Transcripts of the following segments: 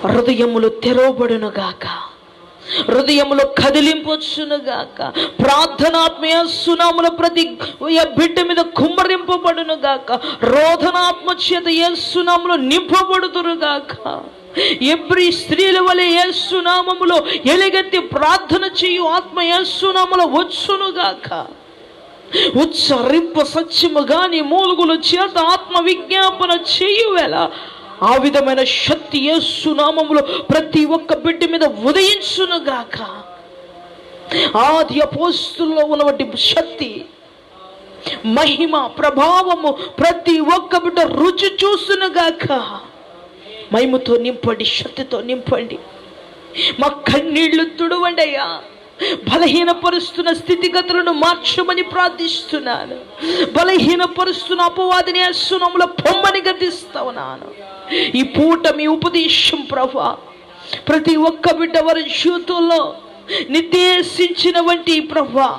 హృదయములు తెరవబడునుగాక, హృదయములో కదిలింపొచ్చునుగాక, ప్రార్థనాత్మ యేసునామములో ప్రతి బిడ్డ మీద కుమ్మరింపబడునుగాక, రోదనాత్మ చేత యేసునామములో నింపబడుదురుగాక. ఎబ్రీ స్త్రీల వలె యేసునామములో ఎలుగెత్తి ప్రార్థన చేయు ఆత్మ యేసునామములో వచ్చునుగాక. ఉచ్చరింప సత్యముగా నీ మూలుగుల చేత ఆత్మ విజ్ఞాపన చేయువేళ ఆ విధమైన శక్తి యేసునామములో ప్రతి ఒక్క బిడ్డ మీద ఉదయించునుగాక. ఆది అపోస్తుల్లో ఉన్నటువంటి శక్తి, మహిమ, ప్రభావము ప్రతి ఒక్క బిడ్డ రుచి చూసునుగాక. మహిమతో నింపండి, శక్తితో నింపండి. మా కన్నీళ్లు తుడవండి అయ్యా. బలహీనపరుస్తున్న స్థితిగతులను మార్చమని ప్రార్థిస్తున్నాను. బలహీనపరుస్తున్న అపవాదిని యేసునామములో పొమ్మని గద్దిస్తా ఉన్నాను. ఈ పూట మీ ఉపదేశం ప్రభువా ప్రతి ఒక్క బిడ్డ వారి జీవితంలో నిర్దేశించిన వంటి ప్రభువా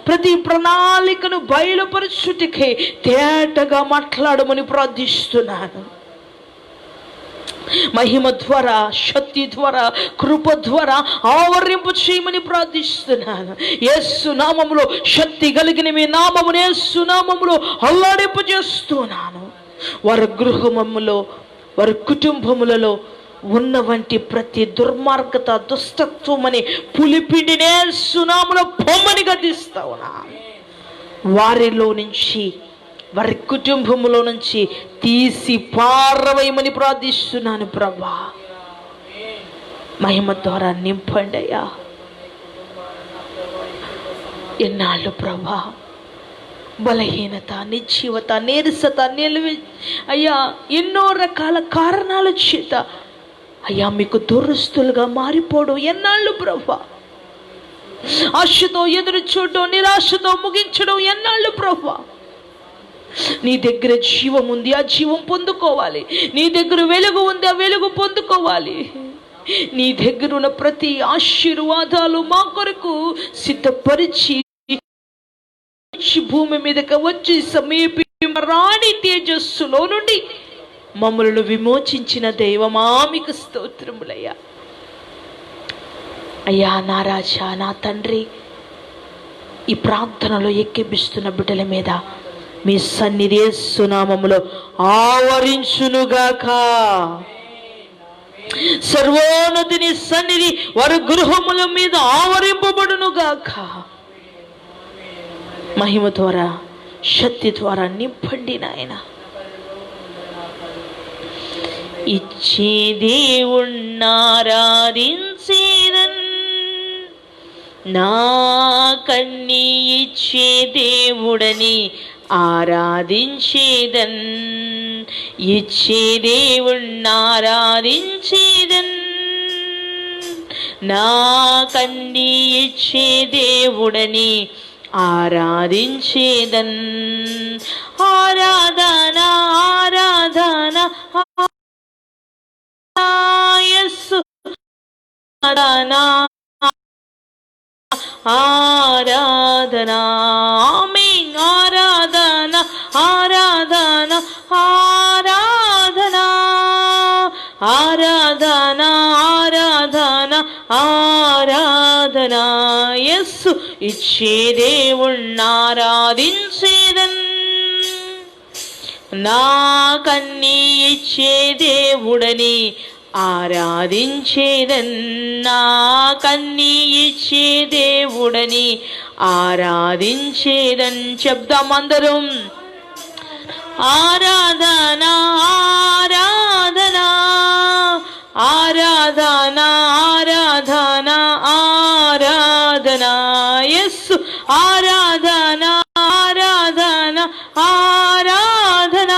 ప్రతి ప్రణాళికను బయలుపరచుటకే తేటగా మాట్లాడమని ప్రార్థిస్తున్నాను. మహిమ ద్వారా, శక్తి ద్వారా, కృప ద్వారా ఆవరింపు చేయమని ప్రార్థిస్తున్నాను. యేసు నామములో శక్తి కలిగిన మీ నామమును యేసు నామములో అల్లాడింపు చేస్తున్నాను. వారి గృహములో, వారి కుటుంబములలో ఉన్న వంటి ప్రతి దుర్మార్గత, దుష్టత్వం అని పులిపిండినే యేసు నామములో పొమ్మని గద్దిస్తా ఉన్నాను. వారిలో నుంచి, వారి కుటుంబములో నుంచి తీసి పారవేయమని ప్రార్థిస్తున్నాను ప్రభా. మహిమ ద్వారా నింపండి అయ్యా. ఎన్నాళ్ళు ప్రభా బలహీనత, నిర్జీవత, నీరసత, అయ్యా ఎన్నో రకాల కారణాల చేత అయ్యా మీకు దురస్తులుగా మారిపోవడం ఎన్నాళ్ళు ప్రభా. ఆశతో ఎదురు చూడడం, నిరాశతో ముగించడం ఎన్నాళ్ళు ప్రభా. నీ దగ్గర జీవం ఉంది, ఆ జీవం పొందుకోవాలి. నీ దగ్గర వెలుగు ఉంది, ఆ వెలుగు పొందుకోవాలి. నీ దగ్గర ఉన్న ప్రతి ఆశీర్వాదాలు మా కొరకు సిద్ధపరిచి భూమి మీదకి వచ్చి సమీపి రాణి తేజస్సులో నుండి మమ్మలను విమోచించిన దైవమా మీకు స్తోత్రములయ్యా. అయ్యా నా రాజా, నా తండ్రి, ఈ ప్రార్థనలో ఎక్కిపిస్తున్న బిడ్డల మీద మీ సన్నిధి యేసు నామములో ఆవరించునుగాక. సర్వోన్నతిని సన్నిధి వారి గృహముల మీద ఆవరింపబడునుగాక. మహిమ ద్వారా, శక్తి ద్వారా నింపండి నాయన. ఇచ్చే దేవుణ్ణారాధించేదన్, నా కన్ని ఇచ్చే దేవుడని ఆరాధించేదన్. ఇచ్చే దేవుణ్ణారాధించేదన్, నా కన్ని ఇచ్చే దేవుడని ఆరాధించేదన్. ఆరాధన ఆరాధన యేసు, ఆరాధన ఆరాధన, ఆమేన్. ఆరాధన ఆరాధన ఆరాధన ఆరాధన ఆరాధన ఆరాధన. యేసు ఇచ్చే దేవుణ్ణారాధించేదన్, నా కన్ని ఇచ్చే దేవుడని ఆరాధించేదన్. నా కన్ని ఇచ్చే దేవుడని ఆరాధించేదన్. చెప్దాం అందరం. ఆరాధన ఆరాధన ఆరాధన ఆరాధన ఆరాధన. యేసు ఆరాధన ఆరాధన ఆరాధన.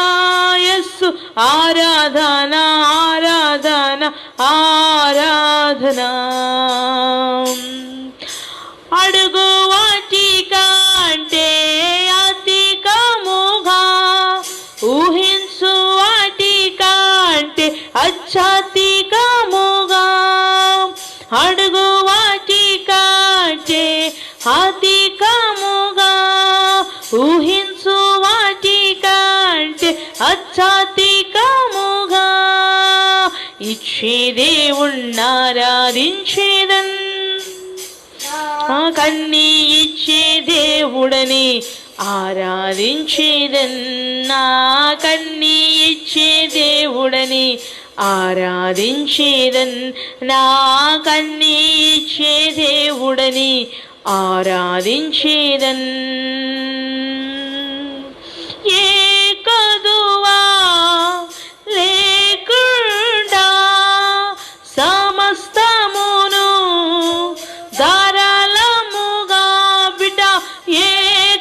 యేసు ఆరాధన ఆరాధన ఆరాధన. అడుగు వాటి కంటే అధికముగా, ఊహించు వాటి కంటే అత్యధికముగా, అడుగు వాటి కంటే అధికముగా, ఊహించు వాటి కంటే అత్యధికముగా ఇచ్చే దేవుణ్ణారాధించేదన్, కన్నీ ఇచ్చే దేవుడని ఆరాధించేదన్, నా కన్నీ ఇచ్చే దేవుడని ఆరాధించేదన్, నా కన్నీ ఇచ్చే దేవుడని ఆరాధించేదన్. ఏ కదువా లేకుండా సమస్తమును ధారాళముగా బిడ్డ, ఏ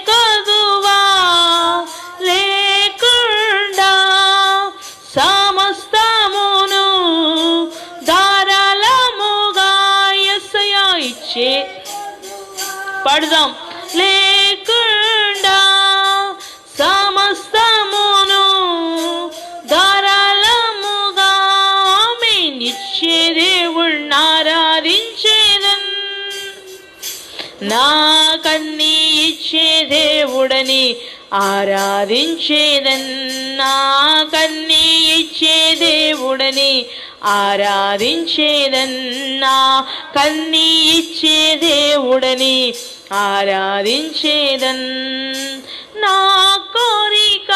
కదువా లేకుండా సమస్తమును ధారాళముగా యేసయ్యా ఇచ్చే, పడదాం, లేకుండా సమస్తమును ధారాళముగా ఇచ్చే దేవుణ్ణి ఆరాధించేదన్, నా కన్నీ ఇచ్చే దేవుడని ఆరాధించేదన్, నా కన్నీ ఇచ్చే దేవుడని ఆరాధించేదన్, నా కన్నీ ఇచ్చే దేవుడని ఆరాధించేదన్. నా కోరిక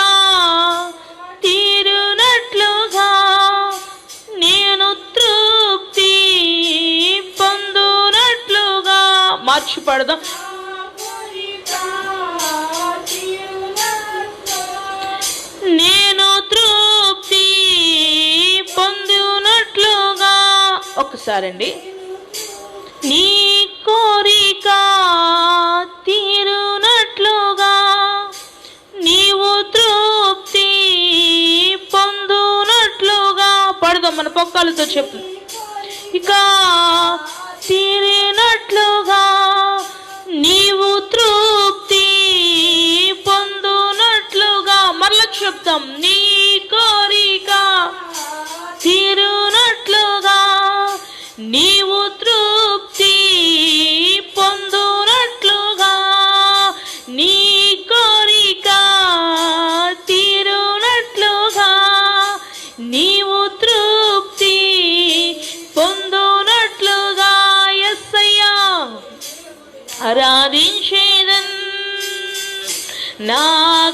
తీరునట్లుగా నేను తృప్తి పొందునట్లుగా, మార్చి పడదాం, నేను తృప్తి పొందునట్లుగా. ఒక్కసారండి, నీ కోరిక తీరునట్లుగా నీవు తృప్తి పొందునట్లుగా, పడదాం మన పొక్కలతో చెప్పు, ఇక తీరినట్లుగా నీవు తృప్తి పొందునట్లుగా, మరలా చెప్తాం, నీ కోరిక తీరునట్లుగా నీవు తృప్తి పొందునట్లుగా, నీ కోరిక తీరునట్లుగా నీవు తృప్తి పొందునట్లుగా యేసయ్యా ఆరాధించేదన్, నా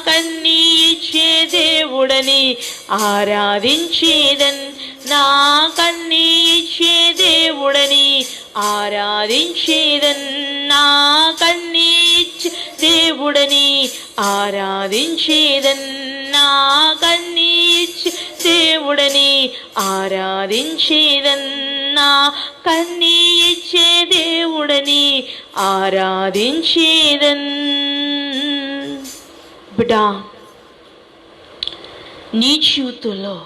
కన్నీ ఇచ్చే దేవుడని ఆరాధించేదన్, నా కన్నీ ఇచ్చే దేవుడని ఆరాధించేదన్, నా కన్నీ ఇచ్చే దేవుడని ఆరాధించేదన్, నా కన్నీ ఇచ్చే దేవుడని ఆరాధించేదన్, నా కన్నీ ఇచ్చే దేవుడని ఆరాధించేదన్. బిడ్డా, నీ జీవితంలో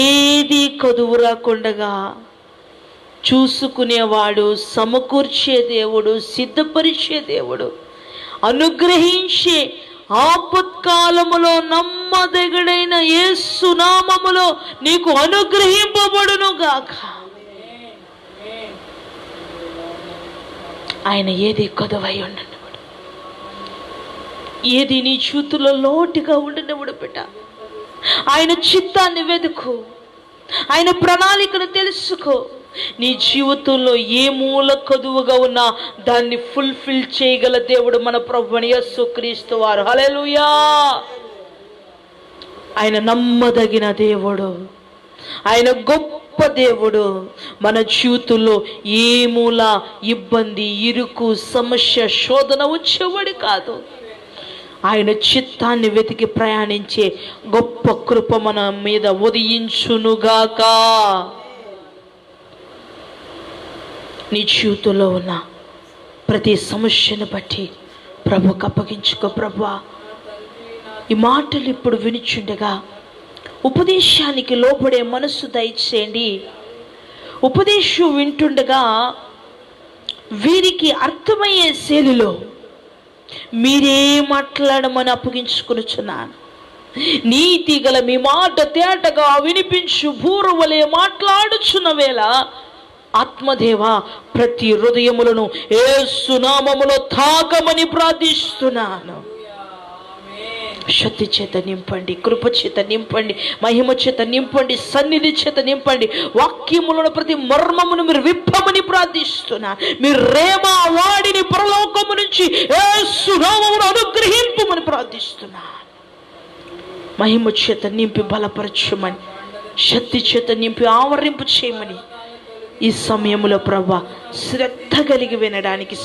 ఏది కదువు రాకుండా చూసుకునేవాడు, సమకూర్చే దేవుడు, సిద్ధపరిచే దేవుడు, అనుగ్రహించే ఆపత్కాలములో నమ్మదగిడైన యేసు నామములో నీకు అనుగ్రహింపబడును గాక. ఆయన ఏది కొదవై ఉండనివాడు, ఏది నీ చూతుల్లో లోటుగా ఉండనివాడు. బిడ్డ, ఆయన చిత్తాన్ని వెతుకు, ఆయన ప్రణాళికను తెలుసుకో. నీ జీవితంలో ఏ మూల కదువుగా ఉన్నా దాన్ని ఫుల్ఫిల్ చేయగల దేవుడు మన ప్రభువైన యేసుక్రీస్తు వారు. హల్లెలూయా. ఆయన నమ్మదగిన దేవుడు, ఆయన గొప్ప దేవుడు. మన జీవితంలో ఏ మూల ఇబ్బంది, ఇరుకు, సమస్య, శోధన వచ్చేవాడు కాదు. ఆయన చిత్తాన్ని వెతికి ప్రయాణించే గొప్ప కృప మన మీద ఉదయించునుగాక. నీ జీవితంలో ఉన్న ప్రతి సమస్యను బట్టి ప్రభుకు అప్పగించుకో. ప్రభువా, ఈ మాటలు ఇప్పుడు వినిచుండగా ఉపదేశానికి లోబడే మనస్సు దయచేయండి. ఉపదేశం వింటుండగా వీరికి అర్థమయ్యే శైలిలో మీరే మాట్లాడమని అప్పగించుకొనుచున్నాను. నీతి గల మీ మాట తేటగా వినిపించు బూరవలే మాట్లాడుచున్న వేళ ఆత్మదేవ ప్రతి హృదయములను యేసు నామములో తాకమని ప్రార్థిస్తున్నాను. శక్తి చేత నింపండి, కృప చేత నింపండి, మహిమ చేత నింపండి, సన్నిధి చేత నింపండి. వాక్యములను ప్రతి మర్మమును మీరు విప్పమని ప్రార్థిస్తున్నా. మీరు రేమా వాడిని పరలోకము నుంచి యేసు నామమున అనుగ్రహింపమని ప్రార్థిస్తున్నా. మహిమ చేత నింపి బలపరచమని, శక్తి చేత నింపి ఆవరింపు చేయమని ఈ సమయంలో ప్రభా శ్రద్ధ కలిగి వినడానికి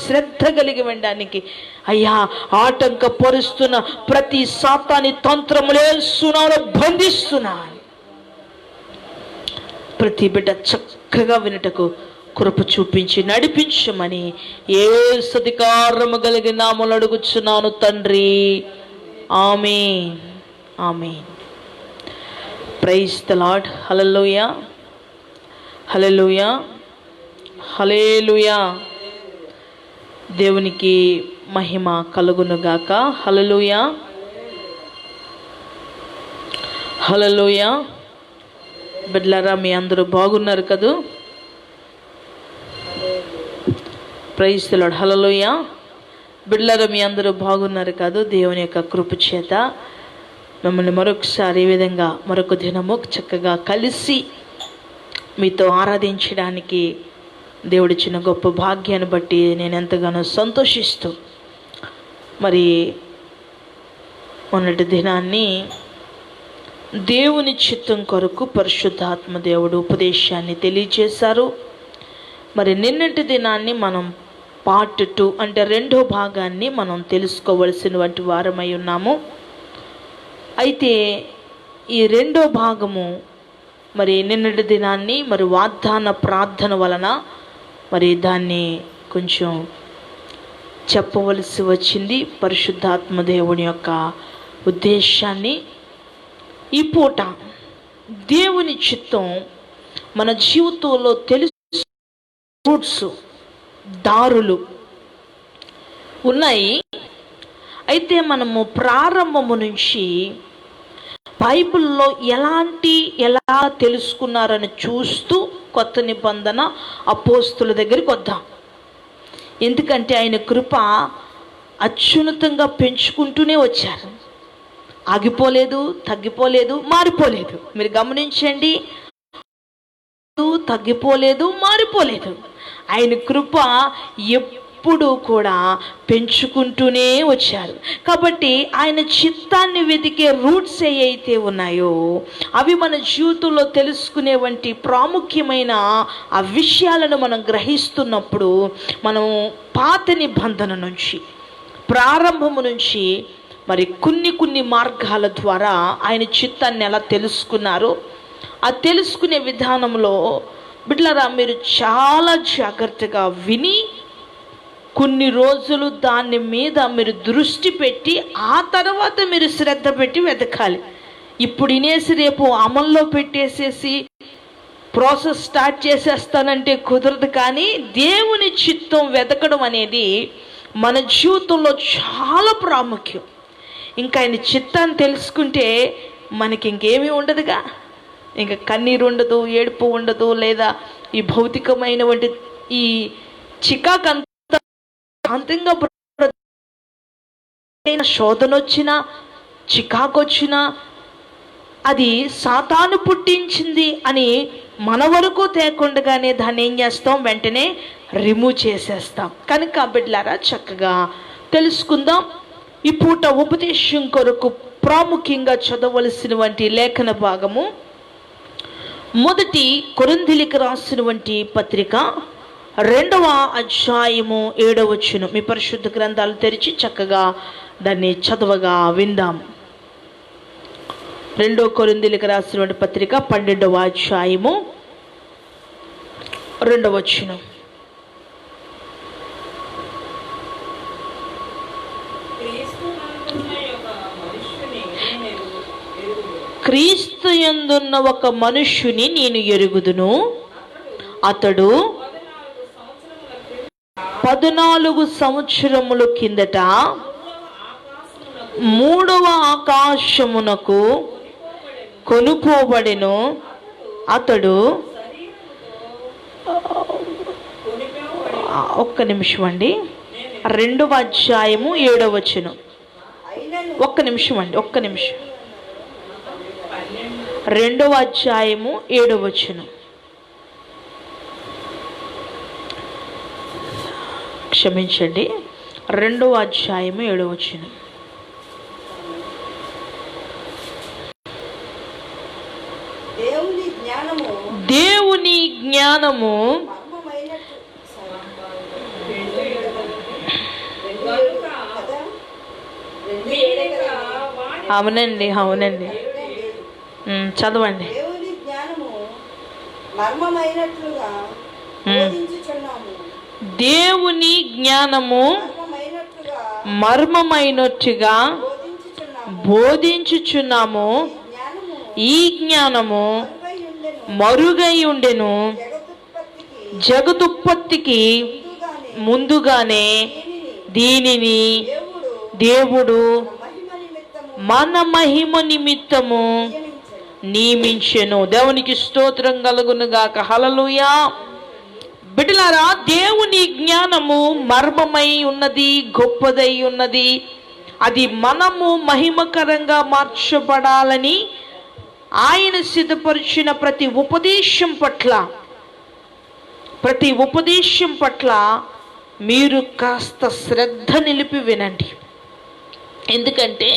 అయ్యా ఆటంకపరుస్తున్న ప్రతి సాతాని తంత్రములే సునాలో బంధిస్తున్నా. ప్రతి బిడ్డ చక్కగా వినటకు కృప చూపించి నడిపించమని యేసు అధికారము కలిగిన నామములో అడుగుచున్నాను తండ్రి. ఆమేన్, ఆమేన్. Praise the lord. హల్లెలూయా, హల్లెలూయా, హల్లెలూయా. దేవునికి మహిమ కలుగునుగాక. హల్లెలూయా, హల్లెలూయా. బిడ్డలారా, మీ అందరూ బాగున్నారు కదూ? Praise the lord. హల్లెలూయా. బిడ్డలారా, మీ అందరూ బాగున్నారు కాదు? దేవుని యొక్క కృప చేత మిమ్మల్ని మరొకసారి ఈ విధంగా మరొక దినము చక్కగా కలిసి మీతో ఆరాధించడానికి దేవుడిచ్చిన గొప్ప భాగ్యాన్ని బట్టి నేను ఎంతగానో సంతోషిస్తూ, మరి మొన్నటి దినాన్ని దేవుని చిత్తం కొరకు పరిశుద్ధాత్మ దేవుడు ఉపదేశాన్ని తెలియజేశారు. మరి నిన్నటి దినాన్ని మనం పార్ట్ 2 అంటే రెండో భాగాన్ని మనం తెలుసుకోవలసినటువంటి వారమై ఉన్నాము. అయితే ఈ రెండో భాగము మరి నిన్నటి దినాన్ని మరి వాగ్దాన ప్రార్థన వలన మరి దాన్ని కొంచెం చెప్పవలసి వచ్చింది, పరిశుద్ధాత్మ దేవుని యొక్క ఉద్దేశాన్ని. ఈ పూట దేవుని చిత్తం మన జీవితంలో రూట్స్, దారులు ఉన్నాయి. అయితే మనము ప్రారంభము నుంచి బైబిల్లో ఎలా తెలుసుకున్నారని చూస్తూ కొత్త నిబంధన అపోస్తుల దగ్గరికి వద్దాం. ఎందుకంటే ఆయన కృప అత్యున్నతంగా పెంచుకుంటూనే వచ్చారు. ఆగిపోలేదు, తగ్గిపోలేదు, మారిపోలేదు. మీరు గమనించండి, తగ్గిపోలేదు, మారిపోలేదు. ఆయన కృప ఎప్పుడు కూడా పెంచుకుంటూనే వచ్చారు. కాబట్టి ఆయన చిత్తాన్ని వెతికే రూట్స్ ఏవైతే ఉన్నాయో అవి మన జీవితంలో తెలుసుకునే వంటి ప్రాముఖ్యమైన ఆ విషయాలను మనం గ్రహిస్తున్నప్పుడు మనం పాత నిబంధన నుంచి ప్రారంభము నుంచి మరి కొన్ని మార్గాల ద్వారా ఆయన చిత్తాన్ని ఎలా తెలుసుకున్నారు, ఆ తెలుసుకునే విధానంలో బిడ్డలారా మీరు చాలా జాగ్రత్తగా విని కొన్ని రోజులు దాని మీద మీరు దృష్టి పెట్టి ఆ తర్వాత మీరు శ్రద్ధ పెట్టి వెతకాలి. ఇప్పుడు వినేసి రేపు అమల్లో పెట్టేసేసి ప్రాసెస్ స్టార్ట్ చేసేస్తానంటే కుదరదు. కానీ దేవుని చిత్తం వెతకడం అనేది మన జీవితంలో చాలా ప్రాముఖ్యం. ఇంకా ఆయన చిత్తాన్ని తెలుసుకుంటే మనకి ఇంకేమీ ఉండదుగా. ఇంకా కన్నీరు ఉండదు, ఏడుపు ఉండదు, లేదా ఈ భౌతికమైన వంటి ఈ చికాకంతా శాంతంగా శోధన వచ్చినా చికాకు వచ్చినా అది సాతాను పుట్టించింది అని మన వరకు తేకుండగానే దాన్ని ఏం చేస్తాం, వెంటనే రిమూవ్ చేసేస్తాం. కనుక బిడ్డలారా చక్కగా తెలుసుకుందాం. ఈ పూట ఉపదేశం కొరకు ప్రాముఖ్యంగా చదవలసినటువంటి లేఖన భాగము మొదటి కొరింథీయులకు రాసినటువంటి పత్రిక 2వ అధ్యాయము 7వ వచనం. మీ పరిశుద్ధ గ్రంథాలు తెరిచి చక్కగా దాన్ని చదవగా విందాం. 2 కొరింథీయులకు రాసినటువంటి పత్రిక 12వ అధ్యాయము 2వ వచనం. క్రీస్తు యందున్న ఒక మనుష్యుని నేను ఎరుగుదును, అతడు 14 సంవత్సరముల కిందట 3వ ఆకాశమునకు కొనుపోబడెను. అతడు ఒక్క నిమిషం అండి, 2వ అధ్యాయము 7వ వచనం. ఒక్క నిమిషం అండి, ఒక్క నిమిషం. 2వ అధ్యాయము 7వ వచనం. క్షమించండి, 2వ అధ్యాయము 7వ వచనం. దేవుని జ్ఞానము అవునండి, అవునండి, చదవండి. దేవుని జ్ఞానము మర్మమైనట్టుగా బోధించుచున్నాము. ఈ జ్ఞానము మరుగై ఉండెను, జగదుత్పత్తికి ముందుగానే దీనిని దేవుడు మన మహిమ నిమిత్తము నియమించెను. దేవునికి స్తోత్రం కలుగును గాక. హల్లెలూయా. బిడ్డలారా, దేవుని జ్ఞానము మర్మమై ఉన్నది, గొప్పదై ఉన్నది. అది మనము మహిమకరంగా మార్చబడాలని ఆయన సిద్ధపరిచిన ప్రతి ఉపదేశం పట్ల మీరు కాస్త శ్రద్ధ నిలిపి వినండి. ఎందుకంటే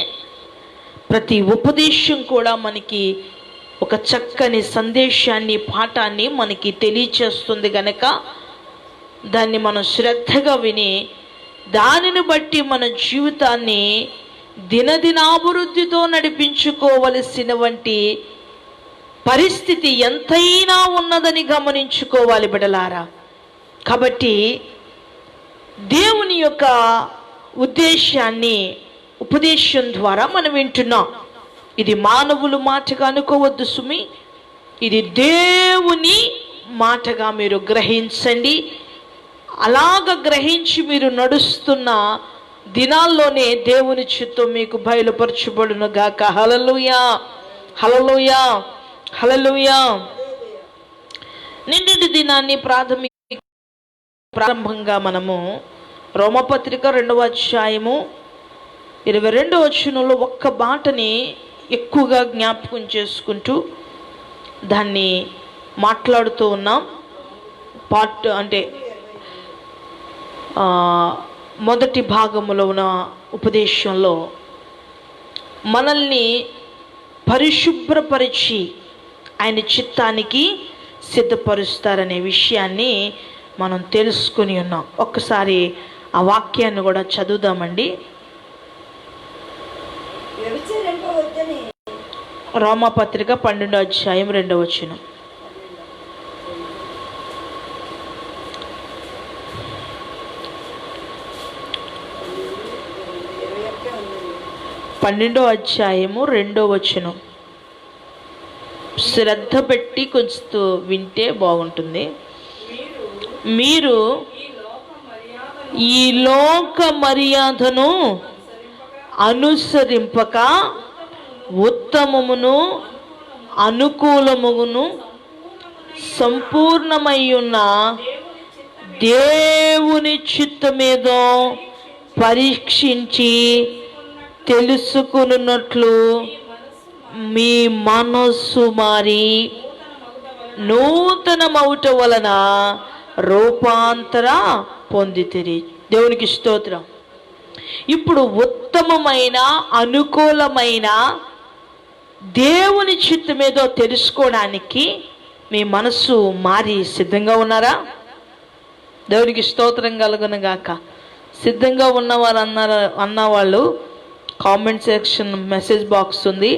ప్రతి ఉపదేశం కూడా మనకి ఒక చక్కని సందేశాన్ని, పాఠాన్ని మనకి తెలియచేస్తుంది కనుక దాన్ని మనం శ్రద్ధగా విని దానిని బట్టి మన జీవితాన్ని దినదినాభివృద్ధితో నడిపించుకోవలసిన వంటి పరిస్థితి ఎంతైనా ఉన్నదని గమనించుకోవాలి బిడ్డలారా. కాబట్టి దేవుని యొక్క ఉద్దేశాన్ని ఉపదేశం ద్వారా మనం వింటున్నాం. ఇది మానవుల మాటగా అనుకోవద్దు సుమి, ఇది దేవుని మాటగా మీరు గ్రహించండి. అలాగ గ్రహించి మీరు నడుస్తున్న దినాల్లోనే దేవుని చిత్తం మీకు బయలుపరచబడును గాక. హల్లెలూయా, హల్లెలూయా, హల్లెలూయా. నిన్నటి దినాన్ని ప్రారంభంగా మనము రోమపత్రిక 2వ అధ్యాయము 22వ వచనంలో ఒక్క మాటని ఎక్కువగా జ్ఞాపకం చేసుకుంటూ దాన్ని మాట్లాడుతూ ఉన్నాం. అంటే మొదటి భాగములో ఉన్న ఉపదేశంలో మనల్ని పరిశుభ్రపరిచి ఆయన చిత్తానికి సిద్ధపరుస్తారనే విషయాన్ని మనం తెలుసుకుని ఉన్నాం. ఒక్కసారి ఆ వాక్యాన్ని కూడా చదువుదామండి. రోమపత్రిక 12వ అధ్యాయం 2వ వచనం. పన్నెండో అధ్యాయము 2వ వచనం. శ్రద్ధ పెట్టి కొంచెం వింటే బాగుంటుంది. మీరు ఈ లోక మర్యాదను అనుసరింపక ఉత్తమమును అనుకూలమును సంపూర్ణమయ్యున్న దేవుని చిత్తమేదో పరీక్షించి తెలుసుకున్నట్లు మీ మనస్సు మారి నూతనమౌట వలన రూపాంతర పొందితిరి. దేవునికి స్తోత్రం. ఇప్పుడు ఉత్తమమైన అనుకూలమైన దేవుని చిత్తమేదో తెలుసుకోవడానికి మీ మనస్సు మారి సిద్ధంగా ఉన్నారా? దేవునికి స్తోత్రం కలుగును గాక. సిద్ధంగా ఉన్నవారు అన్నవాళ్ళు కామెంట్ సెక్షన్ మెసేజ్ బాక్స్ ఉంది,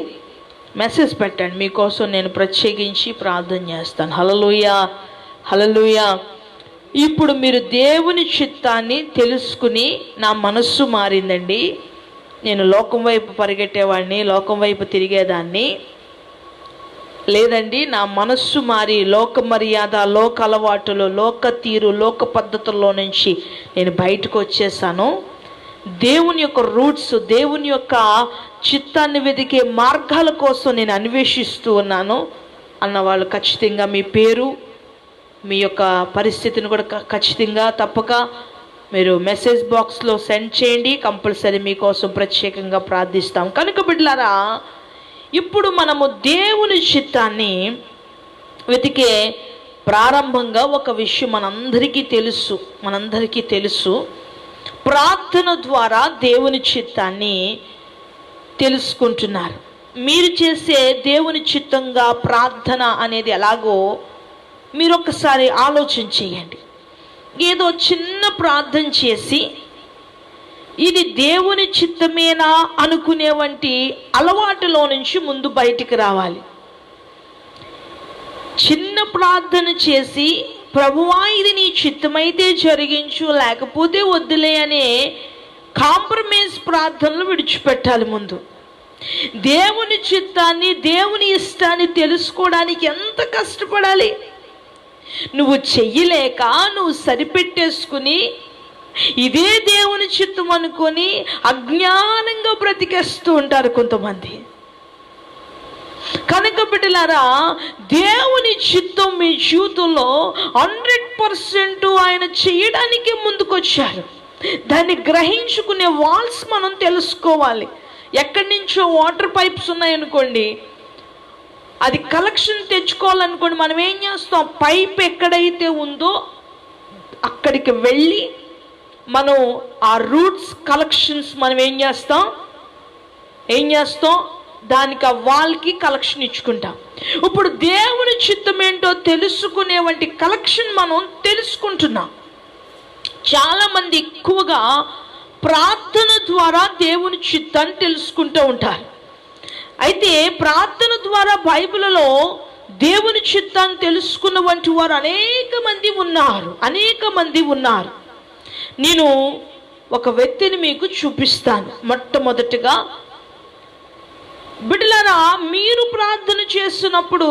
మెసేజ్ పెట్టండి. మీకోసం నేను ప్రత్యేకించి ప్రార్థన చేస్తాను. హల్లెలూయా, హల్లెలూయా. ఇప్పుడు మీరు దేవుని చిత్తాన్ని తెలుసుకుని నా మనస్సు మారిందండి, నేను లోకం వైపు పరిగెట్టేవాడిని, లోకం వైపు తిరిగేదాన్ని, లేదండి నా మనస్సు మారి లోక మర్యాద, లోక అలవాటులు, లోక తీరు, లోక పద్ధతుల్లో నుంచి నేను బయటకు వచ్చేసాను, దేవుని యొక్క రూట్స్, దేవుని యొక్క చిత్తాన్ని వెతికే మార్గాల కోసం నేను అన్వేషిస్తూ ఉన్నాను అన్నవాళ్ళు ఖచ్చితంగా మీ పేరు, మీ యొక్క పరిస్థితిని కూడా ఖచ్చితంగా తప్పక మీరు మెసేజ్ బాక్స్లో సెండ్ చేయండి, కంపల్సరీ మీకోసం ప్రత్యేకంగా ప్రార్థిస్తాం. కనుక బిడ్డలారా, ఇప్పుడు మనము దేవుని చిత్తాన్ని వెతికే ప్రారంభంగా ఒక విషయం మనందరికీ తెలుసు. ప్రార్థన ద్వారా దేవుని చిత్తాన్ని తెలుసుకుంటున్నారు. మీరు చేసే దేవుని చిత్తంగా ప్రార్థన అనేది ఎలాగో మీరు ఒకసారి ఆలోచన చేయండి. ఏదో చిన్న ప్రార్థన చేసి ఇది దేవుని చిత్తమేనా అనుకునే వంటి అలవాటులో నుంచి ముందు బయటికి రావాలి. చిన్న ప్రార్థన చేసి ప్రభువా ఇది నీ చిత్తమైతే జరిగించు, లేకపోతే వద్దులే అనే కాంప్రమైజ్ ప్రార్థనలు విడిచిపెట్టాలి. ముందు దేవుని చిత్తాన్ని, దేవుని ఇష్టాన్ని తెలుసుకోవడానికి ఎంత కష్టపడాలి. నువ్వు చెయ్యలేక నువ్వు సరిపెట్టేసుకుని ఇదే దేవుని చిత్తం అనుకొని అజ్ఞానంగా బ్రతికేస్తూ ఉంటారు కొంతమంది. కనుక బిడ్డలారా, దేవుని చిత్తం మీ జీవితంలో 100% ఆయన చేయడానికి ముందుకొచ్చారు. దాన్ని గ్రహించుకునే వాల్స్ మనం తెలుసుకోవాలి. ఎక్కడి నుంచో వాటర్ పైప్స్ ఉన్నాయనుకోండి, అది కలెక్షన్ తెచ్చుకోవాలనుకోండి, మనం ఏం చేస్తాం, పైప్ ఎక్కడైతే ఉందో అక్కడికి వెళ్ళి మనం ఆ రూట్స్ కలెక్షన్స్ మనం ఏం చేస్తాం దానికి ఆ వాల్కి కలెక్షన్ ఇచ్చుకుంటాం. ఇప్పుడు దేవుని చిత్తం ఏంటో తెలుసుకునే వంటి కలెక్షన్ మనం తెలుసుకుంటున్నాం. చాలామంది ఎక్కువగా ప్రార్థన ద్వారా దేవుని చిత్తాన్ని తెలుసుకుంటూ ఉంటారు. అయితే ప్రార్థన ద్వారా బైబిల్లో దేవుని చిత్తాన్ని తెలుసుకున్న వంటి వారు అనేక మంది ఉన్నారు. నేను ఒక వ్యక్తిని మీకు చూపిస్తాను. మొట్టమొదటిగా బిడ్డలారా, మీరు ప్రార్థన చేస్తున్నప్పుడు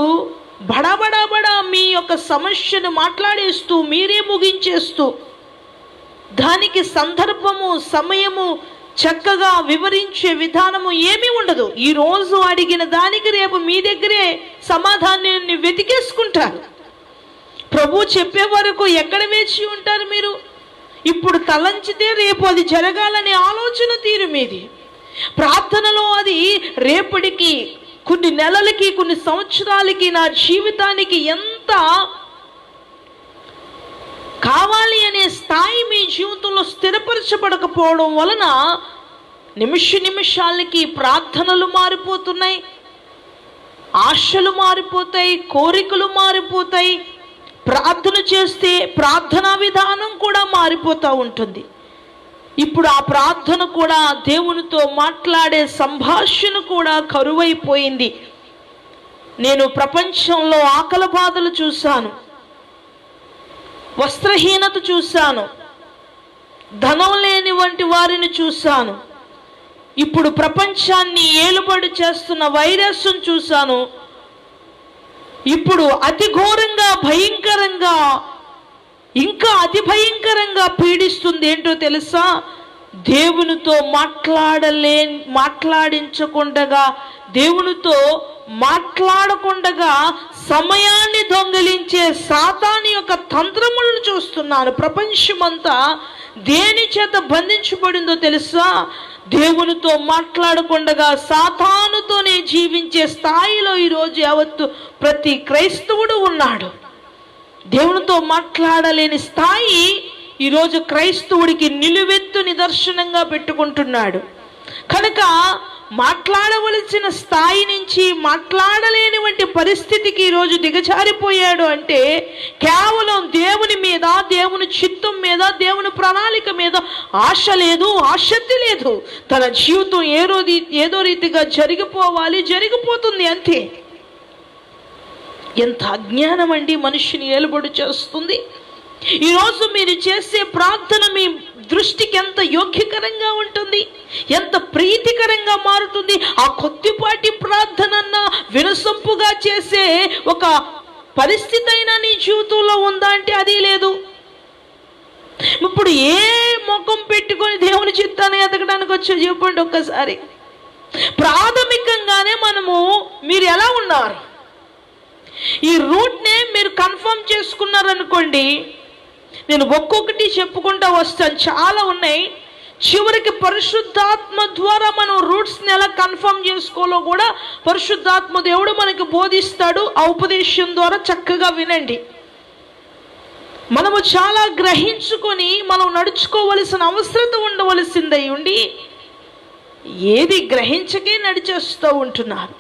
బడా మీ యొక్క సమస్యను మాట్లాడేస్తూ మీరే ముగించేస్తూ దానికి సందర్భము సమయము చక్కగా వివరించే విధానము ఏమీ ఉండదు. ఈరోజు అడిగిన దానికి రేపు మీ దగ్గరే సమాధానాన్ని వెతికేసుకుంటారు. ప్రభు చెప్పే వరకు ఎక్కడ వేచి ఉంటారు మీరు? ఇప్పుడు తలంచితే రేపు అది జరగాలనే ఆలోచన తీరు మీది. ప్రార్థనలో అది రేపటికి, కొన్ని నెలలకి, కొన్ని సంవత్సరాలకి, నా జీవితానికి ఎంత కావాలి అనే స్థాయి మీ జీవితంలో స్థిరపరచబడకపోవడం వలన నిమిషాలకి ప్రార్థనలు మారిపోతున్నాయి, ఆశలు మారిపోతాయి, కోరికలు మారిపోతాయి. ప్రార్థన చేస్తే ప్రార్థనా విధానం కూడా మారిపోతూ ఉంటుంది. ఇప్పుడు ఆ ప్రార్థన కూడా, దేవునితో మాట్లాడే సంభాషణ కూడా కరువైపోయింది. నేను ప్రపంచంలో ఆకలి బాధలు చూశాను, వస్త్రహీనత చూశాను, ధనం లేని వంటి వారిని చూశాను. ఇప్పుడు ప్రపంచాన్ని ఏలుబడి చేస్తున్న వైరస్ను చూశాను. ఇప్పుడు అతి ఘోరంగా, భయంకరంగా, ఇంకా అతి భయంకరంగా పీడిస్తుంది ఏంటో తెలుసా? దేవునితో దేవునితో మాట్లాడకుండా సమయాన్ని దొంగిలించే సాతాను యొక్క తంత్రములను చూస్తున్నాను. ప్రపంచమంతా దేని చేత బంధించబడిందో తెలుసా? దేవునితో మాట్లాడకుండా సాతానుతోనే జీవించే స్థాయిలో ఈరోజు యావత్తు ప్రతి క్రైస్తవుడు ఉన్నాడు. దేవునితో మాట్లాడలేని స్థాయి ఈరోజు క్రైస్తవుడికి నిలువెత్తు నిదర్శనంగా పెట్టుకుంటున్నాడు. కనుక మాట్లాడవలసిన స్థాయి నుంచి మాట్లాడలేని వంటి పరిస్థితికి ఈరోజు దిగజారిపోయాడు. అంటే కేవలం దేవుని మీద, దేవుని చిత్తం మీద, దేవుని ప్రణాళిక మీద ఆశ లేదు, ఆసక్తి లేదు. తన జీవితం ఏదో రీతిగా జరిగిపోతుంది అంతే. ఎంత అజ్ఞానం అండి మనిషిని ఏలుబడి చేస్తుంది. ఈరోజు మీరు చేసే ప్రార్థన మీ దృష్టికి ఎంత యోగ్యకరంగా ఉంటుంది, ఎంత ప్రీతికరంగా మారుతుంది. ఆ కొద్దిపాటి ప్రార్థనన్నా వినసొంపుగా చేసే ఒక పరిస్థితి అయినా నీ జీవితంలో ఉందా అంటే అది లేదు. ఇప్పుడు ఏ ముఖం పెట్టుకొని దేవుని చిత్తాన్ని ఎదగడానికి వచ్చో చెప్పండి ఒక్కసారి. ప్రాథమికంగానే మీరు ఎలా ఉన్నారు, ఈ రూట్నే మీరు కన్ఫర్మ్ చేసుకున్నారనుకోండి, నేను ఒక్కొక్కటి చెప్పుకుంటా వస్తాను, చాలా ఉన్నాయి. చివరికి పరిశుద్ధాత్మ ద్వారా మనం రూట్స్ని ఎలా కన్ఫర్మ్ చేసుకోవాలో కూడా పరిశుద్ధాత్మ దేవుడు మనకి బోధిస్తాడు. ఆ ఉపదేశం ద్వారా చక్కగా వినండి. మనము చాలా గ్రహించుకొని మనం నడుచుకోవలసిన అవసరత ఉండవలసిందై ఉండి ఏది గ్రహించకే నడిచేస్తూ ఉంటున్నారు.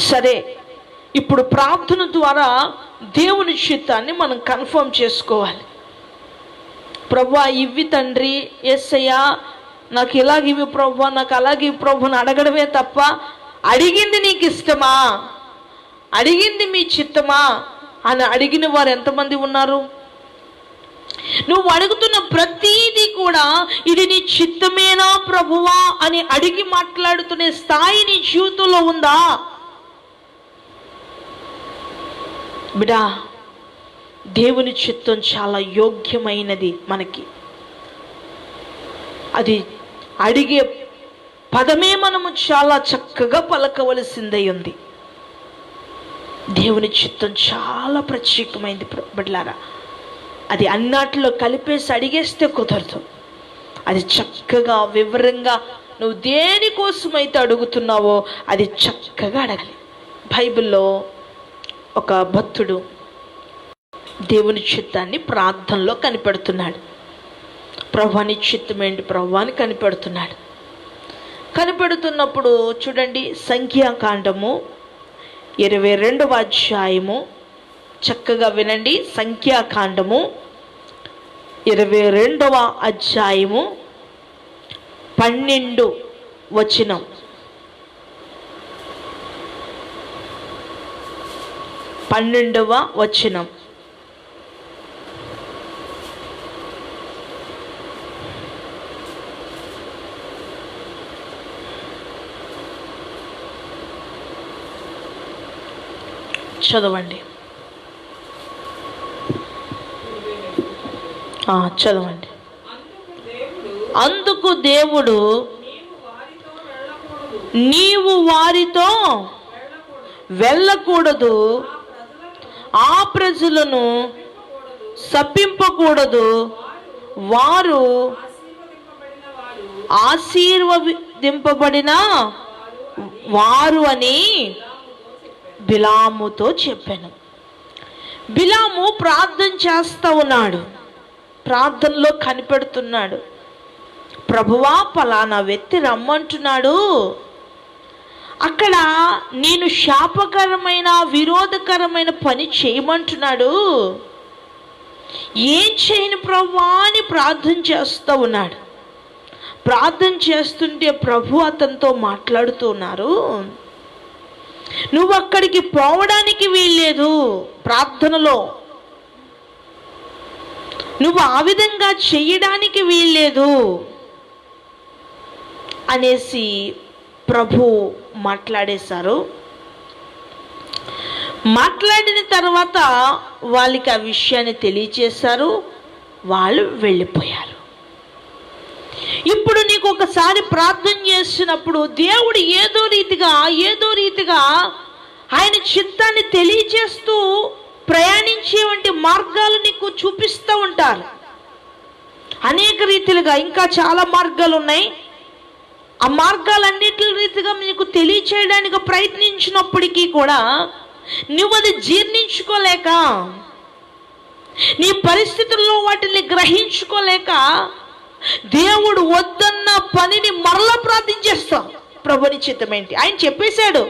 సరే, ఇప్పుడు ప్రార్థన ద్వారా దేవుని చిత్తాన్ని మనం కన్ఫర్మ్ చేసుకోవాలి. ప్రభువా ఇవ్వి తండ్రి, యేసయ్యా నాకు ఇలాగివి ప్రభువా, నాకు అలాగివి ప్రభుని అడగడమే తప్ప అడిగింది నీకు ఇష్టమా, అడిగింది మీ చిత్తమా అని అడిగిన వారు ఎంతమంది ఉన్నారు? నువ్వు అడుగుతున్న ప్రతీది కూడా ఇది నీ చిత్తమేనా ప్రభువా అని అడిగి మాట్లాడుతునే స్థాయి నీ జీవితంలో ఉందా? బిడా, దేవుని చిత్తం చాలా యోగ్యమైనది. మనకి అది అడిగే పదమే మనము చాలా చక్కగా పలకవలసిందై ఉంది. దేవుని చిత్తం చాలా ప్రత్యేకమైంది బిడ్డలారా. అది అన్నిటిలో కలిపేసి అడిగేస్తే కుదరదు. అది చక్కగా వివరంగా నువ్వు దేనికోసమైతే అడుగుతున్నావో అది చక్కగా అడగాలి. బైబిల్లో ఒక భక్తుడు దేవుని చిత్తాన్ని ప్రార్థనలో కనిపెడుతున్నాడు. ప్రభువాని చిత్తం ఏంటి ప్రభువా అని కనిపెడుతున్నాడు. కనిపెడుతున్నప్పుడు చూడండి, సంఖ్యాకాండము 22వ అధ్యాయము, చక్కగా వినండి. సంఖ్యాకాండము 22వ అధ్యాయము 12 వచనం. చదవండి. చదవండి. అందుకు దేవుడు నీవు వారితో వెళ్ళకూడదు, ఆ ప్రజలను శపింపకూడదు, వారు ఆశీర్వదింపబడిన వారు అని బిలాముతో చెప్పాను. బిలాము ప్రార్థన చేస్తూ ఉన్నాడు. ప్రార్థనలో కనిపెడుతున్నాడు. ప్రభువా పలానా వ్యక్తి రమ్మంటున్నాడు, అక్కడ నేను శాపకరమైన విరోధకరమైన పని చేయమంటున్నాడు, ఏం చేయను ప్రభువా అని ప్రార్థన చేస్తూ ఉన్నాడు. ప్రార్థన చేస్తుంటే ప్రభు అతనితో మాట్లాడుతున్నారు, నువ్వు అక్కడికి పోవడానికి వీల్లేదు, ప్రార్థనలో నువ్వు ఆ విధంగా చెయ్యడానికి వీల్లేదు అనేసి ప్రభు మాట్లాడేశారు. మాట్లాడిన తర్వాత వాళ్ళకి ఆ విషయాన్ని తెలియచేశారు. వాళ్ళు వెళ్ళిపోయారు. ఇప్పుడు నీకు ఒకసారి ప్రార్థన చేసినప్పుడు దేవుడు ఏదో రీతిగా ఆయన చిత్తాన్ని తెలియచేస్తూ ప్రయాణించేవంటి మార్గాలు నీకు చూపిస్తూ ఉంటారు. అనేక రీతిలుగా ఇంకా చాలా మార్గాలు ఉన్నాయి. ఆ మార్గాలన్నిటి రీతిగా నీకు తెలియచేయడానికి ప్రయత్నించినప్పటికీ కూడా నువ్వు అది జీర్ణించుకోలేక, నీ పరిస్థితుల్లో వాటిని గ్రహించుకోలేక దేవుడు వద్దన్న పనిని మరలా ప్రార్థించేస్తావు. ప్రభుని చిత్తం ఏంటి ఆయన చెప్పేశాడు,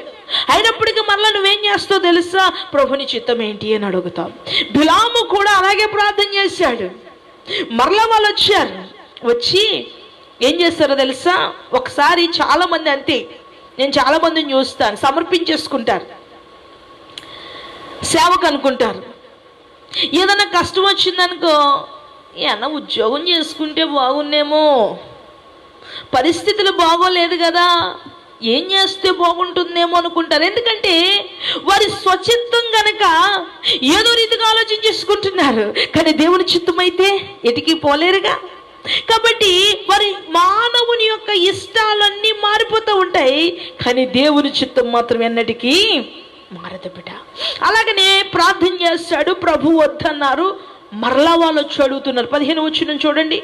అయినప్పటికీ మరలా నువ్వేం చేస్తావు తెలుసా? ప్రభుని చిత్తం ఏంటి అని అడుగుతావు. బిలాము కూడా అలాగే ప్రార్థన చేశాడు. మరలా వాళ్ళు వచ్చారు. వచ్చి ఏం చేస్తారో తెలుసా? ఒకసారి చాలా మంది అంతే, నేను చాలా మందిని చూస్తాను, సమర్పించేసుకుంటారు, సేవకు అనుకుంటారు. ఏదైనా కష్టం వచ్చిందనుకో, ఏమన్నా ఉద్యోగం చేసుకుంటే బాగున్నేమో, పరిస్థితులు బాగోలేదు కదా, ఏం చేస్తే బాగుంటుందేమో అనుకుంటారు. ఎందుకంటే వారి స్వచిత్తం గనక ఏదో రీతిగా ఆలోచించేసుకుంటున్నారు. కానీ దేవుని చిత్తం అయితే ఎటికి పోలేరుగా. కాబట్టి వారి మానవుని యొక్క ఇష్టాలన్నీ మారిపోతూ ఉంటాయి, కానీ దేవుని చిత్తం మాత్రం ఎన్నటికీ మారదు బిడ్డ. అలాగనే ప్రార్థన చేస్తాడు. ప్రభు వద్దన్నారు, మరలా వాళ్ళు వచ్చి అడుగుతున్నారు. 15 వచనం చూడండి.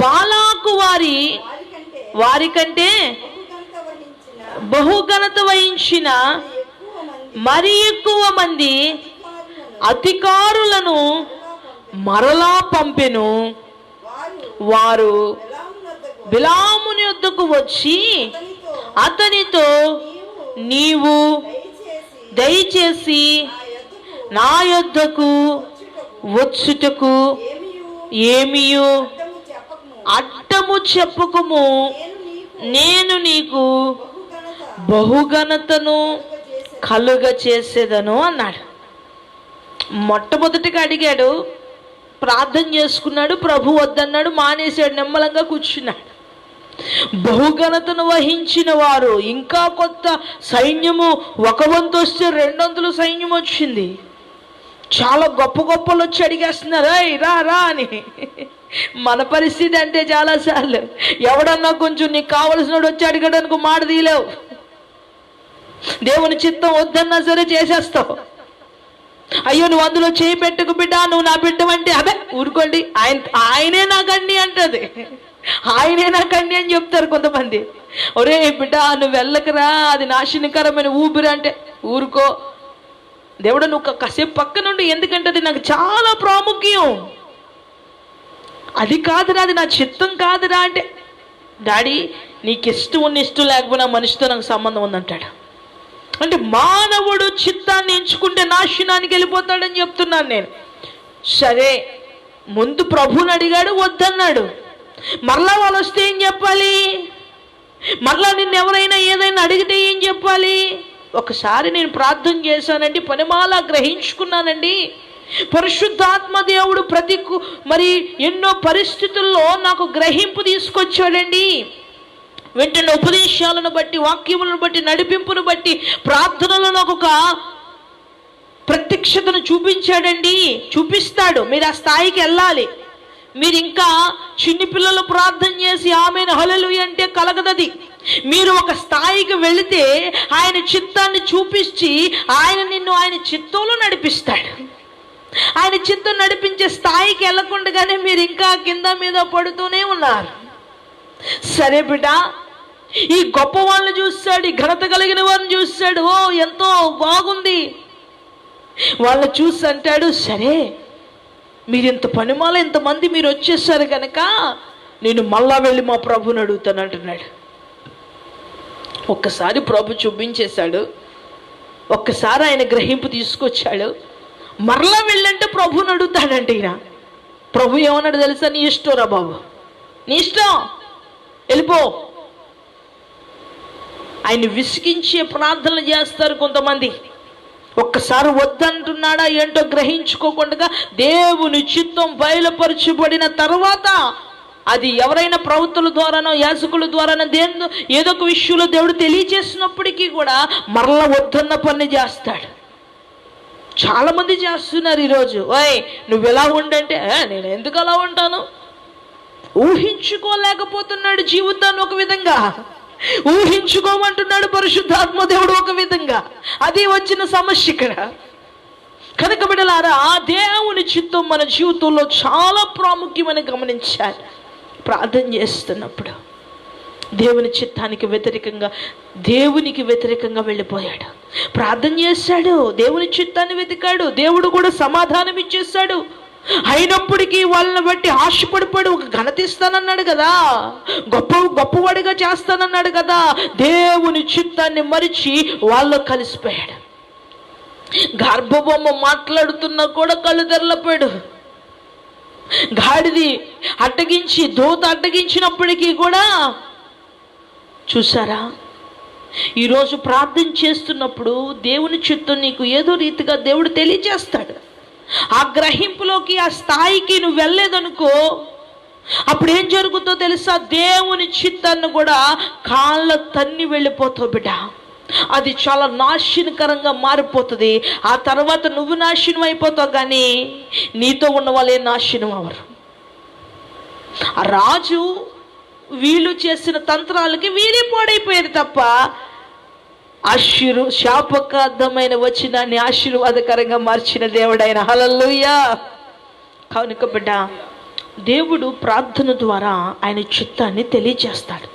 బాలాకు వారికంటే బహుఘనత వహించిన మరి ఎక్కువ మంది అధికారులను మరలా పంపెను. వారు బిలాముని యొద్దకు వచ్చి అతనితో, నీవు దయచేసి నా యొద్దకు వచ్చుటకు ఏమియు అడ్డము చెప్పకుము, నేను నీకు బహుఘనతను కలుగ చేసేదను అన్నాడు. మొట్టమొదటిగా అడిగాడు, ప్రార్థన చేసుకున్నాడు, ప్రభు వద్దన్నాడు, మానేశాడు, నిమ్మలంగా కూర్చున్నాడు. బహుఘనతను వహించిన వారు, ఇంకా కొత్త సైన్యము, 1 వంతు వస్తే 200 సైన్యం వచ్చింది. చాలా గొప్ప గొప్పలు వచ్చి అడిగేస్తున్నారు, రా రా అని. మన పరిస్థితి అంటే చాలాసార్లు ఎవడన్నా కొంచెం నీకు కావలసినోడు వచ్చి అడగడానికి మాట తీయలేవు. దేవుని చిత్తం వద్దన్నా సరే చేసేస్తావు. అయ్యో నువ్వు అందులో చేయి పెట్టుకు బిడ్డ, నువ్వు నా బిడ్డవంటే అదే ఊరుకోండి, ఆయనే నాకండి అంటది, ఆయనే నాకండి అని చెప్తారు కొంతమంది. ఒరే బిడ్డ నువ్వు వెళ్ళకరా, అది నాశనకరమైన ఊపిరి అంటే ఊరుకో, దేవుడు నువ్వు కాసేపు పక్క నుండి, ఎందుకంటే అది నాకు చాలా ప్రాముఖ్యం, అది కాదురా, అది నా చిత్తం కాదురా అంటే, డాడీ నీకు ఇష్టం ఉన్న ఇష్టం లేకపోయినా మనిషితో నాకు సంబంధం ఉందంటాడు. అంటే మానవుడు చిత్తాన్ని ఎంచుకుంటే నాశనానికి వెళ్ళిపోతాడని చెప్తున్నాను నేను. సరే, ముందు ప్రభువుని అడిగాడు, వద్దన్నాడు. మరలా వాళ్ళు వస్తే ఏం చెప్పాలి? మరలా నిన్ను ఎవరైనా ఏదైనా అడిగితే ఏం చెప్పాలి? ఒకసారి నేను ప్రార్థన చేశానండి, పనిమాలా గ్రహించుకున్నానండి, పరిశుద్ధాత్మ దేవుడు మరి ఎన్నో పరిస్థితుల్లో నాకు గ్రహింపు తీసుకొచ్చాడండి. వెంటనే ఉపదేశాలను బట్టి, వాక్యములను బట్టి, నడిపింపును బట్టి, ప్రార్థనలో నాకు ఒక ప్రత్యక్షతను చూపించాడండి, చూపిస్తాడు. మీరు ఆ స్థాయికి వెళ్ళాలి. మీరు ఇంకా చిన్ని పిల్లలు ప్రార్థన చేసి ఆమెను హల్లెలూయా అంటే కలగదది. మీరు ఒక స్థాయికి వెళితే ఆయన చిత్తాన్ని చూపించి ఆయన చిత్తంలో నడిపిస్తాడు. ఆయన చిత్తం నడిపించే స్థాయికి వెళ్ళకుండానే మీరు ఇంకా కింద మీద పడుతూనే ఉన్నారు. సరే బిడ్డ, ఈ గొప్ప వాళ్ళని చూస్తాడు, ఈ ఘనత కలిగిన వారిని చూస్తాడు, ఓ ఎంతో బాగుంది. వాళ్ళని చూసి అంటాడు, సరే మీరు ఇంత పనిమాల ఇంతమంది మీరు వచ్చేసారు కనుక నేను మళ్ళా వెళ్ళి మా ప్రభుని అడుగుతాను అంటున్నాడు. ఒక్కసారి ప్రభు చూపించేశాడు, ఒక్కసారి ఆయన గ్రహింపు తీసుకొచ్చాడు. మరలా వెళ్ళంటే ప్రభుని అడుగుతాడంటే ఈయన. ప్రభు ఏమన్నాడు తెలుసా? నీ ఇష్టం రా బాబు, నీ ఇష్టం, వెళ్ళిపో. ఆయన విసిగించే ప్రార్థనలు చేస్తారు కొంతమంది. ఒక్కసారి వద్దంటున్నాడా ఏంటో గ్రహించుకోకుండా దేవుని చిత్తం బయలుపరచబడిన తర్వాత, అది ఎవరైనా ప్రవక్తల ద్వారానో యాజకుల ద్వారానో ఏదో ఒక విషయంలో దేవుడు తెలియచేసినప్పటికీ కూడా మరలా వద్దన్న పని చేస్తాడు. చాలా మంది చేస్తున్నారు ఈరోజు. ఓయ్ నువ్వు ఎలా ఉండంటే, నేను ఎందుకు అలా ఉంటాను? ఊహించుకోలేకపోతున్నాడు జీవితాన్ని ఒక విధంగా, ఊహించుకోమంటున్నాడు పరిశుద్ధాత్మ దేవుడు ఒక విధంగా. అది వచ్చిన సమస్య ఇక్కడ. కనుక బిడ్డలారా, దేవుని చిత్తం మన జీవితంలో చాలా ప్రాముఖ్యమని గమనించాలి. ప్రార్థన చేస్తున్నప్పుడు దేవుని చిత్తానికి వ్యతిరేకంగా, దేవునికి వ్యతిరేకంగా వెళ్ళిపోయాడు. ప్రార్థన చేశాడు, దేవుని చిత్తాన్ని వెతికాడు, దేవుడు కూడా సమాధానం ఇచ్చేస్తాడు. అయినప్పటికీ వాళ్ళని బట్టి ఆశపడిపోయాడు. ఒక ఘనత ఇస్తానన్నాడు కదా, గొప్పవాడిగా చేస్తానన్నాడు కదా, దేవుని చిత్తాన్ని మరిచి వాళ్ళు కలిసిపోయాడు. గర్భబొమ్మ మాట్లాడుతున్నా కూడా కళ్ళు తెరలిపోయాడు. గాడిది అడ్డగించి దూత అడ్డగించినప్పటికీ కూడా చూసారా? ఈరోజు ప్రార్థన చేస్తున్నప్పుడు దేవుని చిత్తం నీకు ఏదో రీతిగా దేవుడు తెలియజేస్తాడు. ఆ గ్రహింపులోకి, ఆ స్థాయికి నువ్వు వెళ్ళలేదనుకో, అప్పుడు ఏం జరుగుతుందో తెలుసా? దేవుని చిత్తాన్ని కూడా కాళ్ళ తన్ని వెళ్ళిపోతావు బిడ్డ. అది చాలా నాశనకరంగా మారిపోతుంది. ఆ తర్వాత నువ్వు నాశనం అయిపోతావు, కానీ నీతో ఉన్న వాళ్ళే నాశనం అవరు. ఆ రాజు వీళ్ళు చేసిన తంత్రాలకి వీరే పాడైపోయారు తప్ప శాపకార్థమైన వచనాన్ని ఆశీర్వాదకరంగా మార్చిన దేవుడైన హల్లెలూయా. కనుక బిడ్డ, దేవుడు ప్రార్థన ద్వారా ఆయన చిత్తాన్ని తెలియజేస్తాడు.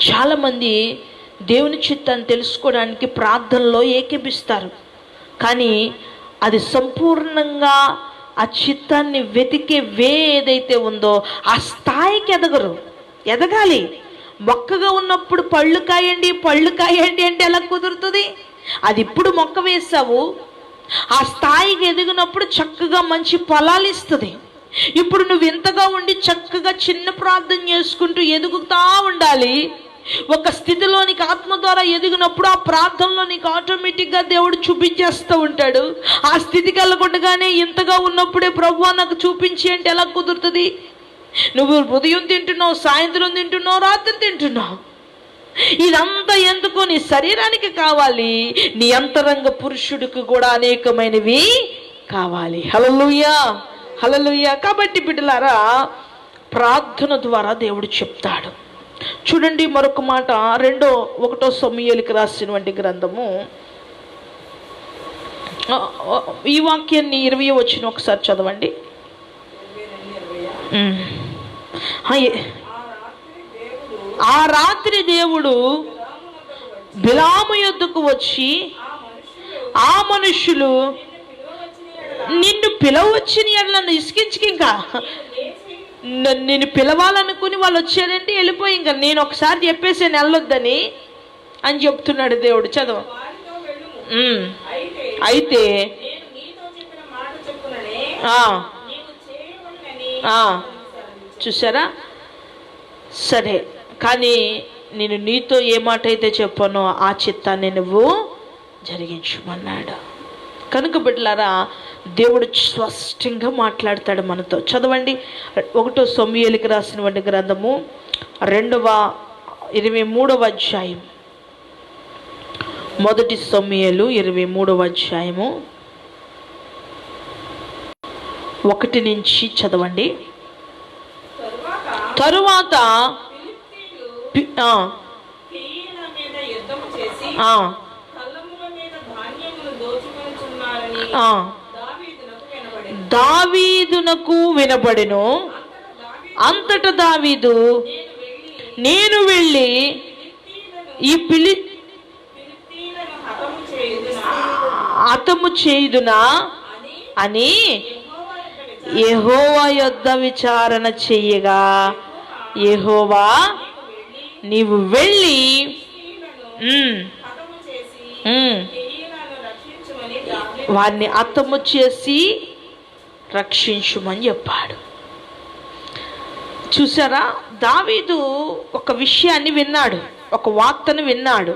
చాలామంది దేవుని చిత్తాన్ని తెలుసుకోవడానికి ప్రార్థనలో ఏకీభిస్తారు, కానీ అది సంపూర్ణంగా ఆ చిత్తాన్ని వెతికే ఏదైతే ఉందో ఆ స్థాయికి ఎదగాలి. మొక్కగా ఉన్నప్పుడు పళ్ళు కాయండి అంటే ఎలా కుదురుతుంది? అది ఇప్పుడు మొక్క వేసావు, ఆ స్థాయికి ఎదిగినప్పుడు చక్కగా మంచి ఫలాలు ఇస్తుంది. ఇప్పుడు నువ్వు ఇంతగా ఉండి చక్కగా చిన్న ప్రార్థన చేసుకుంటూ ఎదుగుతా ఉండాలి. ఒక స్థితిలోనికి ఆత్మ ద్వారా ఎదిగినప్పుడు ఆ ప్రార్థనలో నీకు ఆటోమేటిక్గా దేవుడు చూపించేస్తూ ఉంటాడు. ఆ స్థితికి వెళ్ళకుండానే ఇంతగా ఉన్నప్పుడే ప్రభువా నాకు చూపించి అంటే ఎలా కుదురుతుంది? నువ్వు ఉదయం తింటున్నావు, సాయంత్రం తింటున్నావు, రాత్రి తింటున్నావు. ఇదంతా ఎందుకు? నీ శరీరానికి కావాలి, నీ అంతరంగ పురుషుడికి కూడా అనేకమైనవి కావాలి. హల్లెలూయా, హల్లెలూయా. కాబట్టి బిడ్డలారా, ప్రార్థన ద్వారా దేవుడు చెప్తాడు. చూడండి మరొక మాట, 1 సమూయేలుకి రాసినటువంటి గ్రంథము, ఈ వాక్యాన్ని 20వ వచనం ఒకసారి చదవండి. ఆ రాత్రి దేవుడు బిలాము యొద్దకు వచ్చి, ఆ మనుషులు నిన్ను పిలవచ్చిన నన్ను ఇసుకించుకి, ఇంకా నేను పిలవాలనుకుని వాళ్ళు వచ్చారంటే వెళ్ళిపోయి, ఇంకా నేను ఒకసారి చెప్పేసి వెళ్ళొద్దని అని చెప్తున్నాడు దేవుడు. చదువు. అయితే చూసారా? సరే, కానీ నేను నీతో ఏ మాట అయితే చెప్పానో ఆ చిత్తాన్ని నువ్వు జరిగించమన్నాడు. కనుక బిడ్డలారా, దేవుడు స్పష్టంగా మాట్లాడతాడు మనతో. చదవండి 1 సమూయేలుకి రాసినటువంటి గ్రంథము 23వ అధ్యాయం. 1 సమూయేలు 23వ అధ్యాయము 1 నుంచి చదవండి. తరువాత దావీదునకు వినబడెను. అంతట దావీదు, నేను వెళ్ళి ఈ హతము చేయుదునా అని యెహోవా యొద్ద విచారణ చెయ్యగా, యెహోవా నీవు వెళ్ళి వారిని హతము చేసి రక్షించుమని చెప్పాడు. చూసారా? దావీదు ఒక విషయాన్ని విన్నాడు, ఒక వార్తను విన్నాడు.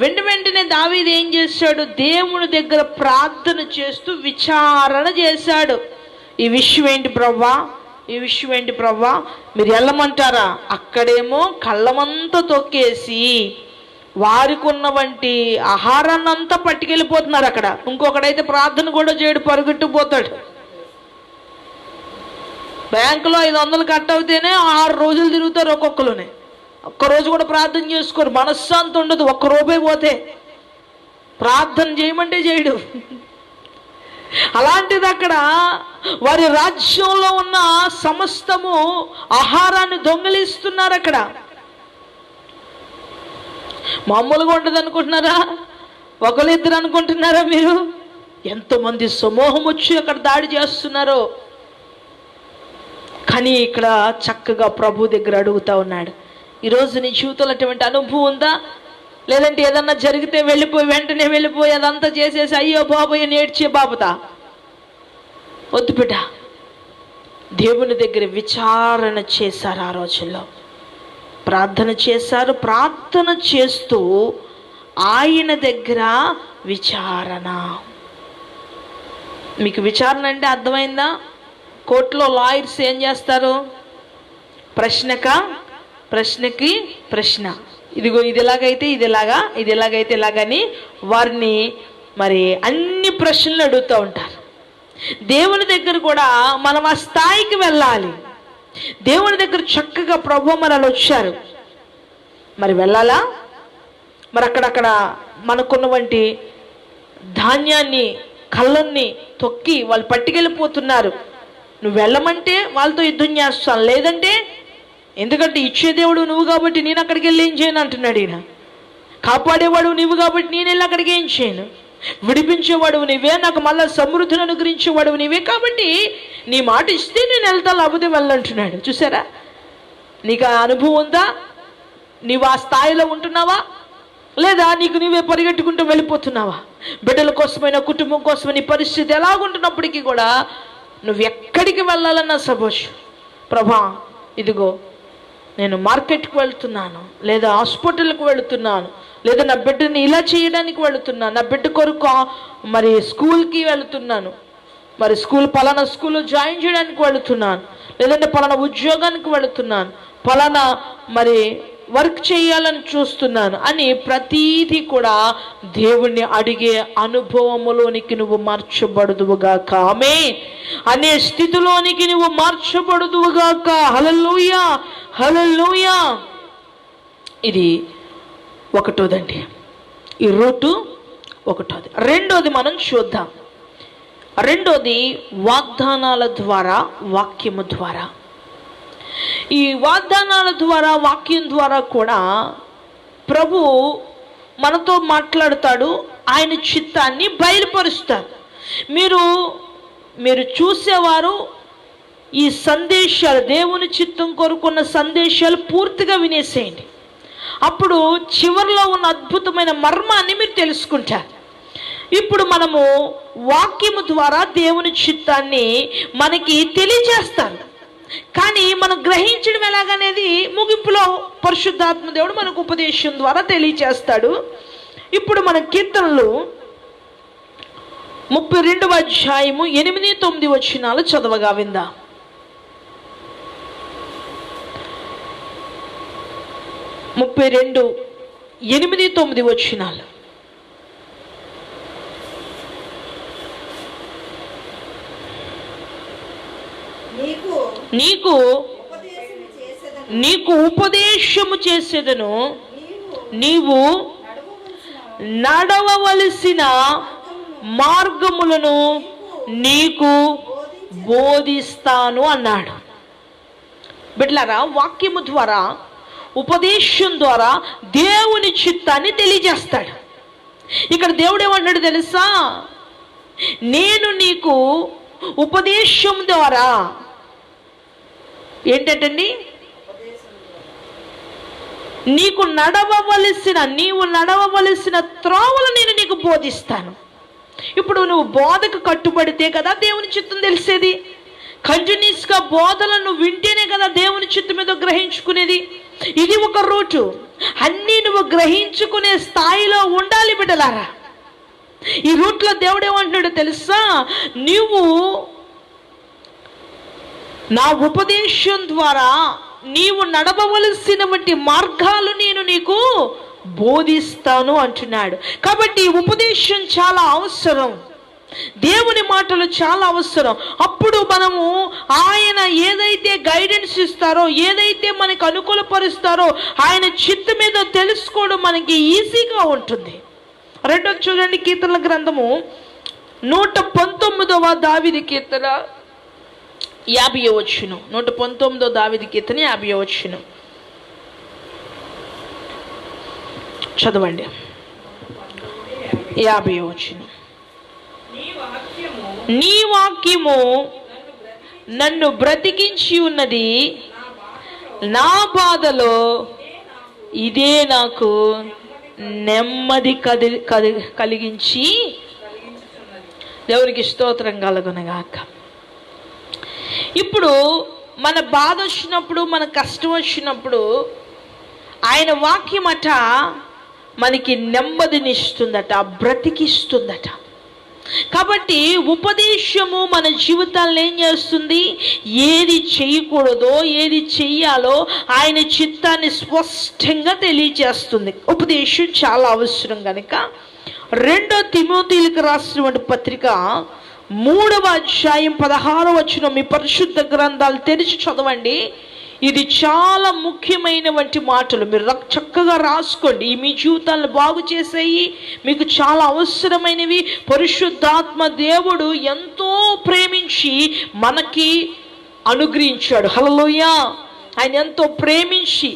వెంటనే దావీదు ఏం చేశాడు? దేవుని దగ్గర ప్రార్థన చేస్తూ విచారణ చేశాడు. ఈ విషయం ఏంటి ప్రవ్వా, ఈ విషయం ఏంటి ప్రవ్వా, మీరు వెళ్ళమంటారా? అక్కడేమో కళ్ళమంతా తొక్కేసి వారికి ఉన్నవంటి ఆహారాన్ని అంతా పట్టుకెళ్ళిపోతున్నారు. అక్కడ ఇంకొకడైతే ప్రార్థన కూడా చేయడు, పరుగెట్టుకుపోతాడు. బ్యాంకులో 500 కట్ అవుతేనే 6 రోజులు తిరుగుతారు ఒక్కొక్కరునే. ఒక్కరోజు కూడా ప్రార్థన చేసుకోరు, మనశ్శాంతి ఉండదు. ₹1 పోతే ప్రార్థన చేయమంటే చేయడు. అలాంటిది అక్కడ వారి రాజ్యంలో ఉన్న సమస్తము ఆహారాన్ని దొంగిలిస్తున్నారు. అక్కడ మామూలుగా ఉండదు అనుకుంటున్నారా? 1-2 అనుకుంటున్నారా మీరు? ఎంతోమంది సమూహం వచ్చి అక్కడ దాడి చేస్తున్నారో. కానీ ఇక్కడ చక్కగా ప్రభు దగ్గర అడుగుతా ఉన్నాడు, ఈరోజు నీ జీవితంలో అటువంటి అనుభవం ఉందా? లేదంటే ఏదన్నా జరిగితే వెంటనే వెళ్ళిపోయి అదంతా చేసేసి అయ్యో బాబోయ్ నేడ్చే బాబుతా? వద్దు బిడ్డ. దేవుని దగ్గర విచారణ చేశారు. ఆ రోజుల్లో ప్రార్థన చేశారు. ప్రార్థన చేస్తూ ఆయన దగ్గర విచారణ. మీకు విచారణ అంటే అర్థమైందా? కోర్టులో లాయర్స్ ఏం చేస్తారు? ప్రశ్నకి ప్రశ్న. ఇదిగో ఇది ఎలాగైతే ఇది ఎలాగా, ఇది ఎలాగైతే ఇలాగని వారిని మరి అన్ని ప్రశ్నలు అడుగుతూ ఉంటారు. దేవుని దగ్గర కూడా మనం ఆ స్థాయికి వెళ్ళాలి. దేవుని దగ్గర చక్కగా ప్రభు మనల్ని వచ్చారు, మరి వెళ్ళాలా? మరి అక్కడక్కడ మనకున్నవంటి ధాన్యాన్ని కళ్ళన్ని తొక్కి వాళ్ళు పట్టుకెళ్ళిపోతున్నారు. నువ్వు వెళ్ళమంటే వాళ్ళతో యుద్ధం చేస్తాను, లేదంటే ఎందుకంటే ఇచ్చే దేవుడు నువ్వు కాబట్టి నేను అక్కడికి వెళ్ళి ఏం చేయను అంటున్నాడు ఈయన. కాపాడేవాడు నువ్వు కాబట్టి నేను వెళ్ళి అక్కడికి ఏం చేయను. విడిపించేవాడు నీవే, నాకు మళ్ళీ సమృద్ధిని అనుగ్రహించేవాడు నీవే, కాబట్టి నీ మాట ఇస్తే నేను వెళ్తాను, లేకపోతే వెళ్ళంటున్నాడు. చూసారా, నీకు ఆ అనుభవం ఉందా? నీవు ఆ స్థాయిలో ఉంటున్నావా, లేదా నీకు నీవే పరిగెట్టుకుంటూ వెళ్ళిపోతున్నావా? బిడ్డల కోసమైనా కుటుంబం కోసమైన నీ పరిస్థితి ఎలాగుంటున్నప్పటికీ కూడా నువ్వు ఎక్కడికి వెళ్ళాలన్నా సపోజ్, ప్రభా ఇదిగో నేను మార్కెట్కి వెళ్తున్నాను, లేదా హాస్పిటల్కి వెళుతున్నాను, లేదా నా బిడ్డని ఇలా చేయడానికి వెళుతున్నాను, నా బిడ్డ కొరకు మరి స్కూల్కి వెళుతున్నాను, మరి పలానా స్కూల్లో జాయిన్ చేయడానికి వెళుతున్నాను, లేదంటే పలానా ఉద్యోగానికి వెళుతున్నాను, పలానా మరి వర్క్ చేయాలని చూస్తున్నాను అని ప్రతీది కూడా దేవుణ్ణి అడిగే అనుభవములోనికి నువ్వు మార్చబడుదువుగాక. ఆమేన్ అనే స్థితిలోనికి నువ్వు మార్చబడుదువుగాక. హల్లెలూయా, హల్లెలూయా. ఇది ఒకటోదండి, ఈ రూటు ఒకటోది. రెండోది మనం చూద్దాం. రెండోది వాగ్దానాల ద్వారా, వాక్యము ద్వారా. ఈ వాగ్దానాల ద్వారా, వాక్యం ద్వారా కూడా ప్రభు మనతో మాట్లాడుతాడు, ఆయన చిత్తాన్ని బయలుపరుస్తాడు. మీరు చూసేవారు ఈ సందేశాలు, దేవుని చిత్తం కొరుకున్న సందేశాలు పూర్తిగా వినేసేయండి. అప్పుడు చివరిలో ఉన్న అద్భుతమైన మర్మాన్ని మీరు తెలుసుకుంటారు. ఇప్పుడు మనము వాక్యము ద్వారా దేవుని చిత్తాన్ని మనకి తెలియజేస్తాను, కానీ మనం గ్రహించడం ఎలాగనేది ముగింపులో పరిశుద్ధాత్మ దేవుడు మనకు ఉపదేశం ద్వారా తెలియజేస్తాడు. ఇప్పుడు మన కీర్తనలు 32వ అధ్యాయము 8-9 వచనాలు చదవగా విందాం. 32:8-9 వచనాలు. నీకు ఉపదేశము చేసేదను, నీవు నడవవలసిన మార్గములను నీకు బోధిస్తాను అన్నాడు. బిడ్డలారా, వాక్యము ద్వారా, ఉపదేశం ద్వారా దేవుని చిత్తాన్ని తెలియజేస్తాడు. ఇక్కడ దేవుడు ఏమన్నాడు తెలుసా? నేను నీకు ఉపదేశం ద్వారా ఏంటండి, నీవు నడవవలసిన త్రోవలు నేను నీకు బోధిస్తాను. ఇప్పుడు నువ్వు బోధకు కట్టుబడితే కదా దేవుని చిత్తం తెలిసేది. కంటిన్యూస్గా బోధలను వింటేనే కదా దేవుని చిత్తం మీద గ్రహించుకునేది. ఇది ఒక రూటు. అన్నీ నువ్వు గ్రహించుకునే స్థాయిలో ఉండాలి బిడ్డలారా. ఈ రూట్లో దేవుడు ఏమంటున్నాడు తెలుసా? నీవు నా ఉపదేశం ద్వారా నీవు నడవవలసినటువంటి మార్గాలు నేను నీకు బోధిస్తాను అంటున్నాడు. కాబట్టి ఉపదేశం చాలా అవసరం, దేవుని మాటలు చాలా అవసరం. అప్పుడు మనము ఆయన ఏదైతే గైడెన్స్ ఇస్తారో, ఏదైతే మనకు అనుకూలపరుస్తారో, ఆయన చిత్తం మీద తెలుసుకోవడం మనకి ఈజీగా ఉంటుంది. రెండోది చూడండి, కీర్తనల గ్రంథము 119వ దావీదు కీర్తన 50వ వచనం. 119వ దావీదు కీర్తన 50వ వచనం చదవండి. 50వ వచనం. నీ వాక్యము నన్ను బ్రతికించి ఉన్నది, నా బాధలో ఇదే నాకు నెమ్మది కలిగించి. దేవునికి స్తోత్రం కలుగునుగాక. ఇప్పుడు మన బాధ వచ్చినప్పుడు, మన కష్టం వచ్చినప్పుడు ఆయన వాక్యమట మనకి నెమ్మదినిస్తుందట, బ్రతికిస్తుందట. కాబట్టి ఉపదేశము మన జీవితాలను ఏం చేస్తుంది? ఏది చేయకూడదో, ఏది చెయ్యాలో ఆయన చిత్తాన్ని స్పష్టంగా తెలియజేస్తుంది. ఉపదేశం చాలా అవసరం కనుక 2 తిమోతీయులకు రాసినటువంటి పత్రిక 3వ అధ్యాయం 16వ వచనం, మీ పరిశుద్ధ గ్రంథాలు తెరిచి చదవండి. ఇది చాలా ముఖ్యమైనటువంటి మాటలు. మీరు చక్కగా రాసుకోండి. మీ జీవితాలను బాగు చేసేయి, మీకు చాలా అవసరమైనవి. పరిశుద్ధాత్మ దేవుడు ఎంతో ప్రేమించి మనకి అనుగ్రహించాడు. హల్లెలూయా. ఆయన ఎంతో ప్రేమించి,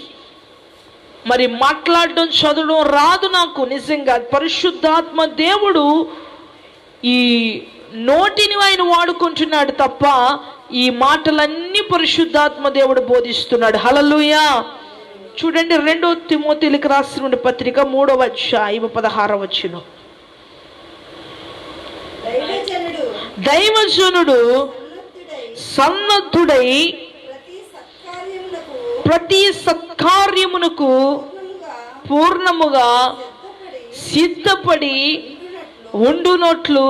మరి మాట్లాడడం చదవడం రాదు నాకు నిజంగా. పరిశుద్ధాత్మ దేవుడు ఈ నోటిని ఆయన వాడుకుంటున్నాడు తప్ప ఈ మాటలన్నీ పరిశుద్ధాత్మ దేవుడు బోధిస్తున్నాడు. హల్లెలూయా. చూడండి, 2 తిమోతిలకు రాసిన పత్రిక 3వ అధ్యాయం 16వ వచనం. దైవజనుడు సన్నద్ధుడై ప్రతి సత్కార్యమునకు పూర్ణముగా సిద్ధపడి ఉండునట్లు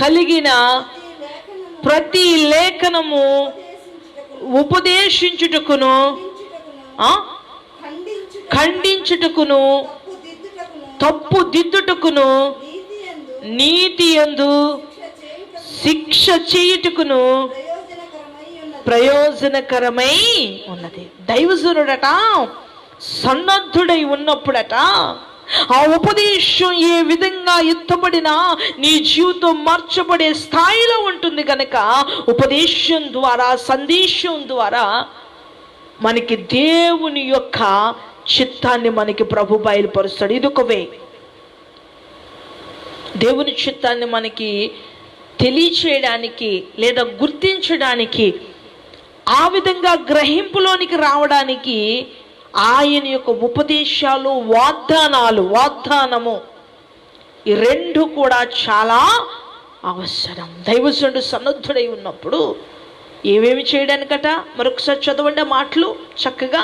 కలిగిన ప్రతి లేఖనము ఉపదేశించుటకును ఖండించుటకును తప్పు దిద్దుటకును నీతియందు శిక్ష చేయుటకును ప్రయోజనకరమై ఉన్నది. దైవజనుడట సన్నద్ధుడై ఉన్నప్పుడట ఆ ఉపదేశం ఏ విధంగా ఎత్తబడినా నీ జీవితం మార్చబడే స్థాయిలో ఉంటుంది కనుక ఉపదేశం ద్వారా, సందేశం ద్వారా మనకి దేవుని యొక్క చిత్తాన్ని మనకి ప్రభు బయలుపరుస్తాడు. ఇదొక వే. దేవుని చిత్తాన్ని మనకి తెలియచేయడానికి లేదా గుర్తించడానికి, ఆ విధంగా గ్రహింపులోనికి రావడానికి ఆయన యొక్క ఉపదేశాలు, వాగ్దానము ఈ 2 కూడా చాలా అవసరం. దైవజనుడు సన్నద్ధుడై ఉన్నప్పుడు ఏమేమి చేయడానికట? మరొకసారి చదవండి మాటలు చక్కగా.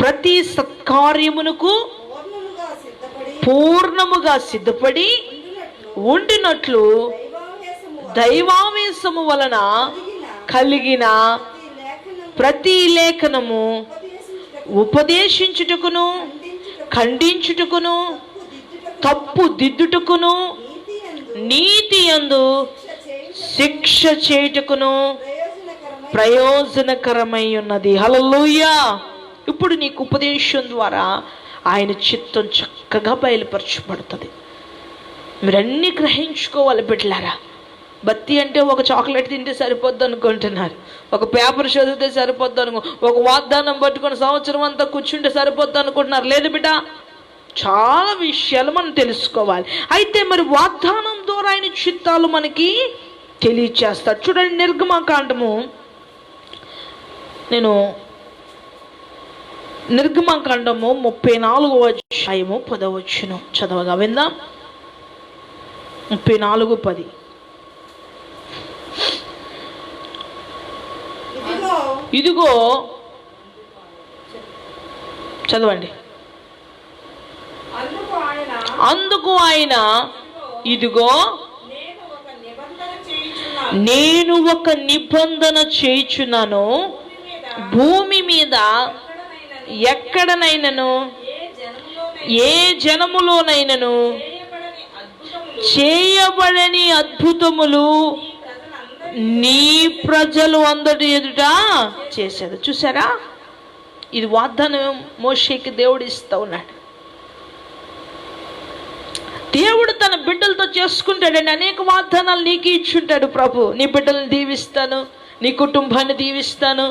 ప్రతి సత్కార్యమునకు పూర్ణముగా సిద్ధపడి ఉండినట్లు దైవావేశము వలన కలిగిన ప్రతి లేఖనము ఉపదేశించుటకును ఖండించుటకును తప్పు దిద్దుటకును నీతియందు శిక్ష చేయుటకును ప్రయోజనకరమై ఉన్నది. హల్లెలూయా. ఇప్పుడు నీకు ఉపదేశం ద్వారా ఆయన చిత్తం చక్కగా బయలుపరచబడుతుంది. మీరన్నీ గ్రహించుకోవాలి బిడ్డలారా. బత్తి అంటే ఒక చాక్లెట్ తింటే సరిపోద్ది అనుకుంటున్నారు, ఒక పేపర్ చదివితే సరిపోద్ది ఒక వాగ్దానం పట్టుకొని సంవత్సరం అంతా కూర్చుంటే సరిపోద్ది అనుకుంటున్నారు. లేదు బిడ్డ, చాలా విషయాలు మనం తెలుసుకోవాలి. అయితే మరి వాగ్దానం ద్వారా ఆయన చిత్తాలు మనకి తెలియచేస్తాడు. చూడండి, నిర్గమకాండము, నేను నిర్గమకాండము 34వ అధ్యాయము 10వ వచనం చదవగా విందాం. 34:10. ఇదిగో చదవండి. అందుకు ఆయన ఇదిగో నేను ఒక నిబంధన చేయుచున్నాను, భూమి మీద ఎక్కడనైనను ఏ జనములోనైనను చేయబడని అద్భుతములు నీ ప్రజలు అందరి ఎదుట చేశారు. చూసారా, ఇది వాగ్దానం మోషేకి దేవుడు ఇస్తా ఉన్నాడు. దేవుడు తన బిడ్డలతో చేసుకుంటాడండి. అనేక వాగ్దానాలు నీకు ఇచ్చుంటాడు ప్రభు. నీ బిడ్డలను దీవిస్తాను, నీ కుటుంబాన్ని దీవిస్తాను,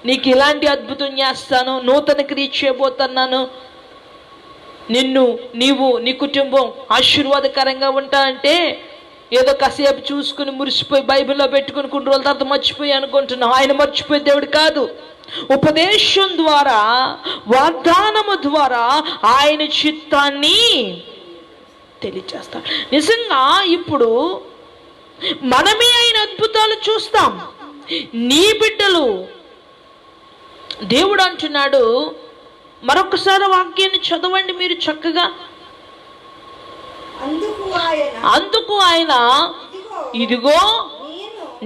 నీకు ఇలాంటి అద్భుతం చేస్తాను, నూతన క్రియ చేయబోతున్నాను, నీవు నీ కుటుంబం ఆశీర్వాదకరంగా ఉంటా అంటే ఏదో కాసేపు చూసుకుని మురిసిపోయి బైబిల్లో పెట్టుకుని కొన్ని రోజుల తర్వాత మర్చిపోయి అనుకుంటున్నావు. ఆయన మర్చిపోయే దేవుడు కాదు. ఉపదేశం ద్వారా, వాగ్దానము ద్వారా ఆయన చిత్తాన్ని తెలియచేస్తాడు. నిజంగా ఇప్పుడు మనమే ఆయన అద్భుతాలు చూస్తాం. నీ బిడ్డలు, దేవుడు అంటున్నాడు, మరొకసారి వాక్యాన్ని చదవండి మీరు చక్కగా. అందుకు ఆయన ఇదిగో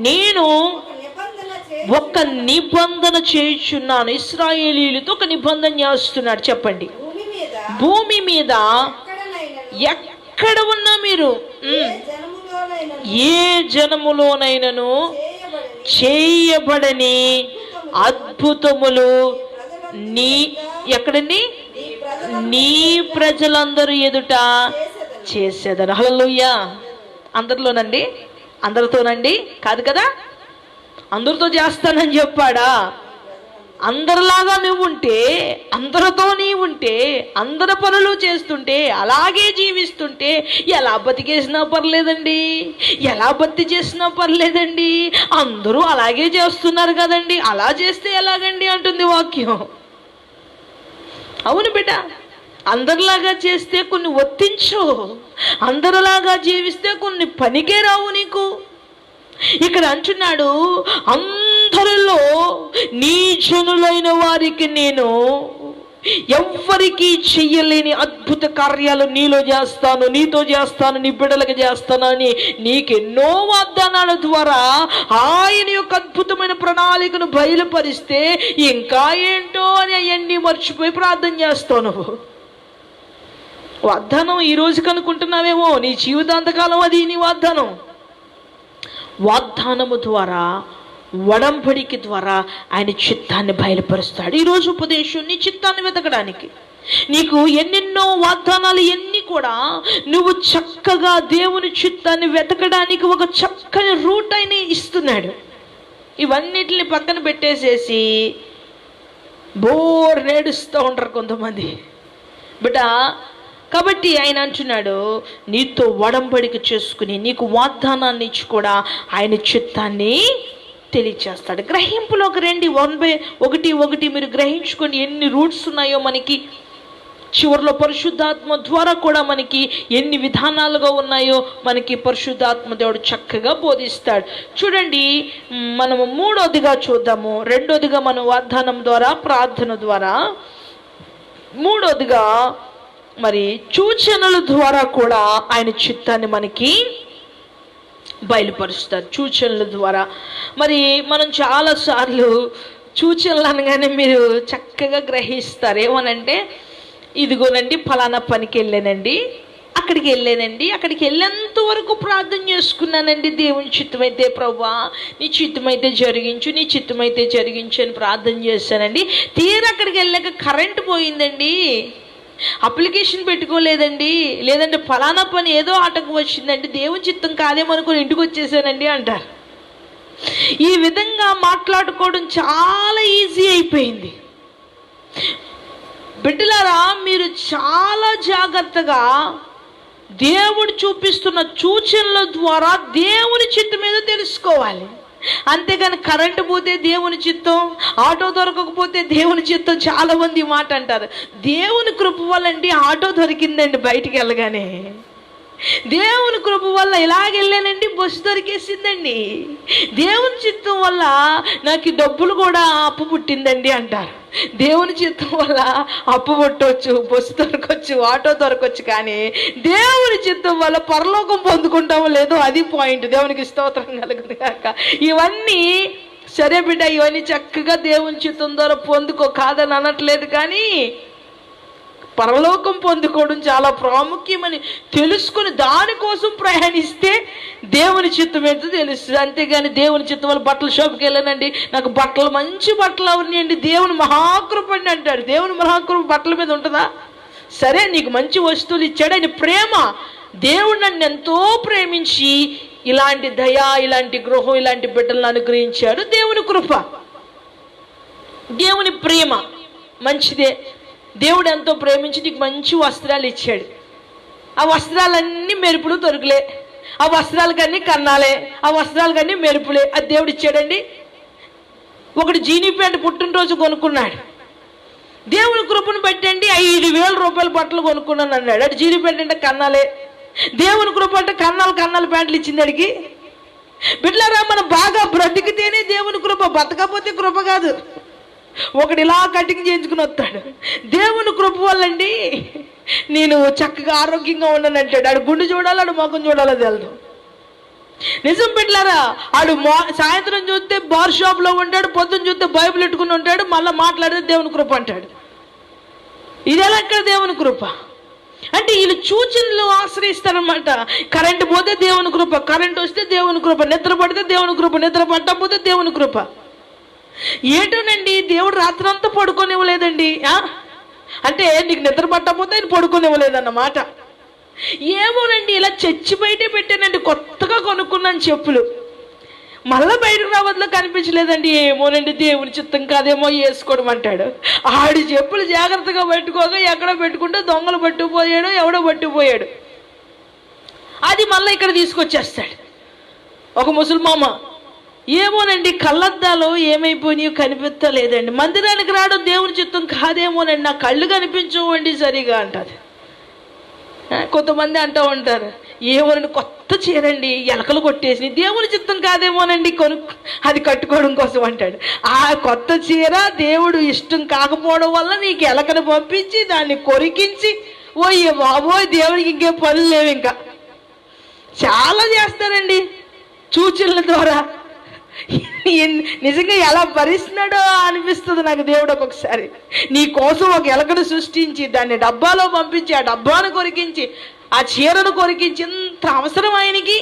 నేను ఒక నిబంధన చేయుచున్నాను. ఇశ్రాయేలీయులతో ఒక నిబంధన చేస్తున్నాడు. చెప్పండి, భూమి మీద ఎక్కడ ఉన్నా మీరు ఏ జనములోనైనను చేయబడని అద్భుతములు నీ ఎక్కడండి నీ ప్రజలందరూ ఎదుట చేసేదను. హల్లెలూయా. అందరిలోనండి? అందరితోనండి? కాదు కదా. అందరితో చేస్తానని చెప్పాడా? అందరిలాగా నువ్వు ఉంటే, అందరితో నీవు ఉంటే, అందరి పనులు చేస్తుంటే, అలాగే జీవిస్తుంటే ఎలా బతికేసినా పర్లేదండి, ఎలా భక్తి చేసినా పర్లేదండి. అందరూ అలాగే చేస్తున్నారు కదండి, అలా చేస్తే ఎలాగండి అంటుంది వాక్యం. అవును బిడ్డ, అందరిలాగా చేస్తే కొన్ని ఒత్తించు, అందరిలాగా జీవిస్తే కొన్ని పనికే రావు నీకు. ఇక్కడ అంటున్నాడు, అందరిలో నీ జనులైన వారికి నేను ఎవ్వరికీ చెయ్యలేని అద్భుత కార్యాలు నీలో చేస్తాను, నీతో చేస్తాను, నీ బిడ్డలకు చేస్తాను అని నీకెన్నో వాగ్దానాల ద్వారా ఆయన యొక్క అద్భుతమైన ప్రణాళికను బయలుపరిస్తే ఇంకా ఏంటో అని అవన్నీ మర్చిపోయి ప్రార్థన చేస్తావు నువ్వు. వాగ్దానం ఈ రోజు కనుక్కుంటున్నావేమో, నీ జీవితాంతకాలం అది నీ వాగ్దానం. వాగ్దానము ద్వారా, వడంబడికి ద్వారా ఆయన చిత్తాన్ని బయలుపరుస్తాడు. ఈరోజు ఉపదేశం నీ చిత్తాన్ని వెతకడానికి, నీకు ఎన్నెన్నో వాగ్దానాలు ఎన్ని కూడా నువ్వు చక్కగా దేవుని చిత్తాన్ని వెతకడానికి ఒక చక్కని రూట్ ఆయన ఇస్తున్నాడు. ఇవన్నిటిని పక్కన పెట్టేసేసి బోర్ నేడుస్తూ ఉంటారు కొంతమంది బిడ్డ. కాబట్టి ఆయన అంటున్నాడు, నీతో వడంబడిక చేసుకుని నీకు వాగ్దానాన్ని ఇచ్చి కూడా ఆయన చిత్తాన్ని తెలియచేస్తాడు. గ్రహింపులోకి రండి. 1:1 మీరు గ్రహించుకొని ఎన్ని రూట్స్ ఉన్నాయో మనకి. చివరిలో పరిశుద్ధాత్మ ద్వారా కూడా మనకి ఎన్ని విధానాలుగా ఉన్నాయో మనకి పరిశుద్ధాత్మ దేవుడు చక్కగా బోధిస్తాడు. చూడండి, మనము 3వదిగా చూద్దాము. 2వదిగా మనం వాగ్దానం ద్వారా, ప్రార్థన ద్వారా. 3వదిగా మరి సూచనల ద్వారా కూడా ఆయన చిత్తాన్ని మనకి బయలుపరుస్తారు. సూచనల ద్వారా మరి మనం చాలాసార్లు సూచనలు అనగానే మీరు చక్కగా గ్రహిస్తారు. ఏమనంటే, ఇదిగోనండి ఫలానా పనికి వెళ్ళానండి, అక్కడికి వెళ్ళానండి, అక్కడికి వెళ్ళేంత వరకు ప్రార్థన చేసుకున్నానండి, దేవుని చిత్తమైతే ప్రభువా నీ చిత్తమైతే జరిగించు, నీ చిత్తమైతే జరిగించు అని ప్రార్థన చేశానండి. తీరా అక్కడికి వెళ్ళాక కరెంటు పోయిందండి, అప్లికేషన్ పెట్టుకోలేదండి, లేదంటే ఫలానా పని ఏదో ఆటంకం వచ్చిందండి, దేవుని చిత్తం కాదేమనుకుని ఇంటికి వచ్చేసానండి అంటారు. ఈ విధంగా మాట్లాడుకోవడం చాలా ఈజీ అయిపోయింది. బిడ్డలారా, మీరు చాలా జాగ్రత్తగా దేవుడు చూపిస్తున్న సూచనల ద్వారా దేవుని చిత్తం ఏదో తెలుసుకోవాలి. అంతేగాని కరెంటు పోతే దేవుని చిత్తం, ఆటో దొరకకపోతే దేవుని చిత్తం. చాలా మంది ఈ మాట అంటారు. దేవుని కృప వల్లండి ఆటో దొరికిందండి బయటికి వెళ్ళగానే. దేవుని కృప వల్ల ఇలాగెళ్ళానండి బస్సు దొరికేసిందండి. దేవుని చిత్తం వల్ల నాకు డబ్బులు కూడా అప్పు పుట్టిందండి అంటారు. దేవుని చిత్తం వల్ల అప్పు పుట్టవచ్చు, బస్సు దొరకవచ్చు, ఆటో దొరకవచ్చు, కానీ దేవుని చిత్తం వల్ల పరలోకం పొందుకుంటామో లేదో అది పాయింట్. దేవునికి స్తోత్రం కలుగుతుంది కాక. ఇవన్నీ సరే బిడ్డ, ఇవన్నీ చక్కగా దేవుని చిత్తం ద్వారా పొందుకో, కాదని అనట్లేదు, కానీ పరలోకం పొందుకోవడం చాలా ప్రాముఖ్యమని తెలుసుకుని దానికోసం ప్రయాణిస్తే దేవుని చిత్తం ఏంటో తెలుస్తుంది. అంతేగాని దేవుని చిత్తం వల్ల బట్టల షాప్కి వెళ్ళానండి, నాకు బట్టలు మంచి బట్టలు అవన్నాయండి, దేవుని మహాకృప అండి అంటాడు. దేవుని మహాకృప బట్టల మీద ఉంటుందా? సరే, నీకు మంచి వస్తువులు ఇచ్చాడు, ఆయన ప్రేమ. దేవుడు నన్ను ఎంతో ప్రేమించి ఇలాంటి దయ, ఇలాంటి గృహం, ఇలాంటి బిడ్డలను అనుగ్రహించాడు. దేవుని కృప, దేవుని ప్రేమ మంచిదే. దేవుడు ఎంతో ప్రేమించి నీకు మంచి వస్త్రాలు ఇచ్చాడు. ఆ వస్త్రాలన్నీ మెరుపులు దొరకలే, ఆ వస్త్రాలకన్నీ కన్నాలే, ఆ వస్త్రాలకన్నీ మెరుపులే. అది దేవుడు ఇచ్చాడండి. ఒకటి జీనీ ప్యాంట్ పుట్టినరోజు కొనుక్కున్నాడు, దేవుని కృపను పెట్టండి 5,000 రూపాయల బట్టలు కొనుక్కున్నాను అన్నాడు. అటు జీనీ ప్యాంట్ అంటే కన్నాలే, దేవుని కృప అంటే కన్నాలు ప్యాంట్లు ఇచ్చింది అడిగి. బిడ్డలారా, మనం బాగా బ్రతికితేనే దేవుని కృప, బతకపోతే కృప కాదు. ఒకటి ఇలా కటింగ్ చేయించుకుని వస్తాడు. దేవుని కృప వల్లండి నేను చక్కగా ఆరోగ్యంగా ఉన్నానంటాడు. ఆడు గుండు చూడాలి, ఆడు ముఖం చూడాలో తెలదు. నిజం బిడ్డలారా, ఆడు సాయంత్రం చూస్తే బార్ షాప్లో ఉంటాడు, పొద్దున్న చూస్తే బైబిల్ పెట్టుకుని ఉంటాడు, మళ్ళీ మాట్లాడితే దేవుని కృప అంటాడు. ఇదేలా ఎక్కడ దేవుని కృప? అంటే వీళ్ళు సూచనలు ఆశ్రయిస్తారనమాట. కరెంటు పోతే దేవుని కృప, కరెంట్ వస్తే దేవుని కృప, నిద్ర పడితే దేవుని కృప, నిద్ర పట్టకపోతే దేవుని కృప. ఏటోనండి, దేవుడు రాత్రి అంతా పడుకోనివ్వలేదండి. అంటే నీకు నిద్ర పట్టకపోతే ఆయన పడుకోనివ్వలేదన్నమాట. ఏమోనండి, ఇలా చచ్చి బయటే పెట్టానండి, కొత్తగా కొనుక్కున్నాను చెప్పులు, మళ్ళీ బయటకు రావద్దులో కనిపించలేదండి. ఏమోనండి, దేవుని చిత్తం కాదేమో వేసుకోవడం అంటాడు. ఆడి చెప్పులు జాగ్రత్తగా పెట్టుకోగా ఎక్కడో పెట్టుకుంటే దొంగలు పట్టుకుపోయాడు, ఎవడో పట్టుకుపోయాడు. అది మళ్ళీ ఇక్కడ తీసుకొచ్చేస్తాడు. ఒక ముసలిమామ, ఏమోనండి కళ్ళద్దాలు ఏమైపోయినాయో కనిపించలేదండి, మందిరానికి రావడం దేవుని చిత్తం కాదేమోనండి, నా కళ్ళు కనిపించవండి సరిగా అంటారు. కొంతమంది అంటూ ఉంటారు, ఏమోనండి కొత్త చీరండి ఎలకలు కొట్టేసి, దేవుని చిత్తం కాదేమోనండి అది కట్టుకోవడం కోసం అంటాడు. ఆ కొత్త చీర దేవుడు ఇష్టం కాకపోవడం వల్ల నీకు ఎలకను పంపించి దాన్ని కొరికించి, ఓయ్య బాబోయ్ దేవుడికి ఇంకే పనులు లేవు. ఇంకా చాలా చేస్తారండి సూచనల ద్వారా. నిజంగా ఎలా భరిస్తున్నాడో అనిపిస్తుంది నాకు దేవుడు. ఒక్కొక్కసారి నీ కోసం ఒక ఎలకను సృష్టించి దాన్ని డబ్బాలో పంపించి, ఆ డబ్బాను కొరికించి, ఆ చీరను కొరికించి, ఎంత అవసరం ఆయనకి.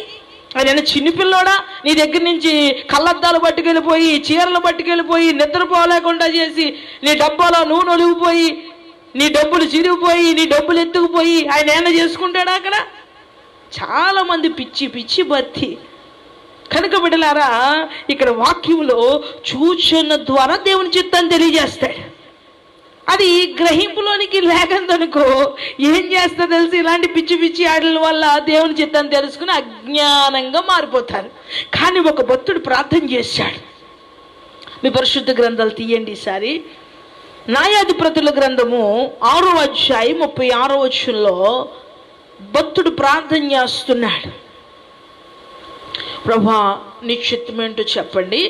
ఆయన చిన్నపిల్లోడా నీ దగ్గర నుంచి కళ్ళద్దాలు పట్టుకెళ్ళిపోయి, చీరలు పట్టుకెళ్ళిపోయి, నిద్రపోలేకుండా చేసి, నీ డబ్బాలో నూనె ఒలిగిపోయి, నీ డబ్బులు చిరిగిపోయి, నీ డబ్బులు ఎత్తుకుపోయి ఆయన ఏమైనా చేసుకుంటాడా అక్కడ? చాలా మంది పిచ్చి పిచ్చి బత్తి. కనుక బిడ్డలారా, ఇక్కడ వాక్యంలో సూచన ద్వారా దేవుని చిత్తాన్ని తెలియజేస్తాడు. అది గ్రహింపులోనికి లేకందనుకో ఏం చేస్తా తెలుసు, ఇలాంటి పిచ్చి పిచ్చి ఆటల వల్ల దేవుని చిత్తాన్ని తెలుసుకుని అజ్ఞానంగా మారిపోతారు. కానీ ఒక భక్తుడు ప్రార్థన చేశాడు. మీ పరిశుద్ధ గ్రంథాలు తీయండి ఈసారి. న్యాయాధిపతుల గ్రంథము 6వ అధ్యాయం 36వ వచనంలో భక్తుడు ప్రార్థన చేస్తున్నాడు. ప్రభా, నీ చిత్తమేంటో చెప్పండి,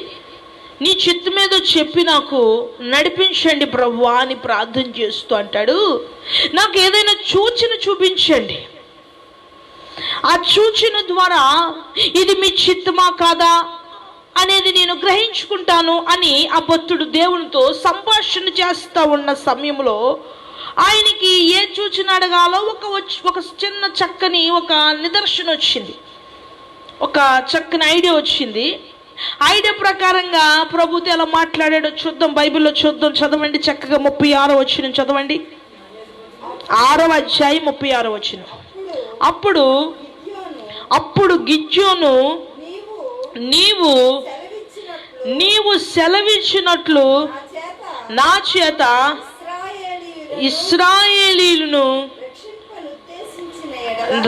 నీ చిత్తమేదో చెప్పి నాకు నడిపించండి ప్రభా అని ప్రార్థన చేస్తూ అంటాడు. నాకు ఏదైనా సూచన చూపించండి, ఆ సూచన ద్వారా ఇది మీ చిత్తమా కాదా అనేది నేను గ్రహించుకుంటాను అని ఆ భక్తుడు దేవునితో సంభాషణ చేస్తూ ఉన్న సమయంలో ఆయనకి ఏ సూచన అడగాలో ఒక చిన్న చక్కని ఒక నిదర్శన వచ్చింది, ఒక చక్కని ఐడియా వచ్చింది. ఐడియా ప్రకారంగా ప్రభుతో ఎలా మాట్లాడాడో చూద్దాం, బైబిల్లో చూద్దాం. చదవండి చక్కగా 36వ వచనం చదవండి. 6వ అధ్యాయం 36వ వచనం. అప్పుడు గిద్యోను నీవు సెలవిచ్చినట్లు నా చేత ఇశ్రాయేలీయులను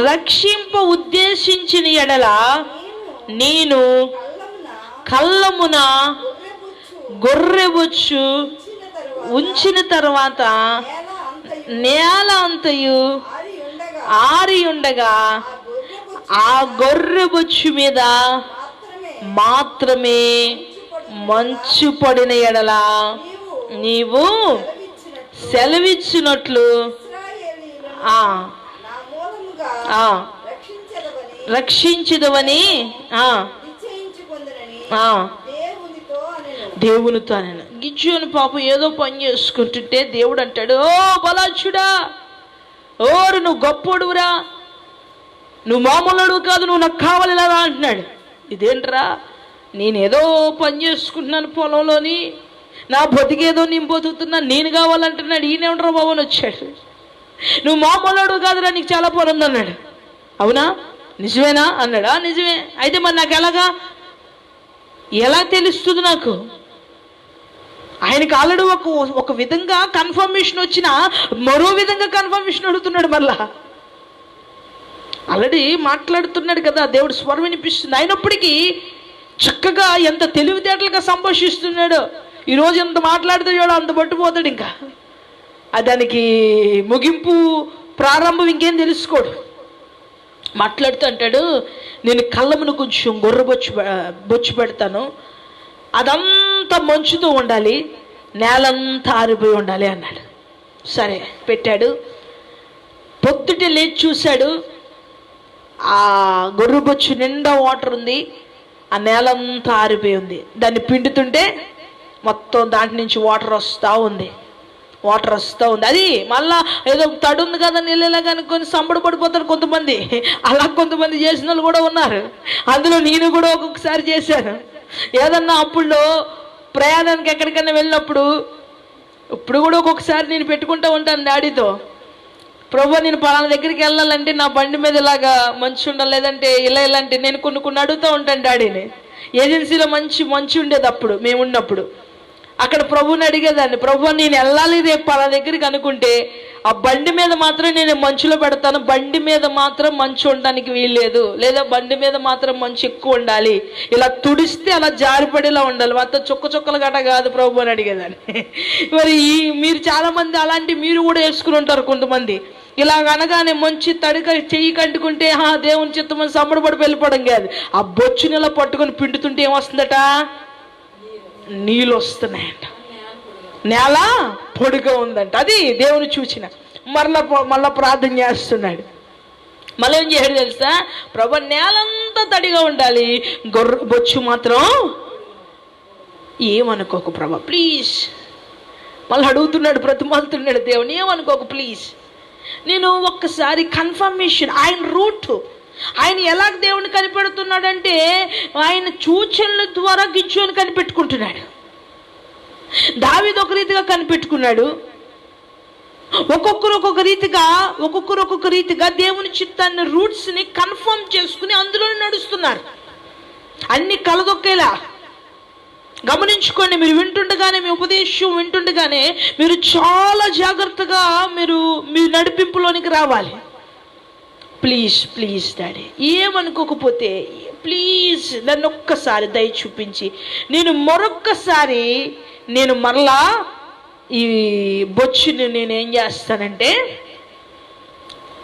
రక్షింప ఉద్దేశించిన ఎడల నేను కళ్ళమున గొర్రెబొచ్చు ఉంచిన తర్వాత నేల అంతయు ఆరి ఉండగా ఆ గొర్రెబొచ్చు మీద మాత్రమే మంచు పడిన ఎడల నీవు సెలవిచ్చినట్లు రక్షించదవని దేవునితో ఆయన. గిద్యోను పాపం ఏదో పని చేసుకుంటుంటే దేవుడు అంటాడు, ఓ బలాచుడా, ఓరు నువ్వు గొప్పోడురా, నువ్వు మామూలుడు కాదు, నువ్వు నాకు కావాలిరా అంటున్నాడు. ఇదేంట్రా, నేనేదో పని చేసుకుంటున్నాను పొలంలోని, నా బతికేదో నేను బతుకుతున్నా, నేను కావాలంటున్నాడు. ఈయనేమంటారా బాబు అని వచ్చాడు. నువ్వు మామూలుడు కాదురా, నీకు చాలా పొలం ఉంది అన్నాడు. అవునా, నిజమేనా అన్నాడా? నిజమే. అయితే మరి నాకు ఎలా తెలుస్తుంది? నాకు ఆయనకి ఆల్రెడీ ఒక విధంగా కన్ఫర్మేషన్ వచ్చినా మరో విధంగా కన్ఫర్మేషన్ అడుగుతున్నాడు. మళ్ళా ఆల్రెడీ మాట్లాడుతున్నాడు కదా, దేవుడు స్వరం వినిపిస్తుంది. అయినప్పటికీ చక్కగా ఎంత తెలివితేటలుగా సంభాషిస్తున్నాడు. ఈరోజు ఎంత మాట్లాడుతాడో అంత పట్టుపోతాడు. ఇంకా దానికి ముగింపు ప్రారంభం ఇంకేం తెలుసుకోడు. మాట్లాడుతూ అంటాడు, నేను కళ్ళమును కొంచెం బొచ్చు పెడతాను, అదంతా మంచుతూ ఉండాలి, నేలంతా ఆరిపోయి ఉండాలి అన్నాడు. సరే పెట్టాడు. పొద్దుటే లేచి చూశాడు, ఆ గొర్రెబొచ్చు నిండా వాటర్ ఉంది, ఆ నేలంతా ఆరిపోయి ఉంది. దాన్ని పిండుతుంటే మొత్తం దాంట్ నుంచి వాటర్ వస్తూ ఉంది. వాటర్ వస్తూ ఉంది. అది మళ్ళా ఏదో తడి ఉంది కదా నీళ్ళలాగా అనుకొని సంబడి పడిపోతారు కొంతమంది. అలా కొంతమంది చేసిన వాళ్ళు కూడా ఉన్నారు. అందులో నేను కూడా ఒక్కొక్కసారి చేశాను. ఏదన్నా అప్పుల్లో ప్రయాణానికి ఎక్కడికైనా వెళ్ళినప్పుడు ఇప్పుడు కూడా ఒక్కొక్కసారి నేను పెట్టుకుంటూ ఉంటాను డాడీతో, ప్రభు నేను పలానా దగ్గరికి వెళ్ళాలంటే నా బండి మీద ఇలాగా మంచి ఉండాలి, లేదంటే ఇలా అంటే నేను కొన్ని అడుగుతూ ఉంటాను డాడీని. ఏజెన్సీలో మంచి ఉండేది అప్పుడు మేము ఉన్నప్పుడు. అక్కడ ప్రభుని అడిగేదాన్ని, ప్రభు నేను వెళ్ళాలి రేపు పలానా దగ్గరికి అనుకుంటే ఆ బండి మీద మాత్రం నేను మంచులో పెడతాను, బండి మీద మాత్రం మంచు ఉండడానికి వీల్లేదు, లేదా బండి మీద మాత్రం మంచు ఎక్కువ ఉండాలి, ఇలా తుడిస్తే అలా జారిపడేలా ఉండాలి, మొత్తం చుక్కలు గట కాదు ప్రభు అని అడిగేదాన్ని. మరి మీరు చాలా మంది అలాంటి మీరు కూడా వేసుకుని ఉంటారు కొంతమంది. ఇలా అనగానే మంచి తడిక చెయ్యి కంటుకుంటే దేవుని చిత్తమని సంబడపడి వెళ్ళిపోవడం కాదు, ఆ బొచ్చుని ఇలా పట్టుకొని పిండుతుంటే ఏమొస్తుందట, నీళ్ళు వస్తున్నాయంట, నేల పొడిగా ఉందంట. అది దేవుని చూసిన మళ్ళా ప్రార్థన చేస్తున్నాడు. మళ్ళీ ఏం చేయడు తెలుసా, ప్రభు నేలంతా తడిగా ఉండాలి, బొచ్చు మాత్రం ఏమనుకోకు ప్రభు ప్లీజ్. మళ్ళీ అడుగుతున్నాడు, బ్రతిమాలుతున్నాడు దేవుని, ఏమనుకోకు ప్లీజ్. నేను ఒక్కసారి కన్ఫర్మేషన్, ఆయన రూట్, ఆయన ఎలా దేవుని కనిపెడుతున్నాడంటే ఆయన సూచనల ద్వారా గిజ్జోని కనిపెట్టుకుంటున్నాడు. దావీదు ఒక రీతిగా కనిపెట్టుకున్నాడు. ఒక్కొక్కరు ఒక్కొక్క రీతిగా దేవుని చిత్తాన్ని రూట్స్ని కన్ఫర్మ్ చేసుకుని అందులోనే నడుస్తున్నారు. అన్ని కలదొక్కేలా గమనించుకోండి. మీరు వింటుండగానే, మీ ఉపదేశం వింటుండగానే మీరు చాలా జాగ్రత్తగా మీరు మీ నడిపింపులోనికి రావాలి. ప్లీజ్ డాడీ ఏమనుకోకపోతే ప్లీజ్ నన్ను ఒక్కసారి దయ చూపించి నేను మరలా ఈ బొచ్చుని నేనేం చేస్తానంటే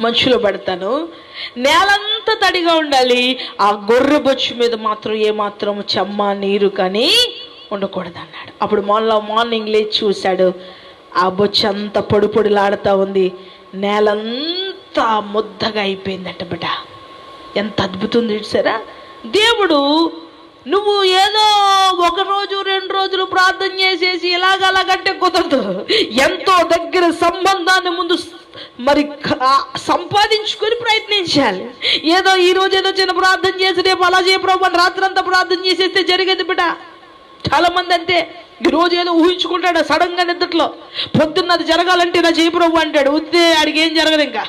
మంచులో పెడతాను, నేలంతా తడిగా ఉండాలి, ఆ గొర్రె బొచ్చు మీద మాత్రం ఏమాత్రం చెమ్మ నీరు కానీ ఉండకూడదు అన్నాడు. అప్పుడు మార్నింగ్ లేచి చూశాడు, ఆ బొచ్చు అంతా పొడిలాడుతూ ఉంది, నేలంతా ముద్దగా అయిపోయిందట బిడ్డ. ఎంత అద్భుతం చూసారా. దేవుడు నువ్వు ఏదో 1 రోజు 2 రోజులు ప్రార్థన చేసేసి అలాగంటే కుదరదు. ఎంతో దగ్గర సంబంధాన్ని ముందు మరి సంపాదించుకొని ప్రయత్నించాలి. ఏదో ఈరోజు ఏదో చిన్న ప్రార్థన చేసి రేపు అలా చేయ ప్రభు అని రాత్రంతా ప్రార్థన చేసేస్తే జరిగేది బిడ్డ. చాలా మంది అంతే, ఈరోజు ఏదో ఊహించుకుంటాడు సడన్ గా నిద్రలో, పొద్దున్న అది జరగాలంటే నా చేయ ప్రభు అంటాడు, వస్తే ఆడికి ఏం జరగదు. ఇంకా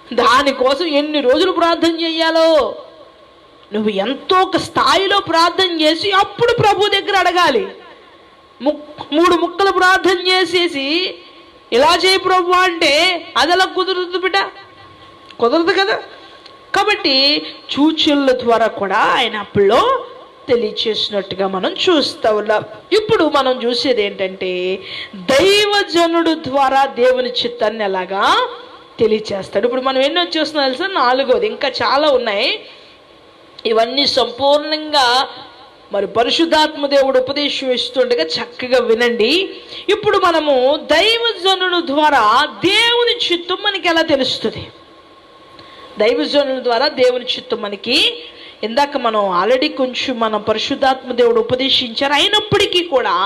దానికోసం ఎన్ని రోజులు ప్రార్థన చెయ్యాలో. నువ్వు ఎంతో ఒక స్థాయిలో ప్రార్థన చేసి అప్పుడు ప్రభు దగ్గర అడగాలి. 3 ముక్కలు ప్రార్థన చేసేసి ఇలా చేయి ప్రభు అంటే అది ఎలా కుదురుతుంది బిడ్డ, కుదరదు కదా. కాబట్టి సూచనల ద్వారా కూడా ఆయన అప్పుల్లో తెలియచేసినట్టుగా మనం చూస్తూ ఉన్నాం. ఇప్పుడు మనం చూసేది ఏంటంటే దైవజనుడు ద్వారా దేవుని చిత్తాన్ని ఎలాగా తెలియచేస్తాడు. ఇప్పుడు మనం ఎన్నో చూస్తున్నాం తెలుసా, 4వది, ఇంకా చాలా ఉన్నాయి. ఇవన్నీ సంపూర్ణంగా మరి పరిశుద్ధాత్మ దేవుడు ఉపదేశం ఇస్తుండగా చక్కగా వినండి. ఇప్పుడు మనము దైవజనుల ద్వారా దేవుని చిత్తం మనకి ఎలా తెలుస్తుంది? దైవజనుల ద్వారా దేవుని చిత్తం మనకి ఇందాక మనం ఆల్రెడీ కొంచెం మనం పరిశుద్ధాత్మ దేవుడు ఉపదేశించారు. అయినప్పటికీ కూడా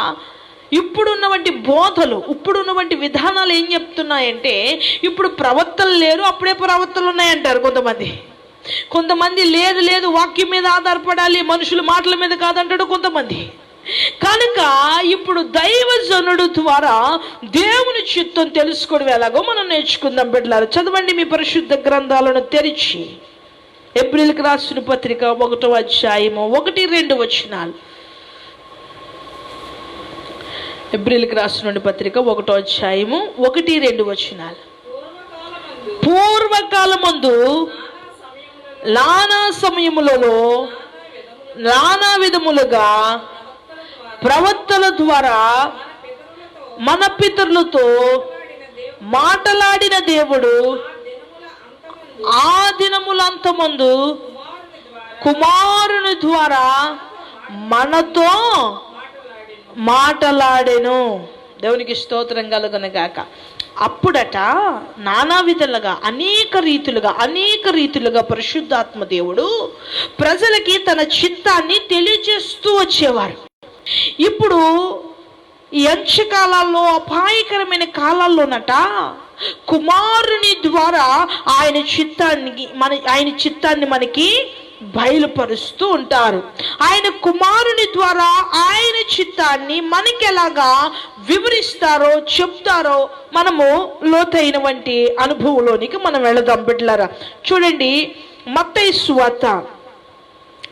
ఇప్పుడున్నటువంటి బోధలు, ఇప్పుడున్నటువంటి విధానాలు ఏం చెప్తున్నాయంటే, ఇప్పుడు ప్రవక్తలు లేరు, అప్పుడే ప్రవక్తలు ఉన్నాయంటారు కొంతమంది లేదు వాక్యం మీద ఆధారపడాలి, మనుషుల మాటల మీద కాదంటాడు కొంతమంది. కనుక ఇప్పుడు దైవజనుడు ద్వారా దేవుని చిత్తం తెలుసుకోవడం ఎలాగో మనం నేర్చుకుందాం బిడ్డలారా. చదవండి మీ పరిశుద్ధ గ్రంథాలను తెరిచి. ఎబ్రిల్కి రాసిన పత్రిక 1వ అధ్యాయము 1-2 వచనాలు. ఎబ్రిల్కి రాసిన పత్రిక 1వ అధ్యాయము 1-2 వచనాలు. పూర్వకాలమందు నానా సమయములలో నానా విధములుగా ప్రవక్తల ద్వారా మన పితరులతో మాటలాడిన దేవుడు ఆ దినములంతమందు కుమారుని ద్వారా మనతో మాటలాడెను. దేవునికి స్తోత్రం కలుగునుగాక. అప్పుడట నానా విధలుగా అనేక రీతులుగా పరిశుద్ధాత్మ దేవుడు ప్రజలకి తన చిత్తాన్ని తెలియజేస్తూ వచ్చేవారు. ఇప్పుడు ఈ అంత్యకాలాల్లో అపాయకరమైన కాలాల్లోనట కుమారుని ద్వారా ఆయన చిత్తాన్ని మనకి బయలుపరుస్తూ ఉంటారు. ఆయన కుమారుని ద్వారా ఆయన చిత్తాన్ని మనకి ఎలాగా వివరిస్తారో చెప్తారో మనము లోతైనటువంటి అనుభవంలోనికి మనం వెళదాం బిడ్డలారా. చూడండి, మత్తయి సువార్త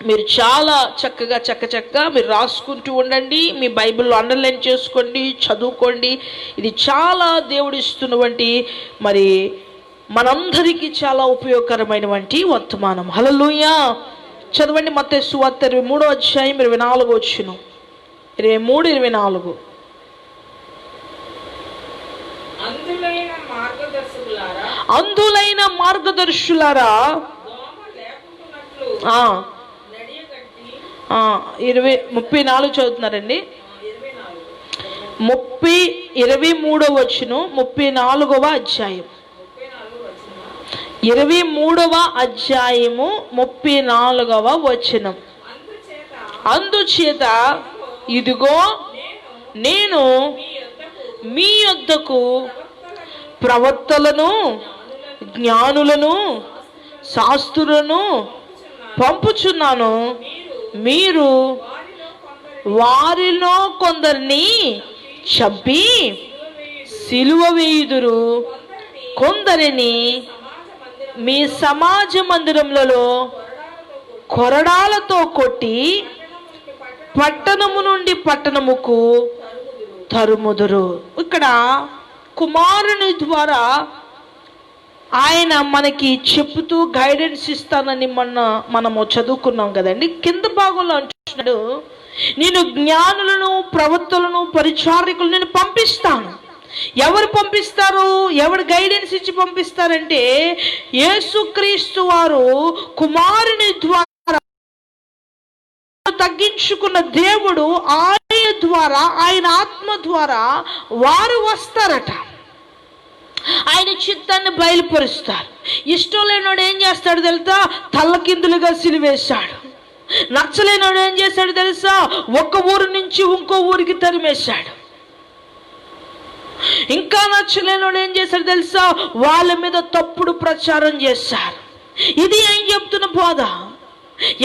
మీరు చాలా చక్కగా మీరు రాసుకుంటూ ఉండండి. మీ బైబిల్లో అండర్లైన్ చేసుకోండి, చదువుకోండి. ఇది చాలా దేవుడిస్తున్నటువంటి మరి మనందరికీ చాలా ఉపయోగకరమైనటువంటి వర్తమానం. హల్లెలూయా. చదవండి మత్తయి సువార్త 23వ అధ్యాయం 24వ వచనం. 23:24. అందులైన మార్గదర్శులారా 34 చదువుతున్నారండి. 23వ వచనం 34వ అధ్యాయం 23వ అధ్యాయము 34వ వచనం. అందుచేత ఇదిగో నేను మీ యొద్దకు ప్రవక్తలను జ్ఞానులను శాస్త్రులను పంపుచున్నాను. మీరు వారిలో కొందరిని చంపి సిలువ వేయుదురు, కొందరిని మీ సమాజ మందిరములలో కొరడాలతో కొట్టి పట్టణము నుండి పట్టణముకు తరుముదురు. ఇక్కడ కుమారుని ద్వారా ఆయన మనకి చెప్తూ గైడెన్స్ ఇస్తానని మనము చదువుకున్నాం కదండి. కింద భాగంలో అంటున్నాడు, నేను జ్ఞానులను ప్రవక్తలను పరిచారకులను నేను పంపిస్తాను. ఎవరు పంపిస్తారు? ఎవరు గైడెన్స్ ఇచ్చి పంపిస్తారంటే యేసుక్రీస్తు వారు కుమారుని ద్వారా తగ్గించుకున్న దేవుడు ఆయన ద్వారా, ఆయన ఆత్మ ద్వారా వారు వస్తారట. ఆయన చిత్తాన్ని బయలుపరుస్తారు. ఇష్టం లేనివాడు ఏం చేస్తాడు తెలుసా? తల్లకిందులుగా సిలువేశాడు. నచ్చలేనివాడు ఏం చేశాడు తెలుసా? ఒక ఊరు నుంచి ఇంకో ఊరికి తరిమేశాడు. ఇంకా నచ్చలేనివాడు ఏం చేశాడు తెలుసా? వాళ్ళ మీద తప్పుడు ప్రచారం చేశారు. ఇది ఏం చెప్తున్న బోధ.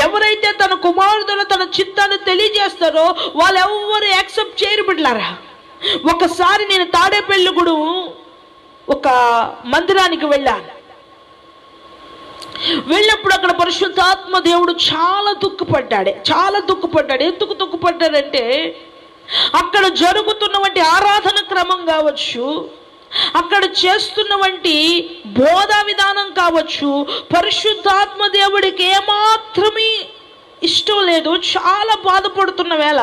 ఎవరైతే తన కుమారుడులో తన చిత్తాన్ని తెలియజేస్తారో వాళ్ళు ఎవరు యాక్సెప్ట్ చేయరు బిడ్డలారా. ఒకసారి నేను తాడేపల్లిగూడెం ఒక మందిరానికి వెళ్ళినప్పుడు అక్కడ పరిశుద్ధాత్మ దేవుడు చాలా దుఃఖపడ్డాడు. ఎందుకు దుఃఖపడ్డాడంటే అక్కడ జరుగుతున్నటువంటి ఆరాధన క్రమం కావచ్చు, అక్కడ చేస్తున్నటువంటి బోధా విధానం కావచ్చు, పరిశుద్ధాత్మ దేవుడికి ఏమాత్రమే ఇష్టం లేదు. చాలా బాధపడుతున్న వేళ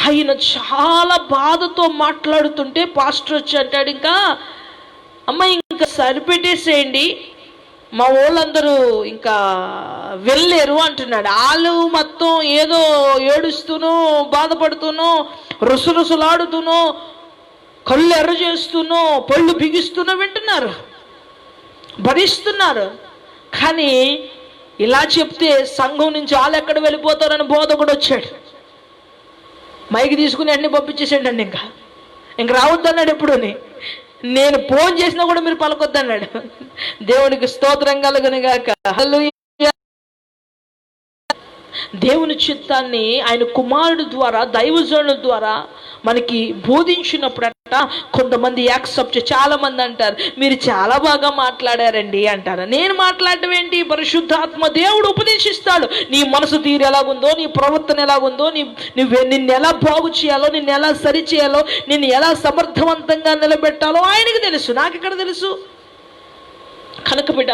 ఆయన చాలా బాధతో మాట్లాడుతుంటే పాస్టర్ వచ్చి అంటాడు, ఇంకా అమ్మ ఇంకా సరిపెట్టేసేయండి, మా వాళ్ళందరూ ఇంకా వెళ్ళలేరు అంటున్నాడు. వాళ్ళు మొత్తం ఏదో ఏడుస్తూనో బాధపడుతూనో రుసరుసలాడుతూనో కళ్ళు ఎర్ర చేస్తూనో పళ్ళు బిగిస్తూనో వింటున్నారు, భరిస్తున్నారు. కానీ ఇలా చెప్తే సంఘం నుంచి వాళ్ళు ఎక్కడ వెళ్ళిపోతారని బోధకుడు వచ్చాడు. మైకి తీసుకుని అన్ని పంపించేసాడు అండి. ఇంక రావద్దన్నాడు. ఎప్పుడుని నేను ఫోన్ చేసినా కూడా మీరు పలకొద్దన్నాడు. దేవునికి స్తోత్రం కలుగునుగాక. హల్లెలూయా. దేవుని చిత్తాన్ని ఆయన కుమారుడు ద్వారా, దైవజనుల ద్వారా మనకి బోధించినప్పుడట కొంతమంది యాక్సెప్ట్, చాలా మంది అంటారు మీరు చాలా బాగా మాట్లాడారండి అంటారు. నేను మాట్లాడటం ఏంటి? పరిశుద్ధాత్మ దేవుడు ఉపదేశిస్తాడు. నీ మనసు తీరు ఎలాగుందో, నీ ప్రవర్తన ఎలాగుందో, నిన్ను ఎలా బాగు చేయాలో, నిన్ను ఎలా సరి చేయాలో, నిన్ను ఎలా సమర్థవంతంగా నిలబెట్టాలో ఆయనకి తెలుసు, నాకు ఇక్కడ తెలుసు. కనుక బిడ్డ,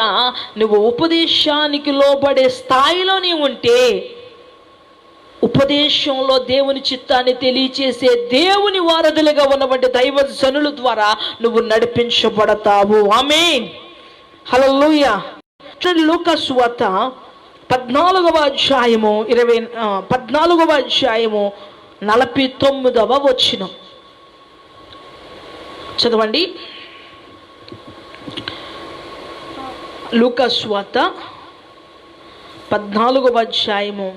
నువ్వు ఉపదేశానికి లోబడే స్థాయిలో నీవు ఉంటే ఉపదేశంలో దేవుని చిత్తాన్ని తెలియచేసే దేవుని వారధులుగా ఉన్నటువంటి దైవజనుల ద్వారా నువ్వు నడిపించబడతావు. ఆమేన్. హల్లెలూయా. లూకా సువార్త 14వ అధ్యాయము 49వ వచనం చదవండి. లూకా సువార్త 14వ అధ్యాయము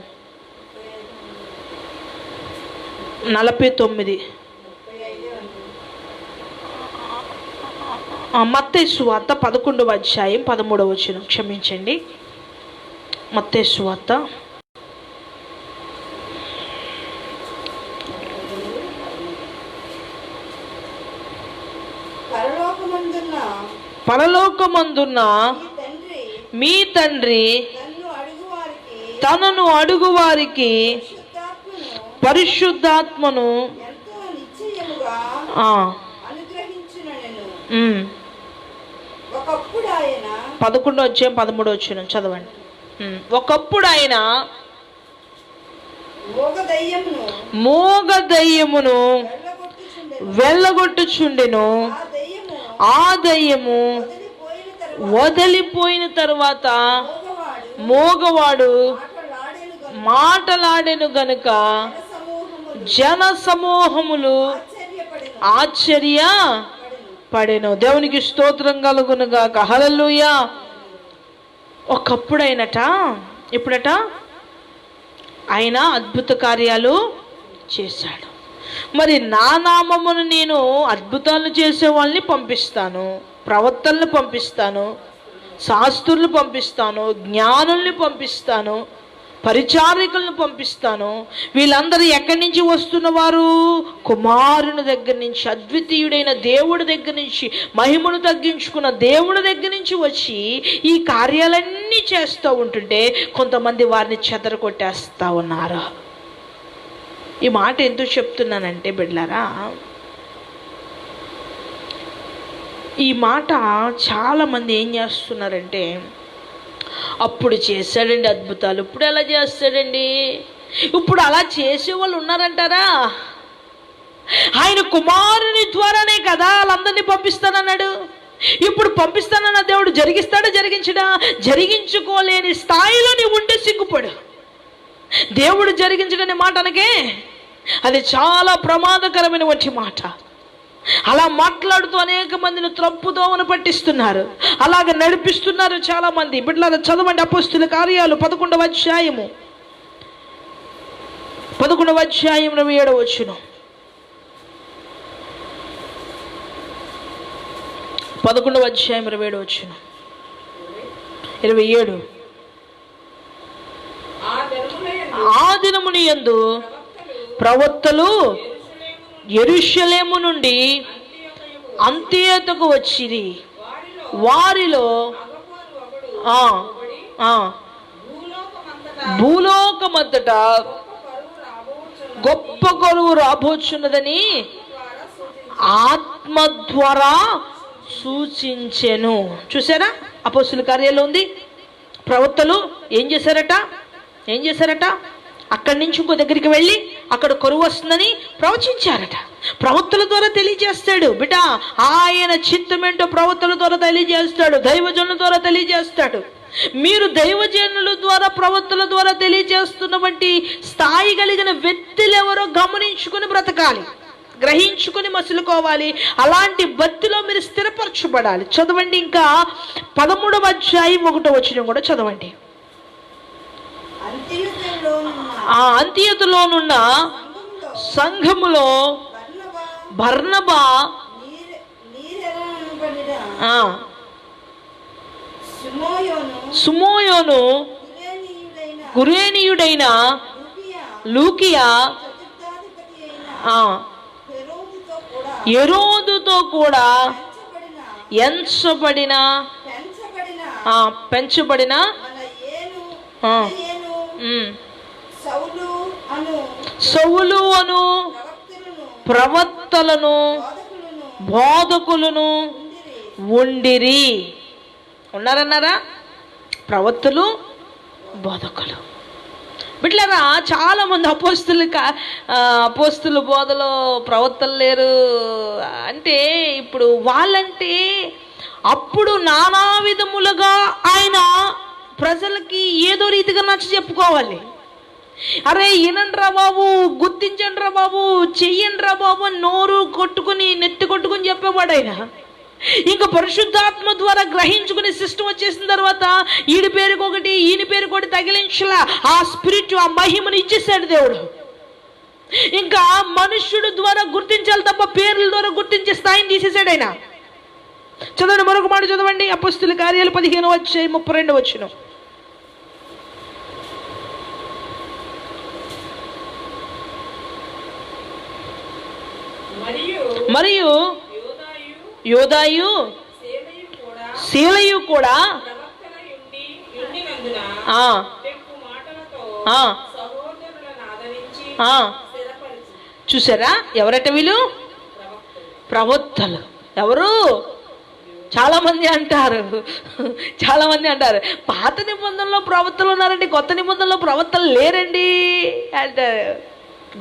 49. మత్తయి సువార్త 11వ అధ్యాయం 13వ వచనం. క్షమించండి, మత్తయి సువార్త 'పరలోకమందున్న మీ తండ్రి తనను అడుగువారికి పరిశుద్ధాత్మను 11వ అధ్యాయం 13వ వచనం చదవండి. ఒకప్పుడు ఆయన మోగ దయ్యమును వెళ్ళగొట్టుచుండెను. ఆ దయ్యము వదిలిపోయిన తరువాత మోగవాడు మాటలాడెను గనుక జన సమూహములు ఆశ్చర్యపడెను. దేవునికి స్తోత్రం కలుగునుగాక. హల్లెలూయా. ఒకప్పుడైనట, ఇప్పుడట ఆయన అద్భుత కార్యాలు చేశాడు. మరి నా నామమును నేను అద్భుతాలు చేసే వాళ్ళని పంపిస్తాను, ప్రవక్తలను పంపిస్తాను, శాస్త్రులను పంపిస్తాను, జ్ఞానుల్ని పంపిస్తాను, పరిచారికులను పంపిస్తాను. వీళ్ళందరూ ఎక్కడి నుంచి వస్తున్నవారు? కుమారుని దగ్గర నుంచి, అద్వితీయుడైన దేవుడి దగ్గర నుంచి, మహిమను తగ్గించుకున్న దేవుడి దగ్గర నుంచి వచ్చి ఈ కార్యాలన్నీ చేస్తూ ఉంటుంటే కొంతమంది వారిని చెదరగొట్టేస్తూ ఉన్నారు. ఈ మాట ఎందుకు చెప్తున్నానంటే బిడ్డలారా, ఈ మాట చాలామంది ఏం చేస్తున్నారంటే, అప్పుడు చేశాడండి అద్భుతాలు, ఇప్పుడు ఎలా చేస్తాడండి, ఇప్పుడు అలా చేసేవాళ్ళు ఉన్నారంటారా? ఆయన కుమారుని ద్వారానే కదా వాళ్ళందరినీ పంపిస్తానన్నాడు. ఇప్పుడు పంపిస్తానన్న దేవుడు జరిగిస్తాడా, జరిగించడా? జరిగించుకోలేని స్థాయిలో నీవు ఉంటే సిగ్గుపడు. దేవుడు జరిగించడనే మాట అనకే, అది చాలా ప్రమాదకరమైనటువంటి మాట. అలా మాట్లాడుతూ అనేక మందిని త్రప్పుదోవన పట్టిస్తున్నారు, అలాగ నడిపిస్తున్నారు చాలా మంది. బిడ్డలారా చదవండి, అపోస్తుల కార్యాలు 11వ అధ్యాయము 27వ వచనం. 11వ అధ్యాయం 27వ వచనం. 27. ఆ దినముని యందు ప్రవక్తలు యెరూషలేము నుండి అంతియోతుకు వచ్చిరి. వారిలో భూలోకమంతటా గొప్ప కరువు రాబోచున్నదని ఆత్మ ద్వారా సూచించెను. చూసారా, అపోస్తుల కార్యాల్లో ఉంది. ప్రవక్తలు ఏం చేశారట? అక్కడి నుంచి ఇంకో దగ్గరికి వెళ్ళి అక్కడ కరువు వస్తుందని ప్రవచించారట. ప్రవక్తల ద్వారా తెలియజేస్తాడు బిడ్డ. ఆయన చిత్తమేంటో ప్రవక్తల ద్వారా తెలియజేస్తాడు, దైవజనుల ద్వారా తెలియజేస్తాడు. మీరు దైవజనుల ద్వారా, ప్రవక్తల ద్వారా తెలియజేస్తున్నటువంటి స్థాయి కలిగిన వ్యక్తులు ఎవరో గమనించుకుని బ్రతకాలి, గ్రహించుకుని మసులుకోవాలి. అలాంటి భక్తిలో మీరు స్థిరపరచబడాలి. చదవండి, ఇంకా 13వ అధ్యాయం 1వ వచనం కూడా చదవండి. అంతియోతులోనున్న సంఘములో బర్నబా సుమోయోను కురేనీయుడైన లూకియా హెరోదుతో కూడా పెంచబడిన సౌలు అను ప్రవక్తలను బోధకులను ఉండిరి. ఉన్నారన్నారా? ప్రవక్తలు, బోధకులు. బిడ్డలారా చాలా మంది అపోస్తుల బోధలో ప్రవక్తలు లేరు అంటే, ఇప్పుడు వాళ్ళంటే అప్పుడు నానా విధములుగా ఆయన ప్రజలకి ఏదో రీతిగా నచ్చ చెప్పుకోవాలి. అరే వినండ్రా బాబు, గుర్తించండ్రా బాబు, చెయ్యండ్రా బాబు, నోరు కొట్టుకుని నెత్తి కొట్టుకుని చెప్పేవాడు ఆయన. ఇంకా పరిశుద్ధాత్మ ద్వారా గ్రహించుకునే సిస్టమ్ వచ్చేసిన తర్వాత ఈడి పేరుకొకటి ఈయన పేరుకొకటి తగిలించలా, ఆ స్పిరిట్, ఆ మహిమను ఇచ్చేసాడు దేవుడు. ఇంకా మనుష్యుడు ద్వారా గుర్తించాలి తప్ప పేర్ల ద్వారా గుర్తించే స్థాయిని తీసేసాడు ఆయన. చదవండి, మరొక మాట చదవండి. అపొస్తలుల కార్యాలు 15:32. మరియు యోదాయు శీలయు కూడా చూసారా? ఎవరట వీళ్ళు? ప్రవక్తలు. ఎవరు? చాలా మంది అంటారు పాత నిబంధనలో ప్రవక్తలు ఉన్నారండి, కొత్త నిబంధనలో ప్రవక్తలు లేరండి అంటారు.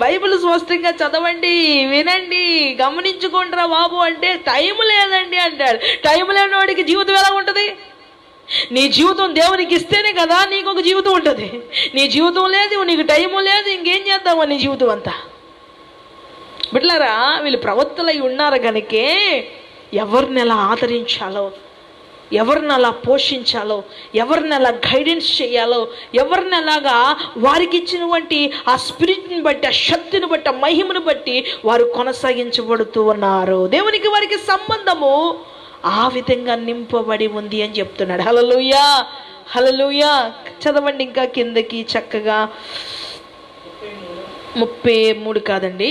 బైబిల్ స్పష్టంగా చదవండి, వినండి, గమనించుకుంటారా బాబు అంటే టైం లేదండి అంటాడు. టైం లేని వాడికి జీవితం ఎలా ఉంటుంది? నీ జీవితం దేవునికి ఇస్తేనే కదా నీకు ఒక జీవితం ఉంటుంది. నీ జీవితం లేదు, నీకు టైము లేదు, ఇంకేం చేద్దామా నీ జీవితం అంతా? బిడ్డలారా, వీళ్ళు ప్రవక్తలై ఉన్నారు కనుకే ఎవరిని ఎలా ఆదరించాలో, ఎవరిని అలా పోషించాలో, ఎవరిని అలా గైడెన్స్ చేయాలో, ఎవరిని అలాగా వారికి ఇచ్చినటువంటి ఆ స్పిరిట్ని బట్టి, ఆ శక్తిని బట్టి, ఆ మహిమను బట్టి వారు కొనసాగించబడుతూ ఉన్నారు. దేవునికి వారికి సంబంధము ఆ విధంగా నింపబడి ఉంది అని చెప్తున్నాడు. హల్లెలూయా, హల్లెలూయా. చదవండి ఇంకా కిందకి చక్కగా. 33 కాదండి,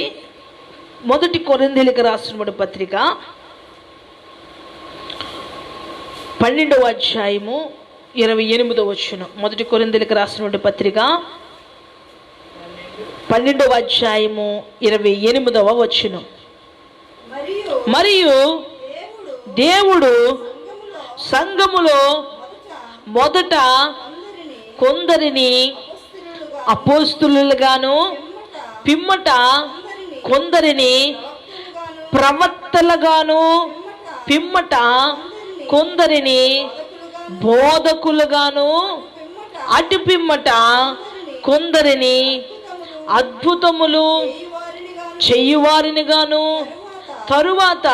1 కొరింథీయులకు రాసిన పత్రిక 12:28. 1 కొరింథీయులకు రాసిన పత్రిక 12:28. మరియు దేవుడు సంఘములో మొదట కొందరిని అపోస్తలులుగాను, పిమ్మట కొందరిని ప్రవక్తలుగాను, పిమ్మట కొందరిని బోధకులుగాను, అటు పిమ్మట కొందరిని అద్భుతములు చేయువారినిగాను, తరువాత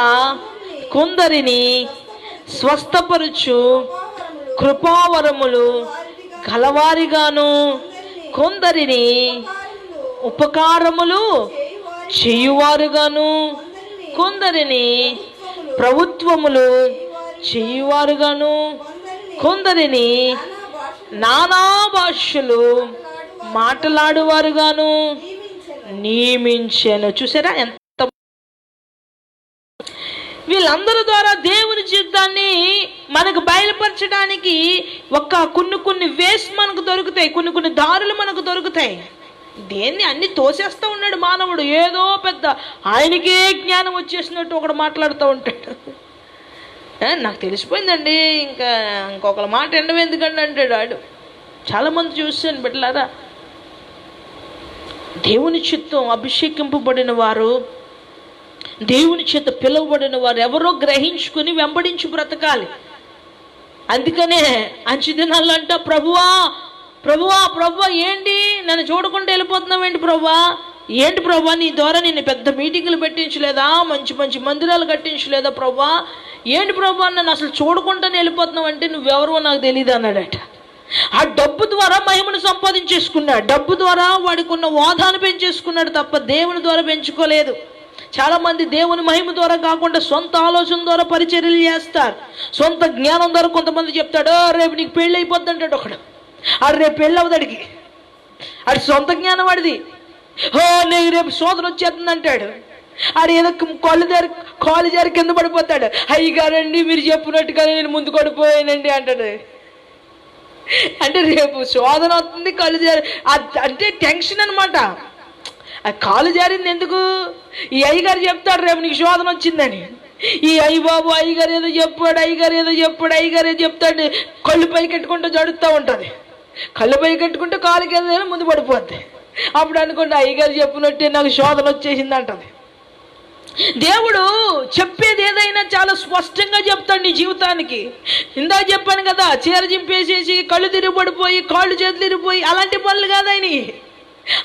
కొందరిని స్వస్థపరుచు కృపావరములు గలవారిగాను, కొందరిని ఉపకారములు చేయువారుగాను, కొందరిని ప్రభుత్వములు చేయువారుగాను, కొందరిని నానా భాషలు మాట్లాడువారుగాను నియమించెను. చూసారా ఎంత? వీళ్ళందరి ద్వారా దేవుని చిత్తాన్ని మనకు బయలుపరచడానికి కొన్ని వేస్ మనకు దొరుకుతాయి, కొన్ని దారులు మనకు దొరుకుతాయి. దేన్ని అన్ని తోసేస్తూ ఉన్నాడు మానవుడు. ఏదో పెద్ద ఆయనకే జ్ఞానం వచ్చేసినట్టు ఒకడు మాట్లాడుతూ ఉంటాడు. నాకు తెలిసిపోయిందండి, ఇంకొకరి మాట ఎండవు ఎందుకండి అంటాడు వాడు. చాలామంది చూశాను బిడ్డలారా. దేవుని చిత్తం అభిషేకింపబడిన వారు, దేవుని చేత పిలువబడిన వారు ఎవరో గ్రహించుకుని వెంబడించి బ్రతకాలి. అందుకనే అంచు దినాల్లో అంట, ప్రభువా ప్రభువా ప్రభువా ఏంటి నన్ను చూడకుండా వెళ్ళిపోతున్నావేంటి ప్రభువా, ఏంటి ప్రభువా నీ ద్వారా నేను పెద్ద మీటింగులు పెట్టించలేదా, మంచి మంచి మందిరాలు కట్టించలేదా ప్రభువా, ఏంటి ప్రభువా నన్ను అసలు చూడకుండా వెళ్ళిపోతున్నావు అంటే నువ్వెవరో నాకు తెలియదు అన్నాడట. ఆ డబ్బు ద్వారా మహిమను సంపాదించేసుకున్నాడు, డబ్బు ద్వారా వాడికి ఉన్న హోదాను పెంచేసుకున్నాడు తప్ప దేవుని ద్వారా పెంచుకోలేదు. చాలామంది దేవుని మహిమ ద్వారా కాకుండా సొంత ఆలోచన ద్వారా పరిచర్యలు చేస్తారు, సొంత జ్ఞానం ద్వారా. కొంతమంది చెప్తాడు రేపు నీకు పెళ్ళి అయిపోద్ది అంటాడు ఒకడు, ఆడు రేపు పెళ్ళి అవుతాడికి, ఆడి సొంత జ్ఞానం వాడిది. నీకు రేపు సోదరు వచ్చేస్తుంది అంటాడు, ఆడు ఏదో కాలు జారి కింద పడిపోతాడు. అయ్యగారండి మీరు చెప్పినట్టుగానే నేను ముందు పడిపోయానండి అంటాడు. అంటే రేపు శోధన అవుతుంది, కళ్ళు జారి అంటే టెన్షన్ అనమాట. ఆ కాలు జారింది ఎందుకు? ఈ అయ్యగారు చెప్తాడు రేపు నీకు శోధన వచ్చిందని. ఈ అయ్యబాబు అయ్యగారు ఏదో చెప్పాడు, అయ్యగారు ఏదో చెప్తాడు, కళ్ళు పై కట్టుకుంటూ జడుతూ ఉంటుంది. కళ్ళు పై కట్టుకుంటే కాలుకి ఏదైనా ముందు పడిపోద్ది. అప్పుడు అనుకుంటే అయ్యగారు చెప్పినట్టే నాకు శోధన వచ్చేసింది అంటది. దేవుడు చెప్పేది ఏదైనా చాలా స్పష్టంగా చెప్తాడు నీ జీవితానికి. ఇందాక చెప్పాను కదా, చీర చింపేసేసి కళ్ళు తిరిగిపడిపోయి కాళ్ళు చేతులు తిరిగిపోయి అలాంటి పనులు కాదు ఆయన.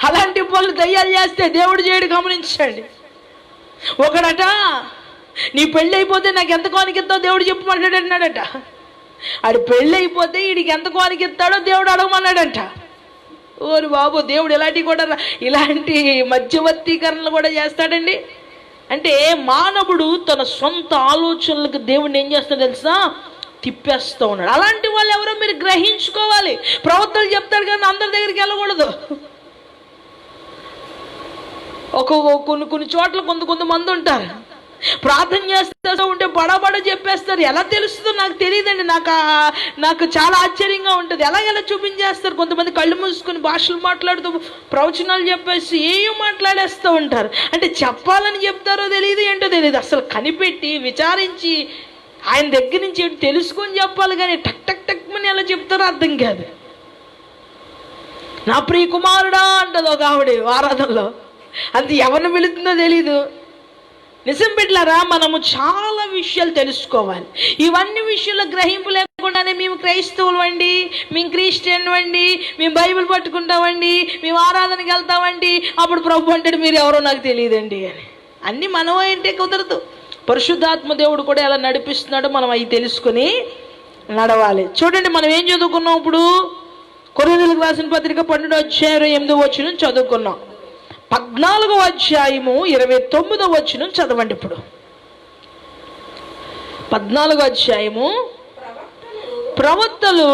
అలాంటి పనులు దయ్యాలు చేస్తే దేవుడు చేయడు, గమనించండి. ఒకడట నీ పెళ్ళి అయిపోతే నాకు ఎంత కోనికిస్తావు దేవుడు చెప్పమన్నాడట. ఆడు పెళ్ళి అయిపోతే వీడికి ఎంత కోనికిస్తాడో దేవుడు అడగమన్నాడంట. ఓరి బాబు, దేవుడు ఇలాంటివి కూడా ఇలాంటి మధ్యవర్తీకరణలు కూడా చేస్తాడండి. అంటే మానవుడు తన సొంత ఆలోచనలకు దేవుడిని ఏం చేస్తాడు తెలుసా, తిప్పేస్తూ ఉన్నాడు. అలాంటి వాళ్ళు ఎవరో మీరు గ్రహించుకోవాలి. ప్రవక్తలు చెప్తాడు కానీ అందరి దగ్గరికి వెళ్ళకూడదు. కొన్ని చోట్ల కొంతమంది ఉంటారు, ప్రార్థన చేస్తూ ఉంటే బడబడ చెప్పేస్తారు. ఎలా తెలుస్తుందో నాకు తెలియదండి. నాకు చాలా ఆశ్చర్యంగా ఉంటుంది. ఎలా చూపించేస్తారు. కొంతమంది కళ్ళు మూసుకొని భాషలు మాట్లాడుతూ ప్రవచనాలు చెప్పేసి ఏమో మాట్లాడేస్తూ ఉంటారు. అంటే చెప్పాలని చెప్తారో తెలియదు, ఏంటో తెలియదు. అసలు కనిపెట్టి విచారించి ఆయన దగ్గర నుంచి తెలుసుకొని చెప్పాలి కానీ టక్ టక్ టక్ అని ఎలా చెప్తారో అర్థం కాదు. నా ప్రియ కుమారుడా అంటది ఒక ఆవిడ ఆరాధనలో. అది ఎవరిని పిలుతుందో తెలీదు. నిజం బిడ్డలారా, మనము చాలా విషయాలు తెలుసుకోవాలి. ఇవన్నీ విషయాల్లో గ్రహింపు లేకుండానే మేము క్రైస్తవులు అండి, మేము క్రిస్టియన్ అండి, మేము బైబిల్ పట్టుకుంటామండి, మేము ఆరాధనకి వెళ్తామండి, అప్పుడు ప్రభు అంటాడు మీరు ఎవరో నాకు తెలియదండి అని. అన్నీ మనం అంటే కుదరదు. పరిశుద్ధాత్మ దేవుడు కూడా ఎలా నడిపిస్తున్నాడో మనం అవి తెలుసుకుని నడవాలి. చూడండి, మనం ఏం చదువుకున్నాం ఇప్పుడు? కొరింథీయులకు రాసిన పత్రిక 12:8 చదువుకున్నాం. 14:29 చదవండి. ఇప్పుడు 14 ప్రవక్తలు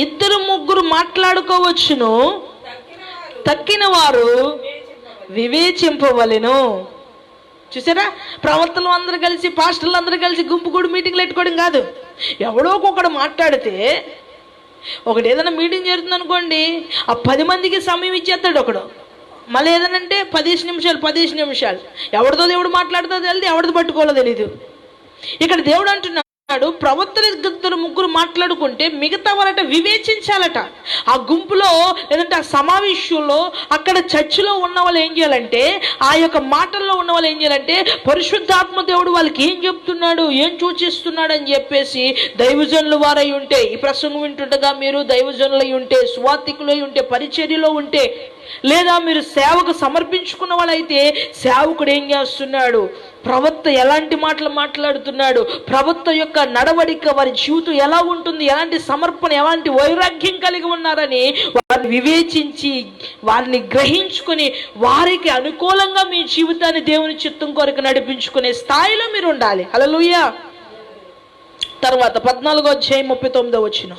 2-3 మాట్లాడుకోవచ్చును, తక్కిన వారు వివేచింపవలెను. చూసారా, ప్రవక్తలు అందరూ కలిసి, పాస్టర్లు అందరూ కలిసి గుంపు మీటింగ్లు పెట్టుకోవడం కాదు. ఎవడో ఒకడు మాట్లాడితే, ఒకటి ఏదైనా మీటింగ్ జరుగుతుంది అనుకోండి, ఆ 10 మందికి సమయం ఇచ్చేస్తాడు ఒకడు. మళ్ళీ ఏదనంటే 15 నిమిషాలు ఎవరితో దేవుడు మాట్లాడుతో తెలియదు, ఎవరితో పట్టుకోవాలో తెలీదు. ఇక్కడ దేవుడు అంటున్నాడు, ప్రవక్తలు 2-3 మాట్లాడుకుంటే మిగతా వాళ్ళట వివేచించాలట. ఆ గుంపులో లేదంటే ఆ సమావేశంలో అక్కడ చర్చిలో ఉన్న వాళ్ళు ఏం చేయాలంటే, ఆ యొక్క మాటల్లో ఉన్న వాళ్ళు ఏం చేయాలంటే, పరిశుద్ధాత్మ దేవుడు వాళ్ళకి ఏం చెప్తున్నాడు, ఏం సూచిస్తున్నాడు అని చెప్పేసి, దైవజనులు వారై ఉంటే, ఈ ప్రసంగం వింటుండగా మీరు దైవజనులై ఉంటే, సువార్థికులై ఉంటే, పరిచర్యలో ఉంటే, లేదా మీరు సేవకు సమర్పించుకున్న వాళ్ళైతే సేవకుడు ఏం చేస్తున్నాడు, ప్రవక్త ఎలాంటి మాటలు మాట్లాడుతున్నాడు, ప్రవక్త యొక్క నడవడిక, వారి జీవితం ఎలా ఉంటుంది, ఎలాంటి సమర్పణ, ఎలాంటి వైరాగ్యం కలిగి ఉన్నారని వారిని వివేచించి వారిని గ్రహించుకొని వారికి అనుకూలంగా మీ జీవితాన్ని దేవుని చిత్తం కొరకు నడిపించుకునే స్థాయిలో మీరు ఉండాలి. హల్లెలూయా. తర్వాత 14:39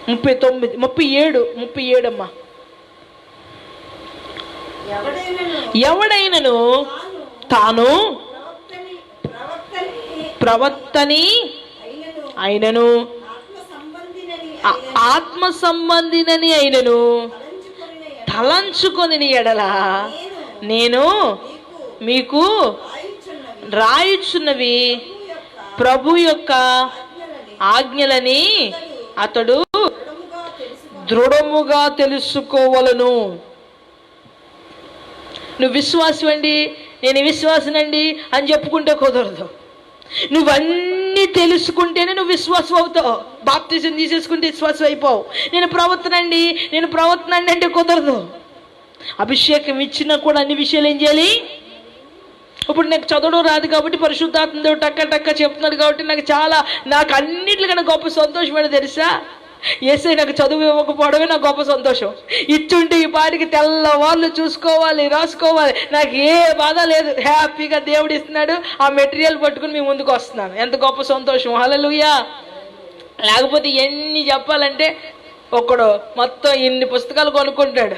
37 అమ్మా. ఎవడైనను తాను ప్రవక్తని అయినను, ఆత్మ సంబంధినని అయినను తలంచుకొని ఎడల, నేను మీకు రాయుచున్నవి ప్రభు యొక్క ఆజ్ఞలని అతడు దృఢముగా తెలుసుకోవలను. నువ్వు విశ్వాసమండి, నేను విశ్వాసనండి అని చెప్పుకుంటే కుదరదు. నువ్వన్నీ తెలుసుకుంటేనే నువ్వు విశ్వాసం అవుతావు. బాప్తిజం తీసేసుకుంటే విశ్వాసం అయిపోవు. నేను ప్రవర్తనండి అంటే కుదరదు. అభిషేకం ఇచ్చినా కూడా అన్ని విషయాలు ఏం చేయాలి? ఇప్పుడు నాకు చదవడం రాదు కాబట్టి పరిశుద్ధాత్మ దేవుడు టక్క చెప్తున్నాడు కాబట్టి నాకు అన్నిటికన్నా గొప్ప సంతోషమైన తెలుసా, యేసయ్య నాకు చదువు ఇవ్వకపోవడమే నాకు గొప్ప సంతోషం. ఇచ్చుంటే ఈ పాటికి తెల్లవాళ్ళు చూసుకోవాలి, రాసుకోవాలి, నాకు ఏ బాధ లేదు. హ్యాపీగా దేవుడు ఇస్తున్నాడు, ఆ మెటీరియల్ పట్టుకుని మీ ముందుకు వస్తున్నాను. ఎంత గొప్ప సంతోషం. హల్లెలూయా. లేకపోతే ఎన్ని చెప్పాలంటే, ఒకడు మొత్తం ఇన్ని పుస్తకాలు కొనుక్కుంటాడు,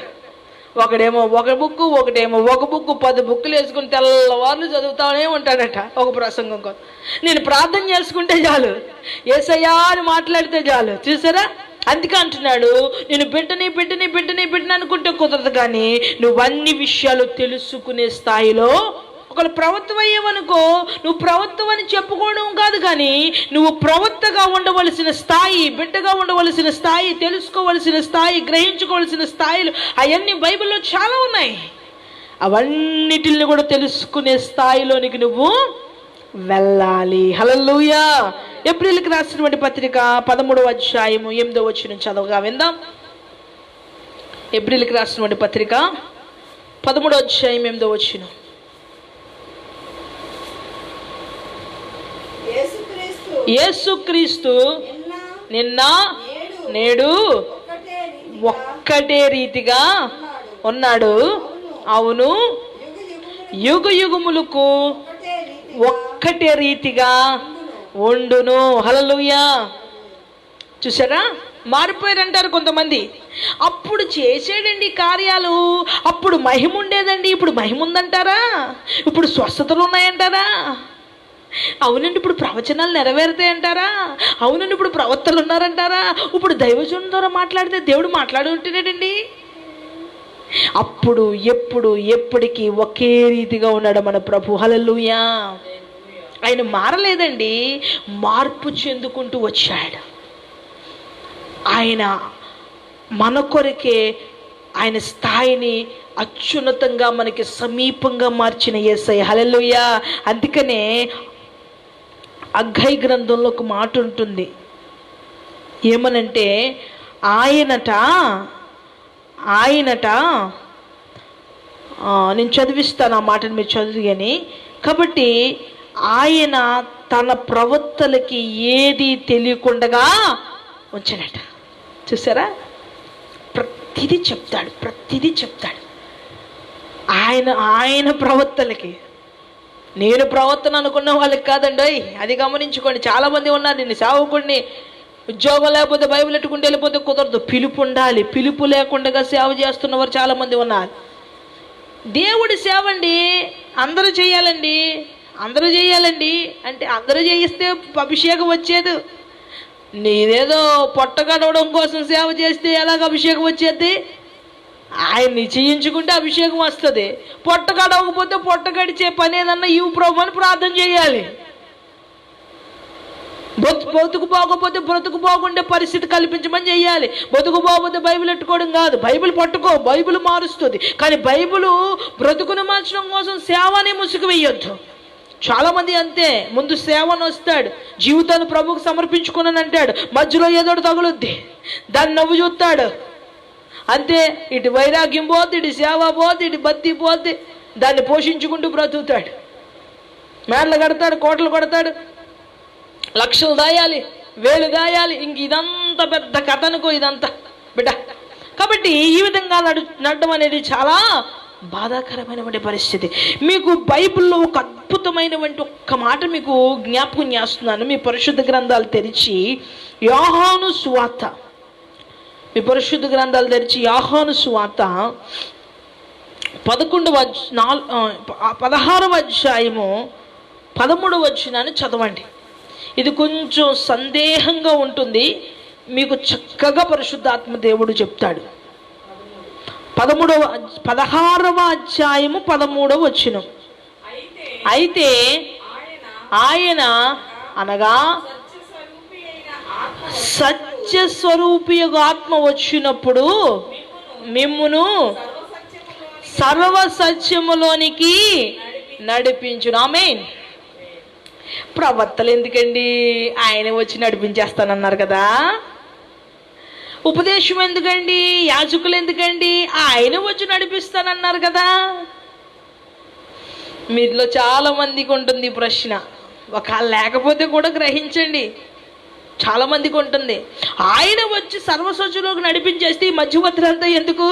ఒకడేమో ఒక బుక్, ఒకటేమో ఒక బుక్, 10 బుక్కులు వేసుకుని తెల్లవాళ్ళు చదువుతానే ఉంటాడట ఒక ప్రసంగం కోసం. నేను ప్రార్థన చేసుకుంటే చాలు, యేసయ్యా అని మాట్లాడితే చాలు. చూసారా, అందుకే అంటున్నాడు, నేను బిడ్డని అనుకుంటే కుదరదు, కానీ నువ్వు అన్ని విషయాలు తెలుసుకునే స్థాయిలో ఒకళ్ళు ప్రవక్త అయ్యేవనుకో, నువ్వు ప్రవక్తవని చెప్పుకోవడం కాదు, కానీ నువ్వు ప్రవక్తగా ఉండవలసిన స్థాయి, బిడ్డగా ఉండవలసిన స్థాయి, తెలుసుకోవలసిన స్థాయి, గ్రహించుకోవలసిన స్థాయిలు అవన్నీ బైబిల్లో చాలా ఉన్నాయి. అవన్నిటిని కూడా తెలుసుకునే స్థాయిలోనికి నువ్వు వెళ్ళాలి. హల్లెలూయా. ఏప్రిల్కి రాసినటువంటి పత్రిక 13:8 చదవగా విందాం. ఏప్రిల్కి రాసినటువంటి పత్రిక 13:8. యేసుక్రీస్తు నిన్న నేడు ఒక్కటే రీతిగా ఉన్నాడు. అవును, యుగ యుగములకు ఒక్కటే రీతిగా ఉండును. హల్లెలూయా. చూసారా, మారిపోయారంటారు కొంతమంది. అప్పుడు చేసాడండి కార్యాలు, అప్పుడు మహిమ ఉండేదండి, ఇప్పుడు మహిమ ఉందంటారా? ఇప్పుడు స్వస్థతలు ఉన్నాయంటారా? అవునండి, ఇప్పుడు ప్రవచనాలు నెరవేరుతాయంటారా? అవునండి, ఇప్పుడు ప్రవక్తలు ఉన్నారంటారా? ఇప్పుడు దైవజనుల ద్వారా మాట్లాడితే దేవుడు మాట్లాడుంటున్నాడండి. అప్పుడు ఎప్పుడు ఎప్పటికీ ఒకే రీతిగా ఉన్నాడు మన ప్రభు. హల్లెలూయా. ఆయన మారలేదండి, మార్పు చెందుకుంటూ వచ్చాడు. ఆయన మన కొరకే ఆయన స్థాయిని అత్యున్నతంగా మనకి సమీపంగా మార్చిన యేసయ్య. హల్లెలూయా. అందుకనే అగ్గై గ్రంథంలో ఒక మాట ఉంటుంది, ఏమనంటే ఆయనట నేను చదివిస్తాను ఆ మాటను, మీరు చదివిని. కాబట్టి ఆయన తన ప్రవక్తలకి ఏది తెలియకుండా ఉంచాడట. చూసారా, ప్రతిదీ చెప్తాడు ఆయన ప్రవక్తలకి. నేను ప్రవర్తన అనుకున్న వాళ్ళకి కాదండి, అది గమనించుకోండి. చాలామంది ఉన్నారు, నేను సేవకుడిని, ఉద్యోగం లేకపోతే బైబిల్ ఎట్టుకుంటూ వెళ్ళిపోతే కుదరదు. పిలుపు ఉండాలి, పిలుపు లేకుండా సేవ చేస్తున్నవారు చాలామంది ఉన్నారు. దేవుడి సేవ అండి అందరూ చేయాలండి అంటే అందరూ చేయిస్తే అభిషేకం వచ్చేది. నీదేదో పొట్ట గడవడం కోసం సేవ చేస్తే ఎలాగ అభిషేకం వచ్చేది? ఆయన్ని చేయించుకుంటే అభిషేకం వస్తుంది. పొట్ట గడవకపోతే పొట్ట గడిచే పని ఏదన్నా ఇవి ప్రభు అని ప్రార్థన చేయాలి. బతుకు పోకపోతే బ్రతుకు పోకుండే పరిస్థితి కల్పించమని చెయ్యాలి. బతుకు పోకపోతే బైబిల్ ఎట్టుకోవడం కాదు, బైబిల్ పట్టుకో, బైబిల్ మారుస్తుంది. కానీ బైబిల్ బ్రతుకును మార్చడం కోసం సేవని ముసుగు వేయొద్దు. చాలామంది అంతే, ముందు సేవను వస్తాడు, జీవితాన్ని ప్రభువుకు సమర్పించుకున్నాను అంటాడు, మధ్యలో ఏదో తగులుద్ది, దాన్ని నవ్వు చూస్తాడు అంతే. ఇటు వైరాగ్యం పోద్ది, ఇటు సేవ పోద్ది, ఇటు బత్తి పోద్ది, దాన్ని పోషించుకుంటూ బ్రతుకుతాడు. మేడలు కడతాడు, కోటలు కొడతాడు, లక్షలు దాయాలి, వేలు దాయాలి. ఇంక ఇదంతా పెద్ద కథ అనుకో ఇదంతా బిడ్డ. కాబట్టి ఈ విధంగా నడడం అనేది చాలా బాధాకరమైనటువంటి పరిస్థితి. మీకు బైబిల్లో ఒక అద్భుతమైనటువంటి ఒక్క మాట మీకు జ్ఞాపకం చేస్తున్నాను. మీ పరిశుద్ధ గ్రంథాలు తెరిచి యోహాను సువార్త, మీ పరిశుద్ధ గ్రంథాలు తెరిచి యోహాను సువార్త 16వ అధ్యాయము 13వ వచనాన్ని చదవండి. ఇది కొంచెం సందేహంగా ఉంటుంది, మీకు చక్కగా పరిశుద్ధాత్మ దేవుడు చెప్తాడు. 16వ అధ్యాయము 13వ వచనం. అయితే ఆయన అనగా సత్యస్వరూపి ఆత్మ వచ్చినప్పుడు మిమ్మును సర్వ సత్యములోనికి నడిపించును. ఆమేన్. ప్రవక్తలు ఎందుకండి, ఆయన వచ్చి నడిపించేస్తానన్నారు కదా. ఉపదేశం ఎందుకండి, యాజకులు ఎందుకండి, ఆయన వచ్చి నడిపిస్తానన్నారు కదా. మీలో చాలా మందికి ఉంటుంది ఈ ప్రశ్న, ఒకవేళ లేకపోతే కూడా గ్రహించండి. చాలా మందికి ఉంటుంది, ఆయన వచ్చి సర్వస్వచ్ఛలోకి నడిపించేస్తే ఈ మధ్యవర్తులంతా ఎందుకు,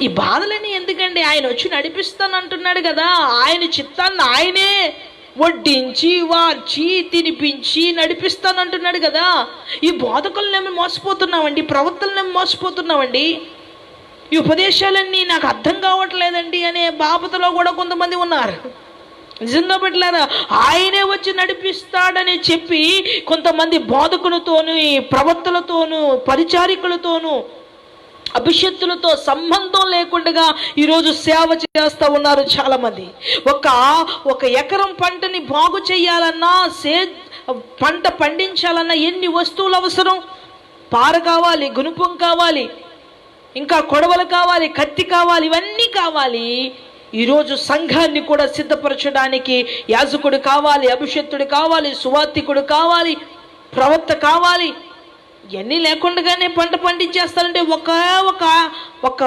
ఈ బాధలన్నీ ఎందుకండి? ఆయన వచ్చి నడిపిస్తానంటున్నాడు కదా, ఆయన చిత్తాన్ని ఆయనే వడ్డించి వార్చి తినిపించి నడిపిస్తానంటున్నాడు కదా. ఈ బోధకులనేమి మోసపోతున్నామండి, ప్రవక్తలనేమి మోసపోతున్నామండి, ఈ ఉపదేశాలన్నీ నాకు అర్థం కావట్లేదండి అనే బాపతలో కూడా కొంతమంది ఉన్నారు. నిజంగా పెట్టలేరా, ఆయనే వచ్చి నడిపిస్తాడని చెప్పి కొంతమంది బోధకులతోనూ ప్రవక్తలతోనూ పరిచారికులతోనూ అభిషక్తులతో సంబంధం లేకుండా ఈరోజు సేవ చేస్తూ ఉన్నారు చాలామంది. ఒక ఎకరం పంటని బాగు చేయాలన్నా, పంట పండించాలన్నా ఎన్ని వస్తువులు అవసరం? పార కావాలి, గుణపం కావాలి, ఇంకా కొడవలు కావాలి, కత్తి కావాలి, ఇవన్నీ కావాలి. ఈరోజు సంఘాన్ని కూడా సిద్ధపరచడానికి యాజకుడు కావాలి, అభిషక్తుడు కావాలి, సువార్తికుడు కావాలి, ప్రవక్త కావాలి. ఇవన్నీ లేకుండానే పంట పండించేస్తారంటే ఒక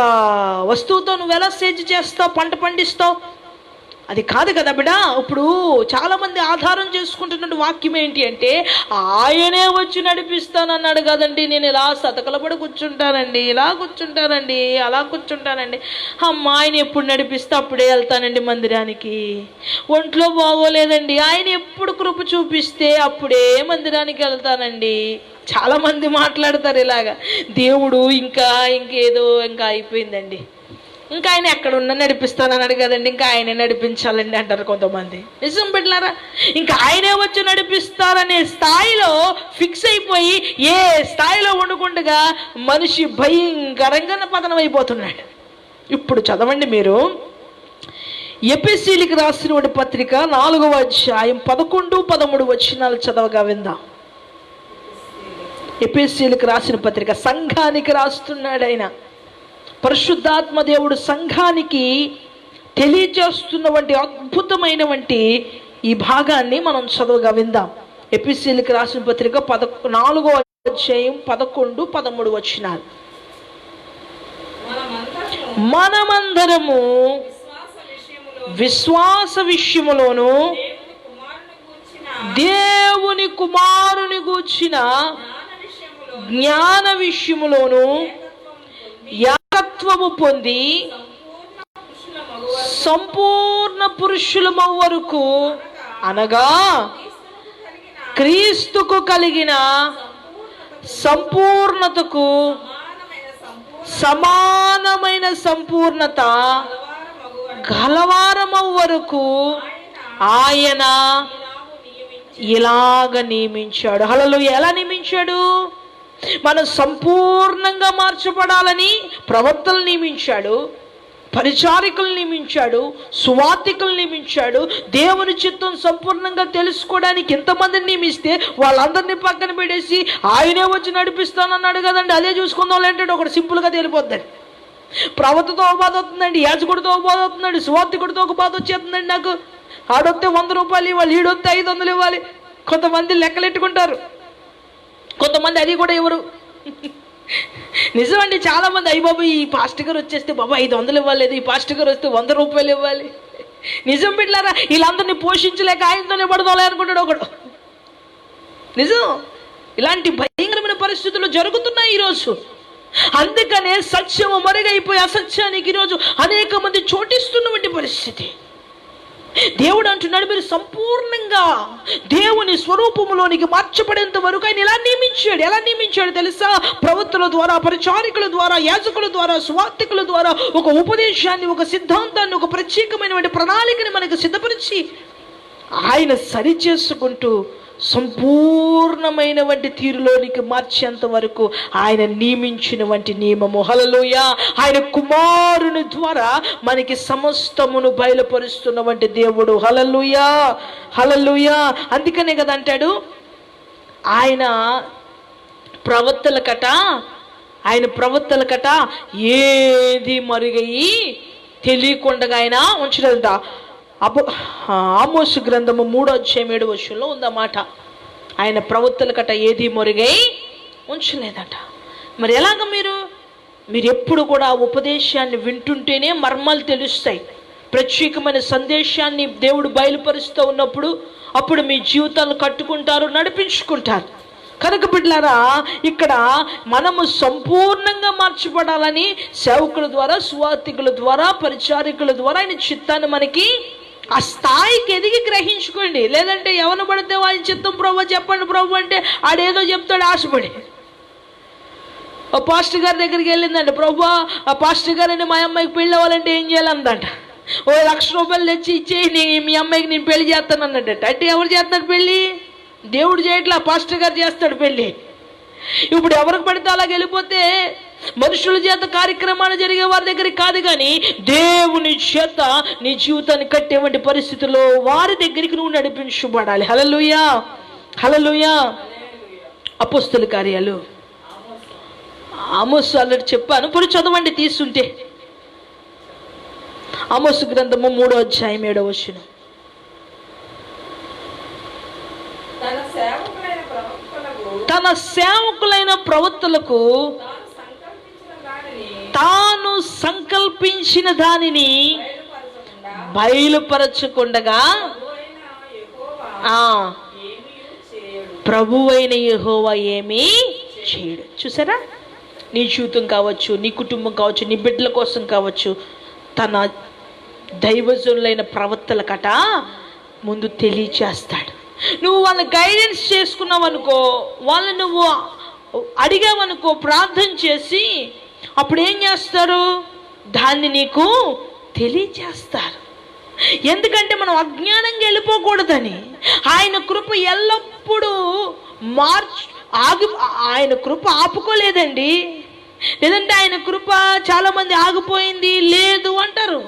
వస్తువుతో నువ్వు ఎలా సేద్యం చేస్తావు, పంట పండిస్తావు? అది కాదు కదా బిడ్డ. ఇప్పుడు చాలామంది ఆధారం చేసుకుంటున్న వాక్యం ఏంటి అంటే, ఆయనే వచ్చి నడిపిస్తానన్నాడు కదండి, నేను ఇలా సతకలపడి కూర్చుంటానండి, ఇలా కూర్చుంటానండి, అలా కూర్చుంటానండి. అమ్మ ఆయన ఎప్పుడు నడిపిస్తే అప్పుడే వెళ్తానండి మందిరానికి. ఒంట్లో బాగోలేదండి, ఆయన ఎప్పుడు కృప చూపిస్తే అప్పుడే మందిరానికి వెళ్తానండి. చాలామంది మాట్లాడతారు ఇలాగా. దేవుడు ఇంకేదో అయిపోయిందండి, ఇంకా ఆయన ఎక్కడున్నా నడిపిస్తానన్నాడు కదండి, ఇంకా ఆయనే నడిపించాలండి అంటారు కొంతమంది. నిజం బిడ్డలారా, ఇంకా ఆయనే వచ్చి నడిపిస్తారనే స్థాయిలో ఫిక్స్ అయిపోయి ఏ స్థాయిలో ఉండకుండా మనిషి భయంకరంగా పతనం అయిపోతున్నాడు. ఇప్పుడు చదవండి మీరు ఎఫెసీయులకు రాసిన పత్రిక 4వ అధ్యాయం 11, 13 వచనాలు చదవగా విందాం. ఎఫెసీయులకు రాసిన పత్రిక, సంఘానికి రాస్తున్నాడు ఆయన. పరిశుద్ధాత్మ దేవుడు సంఘానికి తెలియజేస్తున్నటువంటి అద్భుతమైనటువంటి ఈ భాగాన్ని మనం చదువుగా విందాం. ఎఫెసీయులకు రాసిన పత్రిక 4వ అధ్యాయం 11, 13 వచనాలు. మనమందరము విశ్వాస విషయములోను దేవుని కుమారుని గూర్చిన జ్ఞాన విషయములోను ఏకత్వము పొంది సంపూర్ణ పురుషులమగు వరకు, అనగా క్రీస్తుకు కలిగిన సంపూర్ణతకు సమానమైన సంపూర్ణత గలవారమగు వరకు ఆయన ఇలాగ నియమించాడు. హల్లెలూయా. ఎలా నియమించాడు? మనం సంపూర్ణంగా మార్చబడాలని ప్రవక్తలు నియమించాడు, పరిచారికులు నియమించాడు, సువార్తికులు నియమించాడు. దేవుని చిత్తం సంపూర్ణంగా తెలుసుకోవడానికి ఎంతమందిని నియమిస్తే వాళ్ళందరినీ పక్కన పెట్టేసి ఆయనే వచ్చి నడిపిస్తానన్నాడు కదండి, అదే చూసుకుందాం అంటాడు. ఒకటి సింపుల్గా తేలిపోద్దండి. ప్రవక్తతో ఒక బాధ అవుతుందండి, యాజకుడితో ఒక బాధ అవుతుందండి, సువార్తికుడితో ఒక బాధ వచ్చేస్తుందండి. నాకు ఆడొస్తే 100 రూపాయలు ఇవ్వాలి, ఈడొస్తే 500 ఇవ్వాలి. కొంతమంది లెక్కలెట్టుకుంటారు, కొంతమంది అది కూడా ఇవ్వరు. నిజమండి, చాలామంది అయ్యి బాబు ఈ పాస్టర్ గారు వచ్చేస్తే బాబా 500 ఇవ్వలేదు, ఈ పాస్టర్ గారు వస్తే 100 రూపాయలు ఇవ్వాలి. నిజం బిడ్డలారా, వీళ్ళందరినీ పోషించలేక ఆయనతోనే పడదాలే అనుకుంటాడు ఒకడు. నిజం, ఇలాంటి భయంకరమైన పరిస్థితులు జరుగుతున్నాయి ఈరోజు. అందుకనే సత్యము మరుగైపోయి అసత్యానికి ఈరోజు అనేక మంది చోటిస్తున్నటువంటి పరిస్థితి. దేవుడు అంటున్నాడు, మీరు సంపూర్ణంగా దేవుని స్వరూపములోనికి మార్చబడేంత వరకు ఆయన ఎలా నియమించాడు తెలుసా? ప్రవక్తల ద్వారా, పరిచారికుల ద్వారా, యాజకుల ద్వారా, సువార్తికుల ద్వారా ఒక ఉపదేశాన్ని, ఒక సిద్ధాంతాన్ని, ఒక ప్రత్యేకమైనటువంటి ప్రణాళికని మనకు సిద్ధపరిచి ఆయన సరి చేసుకుంటూ సంపూర్ణమైనటువంటి తీరులోనికి మార్చేంత వరకు ఆయన నియమించినటువంటి నియమము. హల్లెలూయా. ఆయన కుమారుని ద్వారా మనకి సమస్తమును బయలుపరుస్తున్నటువంటి దేవుడు. హల్లెలూయా, హల్లెలూయా. అందుకనే కదా అంటాడు, ఆయన ప్రవక్తలకట ఏది మరుగయి తెలియకుండా ఆయన ఉంచలేదంట. ఆమోసు గ్రంథము 3వ అధ్యాయం 7వ వచనంలో ఉందన్నమాట. ఆయన ప్రవక్తలకట ఏది మొరుగై ఉంచలేదట. మరి ఎలాగ మీరు ఎప్పుడు కూడా ఉపదేశాన్ని వింటుంటేనే మర్మాలు తెలుస్తాయి. ప్రత్యేకమైన సందేశాన్ని దేవుడు బయలుపరుస్తూ ఉన్నప్పుడు అప్పుడు మీ జీవితాలను కట్టుకుంటారు, నడిపించుకుంటారు. కనుక బిడ్డలారా, ఇక్కడ మనము సంపూర్ణంగా మార్చబడాలని సేవకుల ద్వారా, సువార్తికుల ద్వారా, పరిచారికుల ద్వారా ఆయన చిత్తాన్ని మనకి ఆ స్థాయికి ఎదిగి గ్రహించుకోండి. లేదంటే ఎవరు పడితే ఆయన చిత్తం ప్రభు చెప్పండి ప్రభు అంటే ఆడేదో చెప్తాడు ఆశపడి. ఓ పాస్టర్ గారి దగ్గరికి వెళ్ళిందంట, ప్రభు ఆ పాస్టర్ గారిని మా అమ్మాయికి పెళ్ళి అవ్వాలంటే ఏం చేయాలందంట. 1,00,000 రూపాయలు తెచ్చి ఇచ్చేయి, మీ అమ్మాయికి నేను పెళ్లి చేస్తాను అన్నట్ట. అంటే ఎవరు చేస్తాడు పెళ్ళి? దేవుడు చేయట్లా, పాస్టర్ గారు చేస్తాడు పెళ్ళి. ఇప్పుడు ఎవరికి పడితే అలాగ వెళ్ళిపోతే మనుషుల చేత కార్యక్రమాలు జరిగే వారి దగ్గరికి కాదు, కానీ దేవుని చేత నీ జీవితాన్ని కట్టేవంటి పరిస్థితుల్లో వారి దగ్గరికి నువ్వు నడిపించబడాలి. హల్లెలూయా, హల్లెలూయా. అపోస్తలుల కార్యాలు ఆమోసు ఆల్రెడీ చెప్పాను, ఇప్పుడు చదవండి తీసుంటే. ఆమోసు గ్రంథము 3వ అధ్యాయం 7వ వచనం. తన సేవకులైన ప్రవక్తలకు తాను సంకల్పించిన దానిని బయలుపరచకుండగా ప్రభువైన యెహోవా ఏమీ చేయడు. చూసారా, నీ జీవితం కావచ్చు, నీ కుటుంబం కావచ్చు, నీ బిడ్డల కోసం కావచ్చు, తన దైవజనులైన ప్రవక్తలకట ముందు తెలియచేస్తాడు. నువ్వు వాళ్ళని గైడెన్స్ చేసుకున్నావు అనుకో, వాళ్ళని నువ్వు అడిగావనుకో, ప్రార్థన చేసి, అప్పుడు ఏం చేస్తారు? దాన్ని నీకు తెలియచేస్తారు. ఎందుకంటే మనం అజ్ఞానంగా వెళ్ళిపోకూడదని. ఆయన కృప ఎల్లప్పుడూ ఆయన కృప ఆపుకోలేదండి. లేదంటే ఆయన కృప చాలామంది ఆగిపోయింది లేదు అంటారు.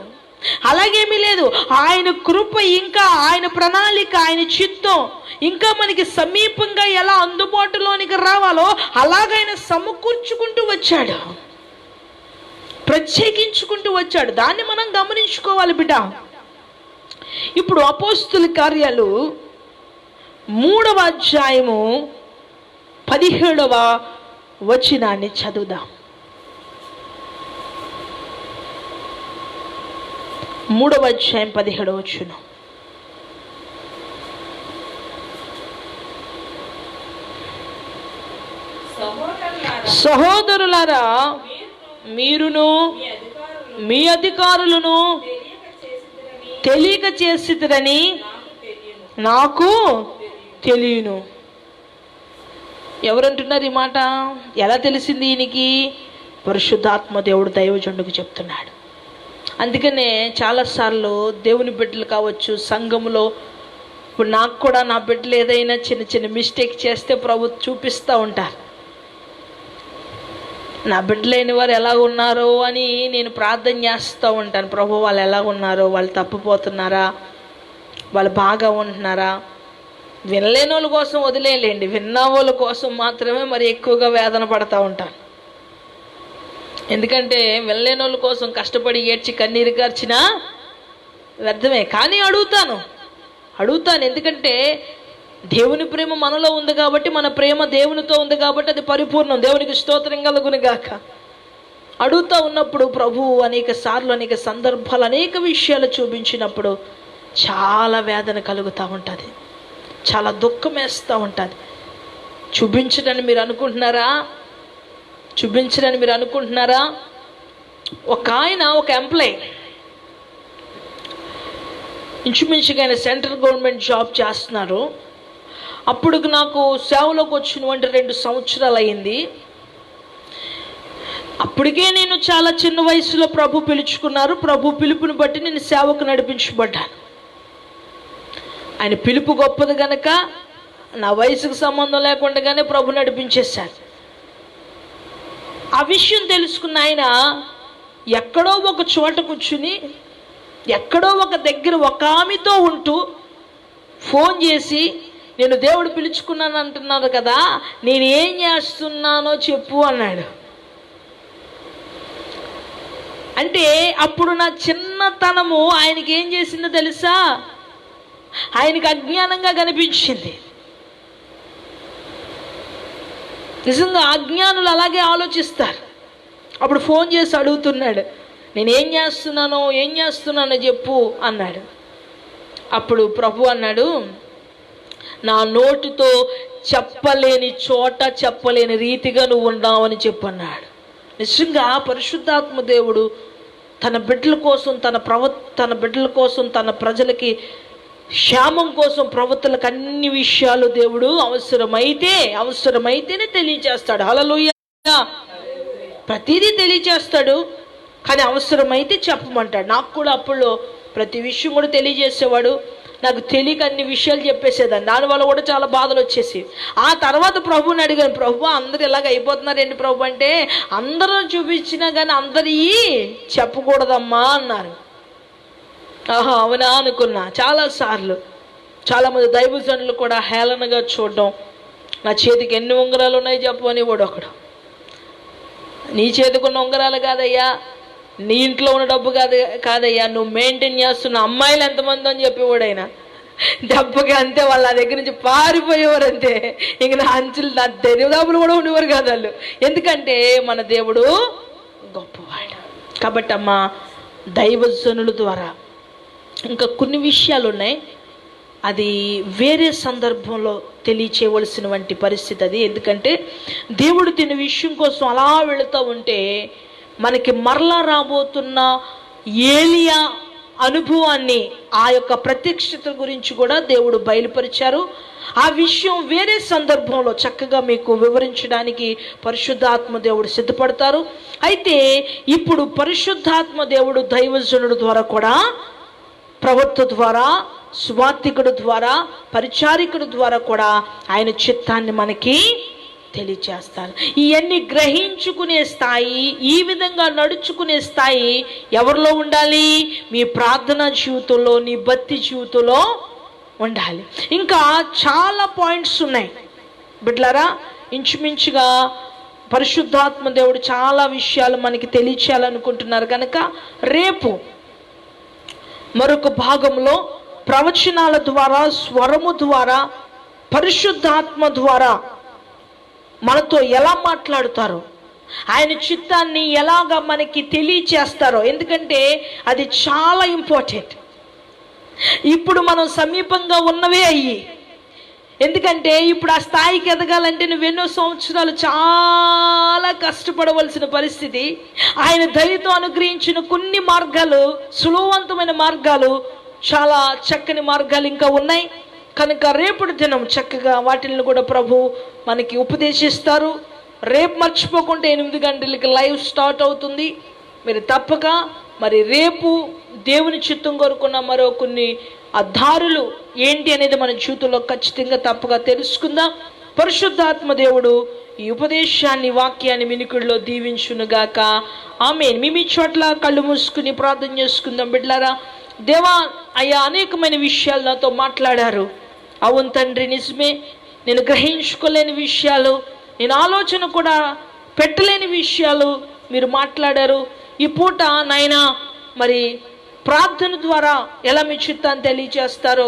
అలాగేమీ లేదు. ఆయన కృప ఇంకా, ఆయన ప్రణాళిక, ఆయన చిత్తం ఇంకా మనకి సమీపంగా ఎలా అందుబాటులోనికి రావాలో అలాగైనా సమకూర్చుకుంటూ వచ్చాడు, ప్రత్యేకించుకుంటూ వచ్చాడు. దాన్ని మనం గమనించుకోవాలి బిడ్డ. ఇప్పుడు అపోస్తుల కార్యాలు 3వ అధ్యాయము 17వ వచనాన్ని చదువుదాం. 3వ అధ్యాయం 17వ వచనం. సహోదరులారా, మీరును మీ అధికారులను తెలియక చేసిరని నాకు తెలియను. ఎవరంటున్నారు ఈ మాట? ఎలా తెలిసింది ఈయనకి? పరిశుద్ధాత్మ దేవుడు దైవజనుడికి చెప్తున్నాడు. అందుకనే చాలాసార్లు దేవుని బిడ్డలు కావచ్చు, సంఘములో, ఇప్పుడు నాకు కూడా నా బిడ్డలు ఏదైనా చిన్న చిన్న మిస్టేక్ చేస్తే ప్రభు చూపిస్తూ ఉంటారు. నా బిడ్డలేని వారు ఎలా ఉన్నారో అని నేను ప్రార్థన చేస్తూ ఉంటాను. ప్రభు వాళ్ళు ఎలా ఉన్నారో, వాళ్ళు తప్పిపోతున్నారా, వాళ్ళు బాగా ఉంటున్నారా? వినలేని వాళ్ళ కోసం వదిలేయండి, విన్న వాళ్ళ కోసం మాత్రమే మరి ఎక్కువగా వేదన పడతా ఉంటాను. ఎందుకంటే వినలేని వాళ్ళ కోసం కష్టపడి ఏడ్చి కన్నీరు కార్చినా వ్యర్థమే. కానీ అడుగుతాను. ఎందుకంటే దేవుని ప్రేమ మనలో ఉంది కాబట్టి, మన ప్రేమ దేవునితో ఉంది కాబట్టి అది పరిపూర్ణం. దేవునికి స్తోత్రం కలుగును గాక. అడుగుతూ ఉన్నప్పుడు ప్రభువు అనేక సార్లు, అనేక సందర్భాలు, అనేక విషయాలు చూపించినప్పుడు చాలా వేదన కలుగుతూ ఉంటుంది, చాలా దుఃఖం వేస్తూ ఉంటుంది. చూపించడని మీరు అనుకుంటున్నారా? ఒక ఆయన, ఒక ఎంప్లాయ్, ఇంచుమించుగా ఆయన సెంట్రల్ గవర్నమెంట్ జాబ్ చేస్తున్నారు. అప్పుడు నాకు సేవలోకి వచ్చినటువంటి 2 సంవత్సరాలు అయింది. అప్పటికే నేను చాలా చిన్న వయసులో ప్రభు పిలుచుకున్నారు. ప్రభు పిలుపుని బట్టి నేను సేవకు నడిపించబడ్డాను. ఆయన పిలుపు గొప్పది కనుక నా వయసుకు సంబంధం లేకుండానే ప్రభు నడిపించేశారు. ఆ విషయం తెలుసుకున్న ఆయన ఎక్కడో ఒక చోట కూర్చుని, ఎక్కడో ఒక దగ్గర ఒక ఆమెతో ఉంటూ ఫోన్ చేసి, నేను దేవుడు పిలుచుకున్నాను అంటున్నారు కదా, నేను ఏం చేస్తున్నానో చెప్పు అన్నాడు. అంటే అప్పుడు నా చిన్నతనము ఆయనకి ఏం చేసిందో తెలుసా? ఆయనకి అజ్ఞానంగా కనిపించింది. నిజంగా అజ్ఞానులు అలాగే ఆలోచిస్తారు. అప్పుడు ఫోన్ చేసి అడుగుతున్నాడు, నేను ఏం చేస్తున్నానో చెప్పు అన్నాడు. అప్పుడు ప్రభు అన్నాడు, నా నోటితో చెప్పలేని చోట చెప్పలేని రీతిగా నువ్వు ఉన్నావని చెప్పన్నాడు. నిజంగా పరిశుద్ధాత్మ దేవుడు తన బిడ్డల కోసం, తన ప్రజలకి క్షేమం కోసం, ప్రవక్తలకు అన్ని విషయాలు దేవుడు అవసరమైతేనే తెలియచేస్తాడు. హల్లెలూయా. ప్రతిదీ తెలియచేస్తాడు, కానీ అవసరమైతే చెప్పమంటాడు. నాకు కూడా అప్పుడు ప్రతి విషయం కూడా తెలియజేసేవాడు. నాకు తెలియక అన్ని విషయాలు చెప్పేసేదాన్ని. దానివల్ల కూడా చాలా బాధలు వచ్చేసి, ఆ తర్వాత ప్రభుని అడిగాను, ప్రభు అందరు ఇలాగ అయిపోతున్నారండి ప్రభు అంటే, అందరూ చూపించినా కానీ అందరి చెప్పకూడదమ్మా అన్నారు. ఆహా అవునా అనుకున్నా. చాలాసార్లు చాలామంది దైవజనులు కూడా హేళనగా చూడడం, నా చేతికి ఎన్ని ఉంగరాలు ఉన్నాయి చెప్పని వాడు ఒకడు. నీ చేతికున్న ఉంగరాలు కాదయ్యా, నీ ఇంట్లో ఉన్న డబ్బు కాదయ్యా, నువ్వు మెయింటైన్ చేస్తున్న అమ్మాయిలు ఎంతమంది అని చెప్పేవాడైనా దెబ్బకి అంతే. వాళ్ళ దగ్గర నుంచి పారిపోయేవారు అంతే. ఇంక నా అంచులు, నా దరిదాపులు కూడా ఉండేవారు కాదు వాళ్ళు. ఎందుకంటే మన దేవుడు గొప్పవాడు. కాబట్టి అమ్మ, దైవజనుల ద్వారా ఇంకా కొన్ని విషయాలు ఉన్నాయి, అది వేరే సందర్భంలో తెలియచేయవలసినటువంటి పరిస్థితి అది. ఎందుకంటే దేవుడు దీని విషయం కోసం అలా వెళుతూ ఉంటే మనకి మరలా రాబోతున్న ఏలియా అనుభవాన్ని, ఆ యొక్క ప్రత్యక్షత గురించి కూడా దేవుడు బయలుపరిచారు. ఆ విషయం వేరే సందర్భంలో చక్కగా మీకు వివరించడానికి పరిశుద్ధాత్మ దేవుడు సిద్ధపడతారు. అయితే ఇప్పుడు పరిశుద్ధాత్మ దేవుడు దైవజనుడు ద్వారా కూడా, ప్రవక్త ద్వారా, సువార్తికుడు ద్వారా, పరిచారికుడు ద్వారా కూడా ఆయన చిత్తాన్ని మనకి తెలియచేస్తారు. ఇవన్నీ గ్రహించుకునే స్థాయి, ఈ విధంగా నడుచుకునే స్థాయి ఎవరిలో ఉండాలి? మీ ప్రార్థనా జీవితంలో, నీ భక్తి జీవితంలో ఉండాలి. ఇంకా చాలా పాయింట్స్ ఉన్నాయి బిడ్డలారా. ఇంచుమించుగా పరిశుద్ధాత్మ దేవుడు చాలా విషయాలు మనకి తెలియచేయాలనుకుంటున్నారు కనుక రేపు మరొక భాగంలో ప్రవచనాల ద్వారా, స్వరము ద్వారా, పరిశుద్ధాత్మ ద్వారా మనతో ఎలా మాట్లాడుతారో, ఆయన చిత్తాన్ని ఎలాగా మనకి తెలియచేస్తారో, ఎందుకంటే అది చాలా ఇంపార్టెంట్. ఇప్పుడు మనం సమీపంగా ఉన్నవే అయ్యి, ఎందుకంటే ఇప్పుడు ఆ స్థాయికి ఎదగాలంటే నువ్వెన్నో సంవత్సరాలు చాలా కష్టపడవలసిన పరిస్థితి. ఆయన దయతో అనుగ్రహించిన కొన్ని మార్గాలు, సులువంతమైన మార్గాలు, చాలా చక్కని మార్గాలు ఇంకా ఉన్నాయి కనుక రేపటి దినం చక్కగా వాటిని కూడా ప్రభు మనకి ఉపదేశిస్తారు. రేపు మర్చిపోకుండా 8 గంటలకి లైవ్ స్టార్ట్ అవుతుంది. మీరు తప్పక మరి రేపు దేవుని చిత్తం కోరుకున్న మరో కొన్ని దారులు ఏంటి అనేది మన జీవితంలో ఖచ్చితంగా తప్పగా తెలుసుకుందాం. పరిశుద్ధాత్మ దేవుడు ఈ ఉపదేశాన్ని, వాక్యాన్ని వినికుడిలో దీవించునుగాక. ఆమేన్. మీ చోట్ల కళ్ళు మూసుకుని ప్రార్థన చేసుకుందాం. బిడ్డలారా, దేవా అయ్యా అనేకమైన విషయాలు నాతో మాట్లాడారు. అవును తండ్రి, నిజమే. నేను గ్రహించుకోలేని విషయాలు, నేను ఆలోచన కూడా పెట్టలేని విషయాలు మీరు మాట్లాడారు. ఈ పూట నాయనా మరి ప్రార్థన ద్వారా ఎలా మీ చిత్తాన్ని తెలియచేస్తారో,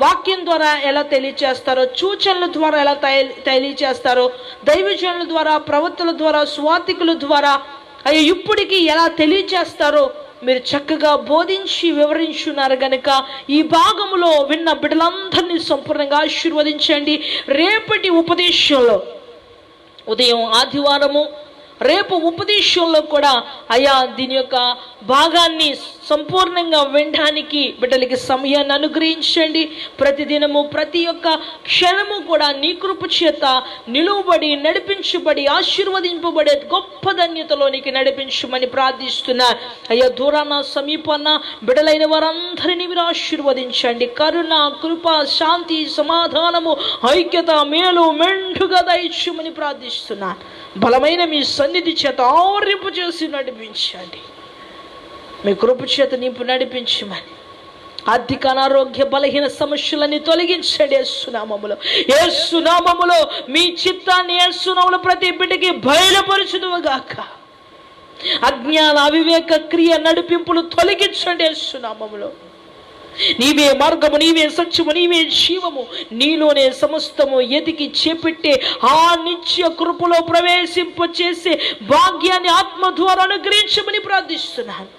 వాక్యం ద్వారా ఎలా తెలియచేస్తారో, సూచనల ద్వారా ఎలా తెలియచేస్తారో, దైవజనుల ద్వారా, ప్రవక్తల ద్వారా, సువార్తికుల ద్వారా అయ్యా ఇప్పటికీ ఎలా తెలియచేస్తారో మీరు చక్కగా బోధించి వివరించున్నారు గనుక ఈ భాగంలో విన్న బిడ్డలందరినీ సంపూర్ణంగా ఆశీర్వదించండి. రేపటి ఉపదేశంలో, ఉదయం ఆదివారము, రేపు ఉపదేశంలో కూడా అయా దీని యొక్క భాగాన్ని సంపూర్ణంగా వినడానికి బిడ్డలకి సమయాన్ని అనుగ్రహించండి. ప్రతిదినము, ప్రతి ఒక్క క్షణము కూడా నీ కృప చేత నిలువబడి, నడిపించబడి, ఆశీర్వదింపబడే గొప్ప ధన్యతలోనికి నడిపించమని ప్రార్థిస్తున్నా. అయ్యా దూరాన, సమీపాన బిడ్డలైన వారందరినీ మీరు ఆశీర్వదించండి. కరుణ, కృప, శాంతి, సమాధానము, ఐక్యత, మేలు మెండుగా దయచేయమని ప్రార్థిస్తున్నాను. బలమైన మీ సన్నిధి చేత ఆవరింపు చేసి నడిపించండి. మీ కృప చేత నింపు నడిపించమని, ఆర్థిక అనారోగ్య బలహీన సమస్యలన్నీ తొలగించండి. యేసునామములో, యేసునామములో మీ చిత్తాన్ని యేసునామములో ప్రతి బిడ్డకి బయలుపరచుదువుగాక. అజ్ఞాన, అవివేక క్రియ నడిపింపులు తొలగించండి. యేసునామములో నీవే మార్గము, నీవే సత్యము, నీవే జీవము, నీలోనే సమస్తము ఎదికి చేపెట్టే ఆ నిత్య కృపలో ప్రవేశింపచేసే భాగ్యాన్ని ఆత్మ ద్వారా అనుగ్రహించమని ప్రార్థిస్తున్నాను.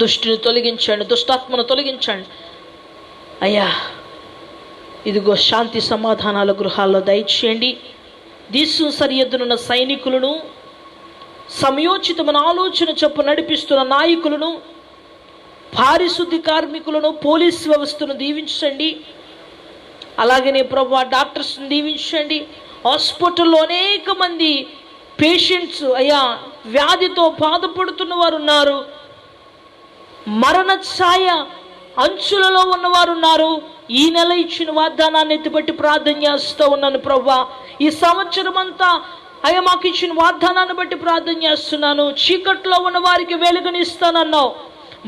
దుష్టిని తొలగించండి, దుష్టాత్మను తొలగించండి అయ్యా. ఇదిగో శాంతి సమాధానాల గృహాల్లో దయచేయండి. దీసు సరిహద్దునున్న సైనికులను, సమయోచితమైన ఆలోచన చొప్పు నడిపిస్తున్న నాయకులను, పారిశుద్ధ్య కార్మికులను, పోలీస్ వ్యవస్థను దీవించండి. అలాగనే ప్రభు డాక్టర్స్ని దీవించండి. హాస్పిటల్లో అనేక మంది పేషెంట్స్ అయ్యా వ్యాధితో బాధపడుతున్న వారు ఉన్నారు. మరణ ఛాయ అంచులలో ఉన్నవారు ఉన్నారు. ఈ నెల ఇచ్చిన వాగ్దానాన్ని ఎత్తిపట్టి ప్రార్థన చేస్తూ ఉన్నాను ప్రభువా. ఈ సంవత్సరం అంతా అయ్యా మాకు ఇచ్చిన వాగ్దానాన్ని బట్టి ప్రార్థన చేస్తున్నాను. చీకట్లో ఉన్న వారికి వెలుగునిస్తానన్నావు.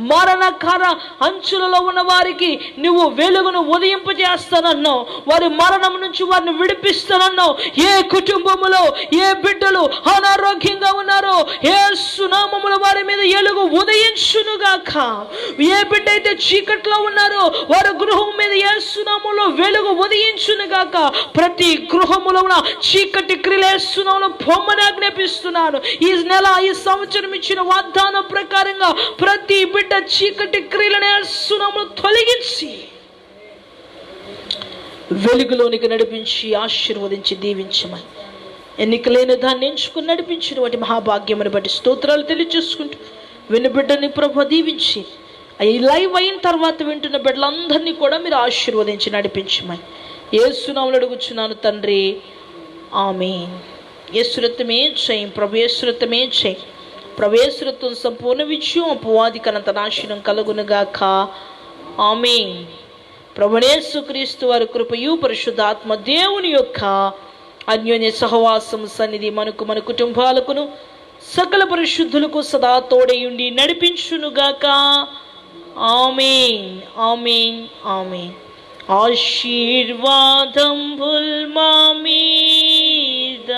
మరణకర అంచులలో ఉన్న వారికి నువ్వు వెలుగును ఉదయింపజేస్తానన్నావు. వారి మరణం నుంచి వారిని విడిపిస్తానన్నావు. ఏ కుటుంబములో ఏ బిడ్డలు అనారోగ్యంగా ఉన్నారో యేసు నామములో వారి మీద వెలుగు ఉదయించునుగాక. ఏ బిడ్డ అయితే చీకట్లో ఉన్నారో వారి గృహం మీద యేసు నామములో వెలుగు ఉదయించునుగాక. ప్రతి గృహములో ఉన్న చీకటి క్రియలు యేసు నామములో పొమ్మని ఆజ్ఞాపిస్తున్నాను. ఈ నెల, ఈ సంవత్సరం ఇచ్చిన వాగ్దానం ప్రకారంగా ప్రతి బిడ్డ చీకటి క్రియలను యేసు నామములో తొలగించి వెలుగులోనికి నడిపించి ఆశీర్వదించి దీవించమని, ఎన్నికలైన దాన్ని ఎంచుకుని నడిపించిన వాటి మహాభాగ్యమును బట్టి స్తోత్రాలు తెలియజేసుకుంటూ విను బిడ్డని ప్రభు దీవించి, ఈ లైవ్ అయిన తర్వాత వింటున్న బిడ్డలందరినీ కూడా మీరు ఆశీర్వదించి నడిపించమని యేసు నామములో అడుగుచున్నాను తండ్రి, ఆమేన్. యేసు రక్తమే జయం, ప్రభు యేసు రక్తమే జయం. ప్రభు యేసు రక్తం సంపూర్ణ విజయం, అపవాది కనంత నాశనం కలుగునుగాక, ఆమేన్. ప్రభువైన యేసుక్రీస్తు వారి కృపయు పరిశుద్ధాత్మ దేవుని యొక్క అన్యోన్య సహవాసం సన్నిధి మనకు మన కుటుంబాలకును సకల పరిశుద్ధులకు సదా తోడయుండి నడిపించునుగాక, ఆమేన్, ఆమేన్, ఆమేన్. ఆశీర్వాదంబుల్ మా మీద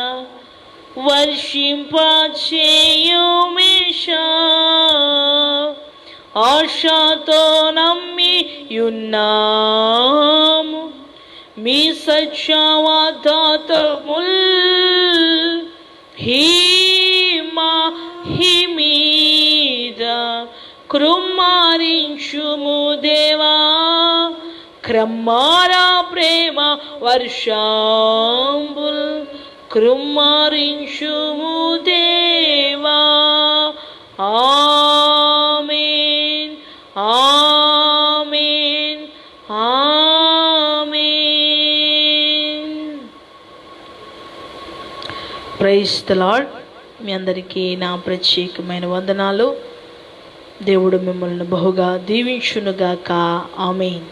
వర్షింపచేయుమేషా, ఆశతో నమ్మియున్నాము మీ సత్యవాదాతముల్ హిమీద కృమ్మారించుము దేవా, క్రమ్మారా ప్రేమ వర్షాంబుల్ కృమ్మారించుము దేవా, ఆమేన్, ఆమేన్, ఆమేన్. Praise the lord. మీ అందరికీ నా ప్రత్యేకమైన వందనాలు. దేవుడు మిమ్మల్ని బహుగా దీవించునుగాక, ఆమేన్.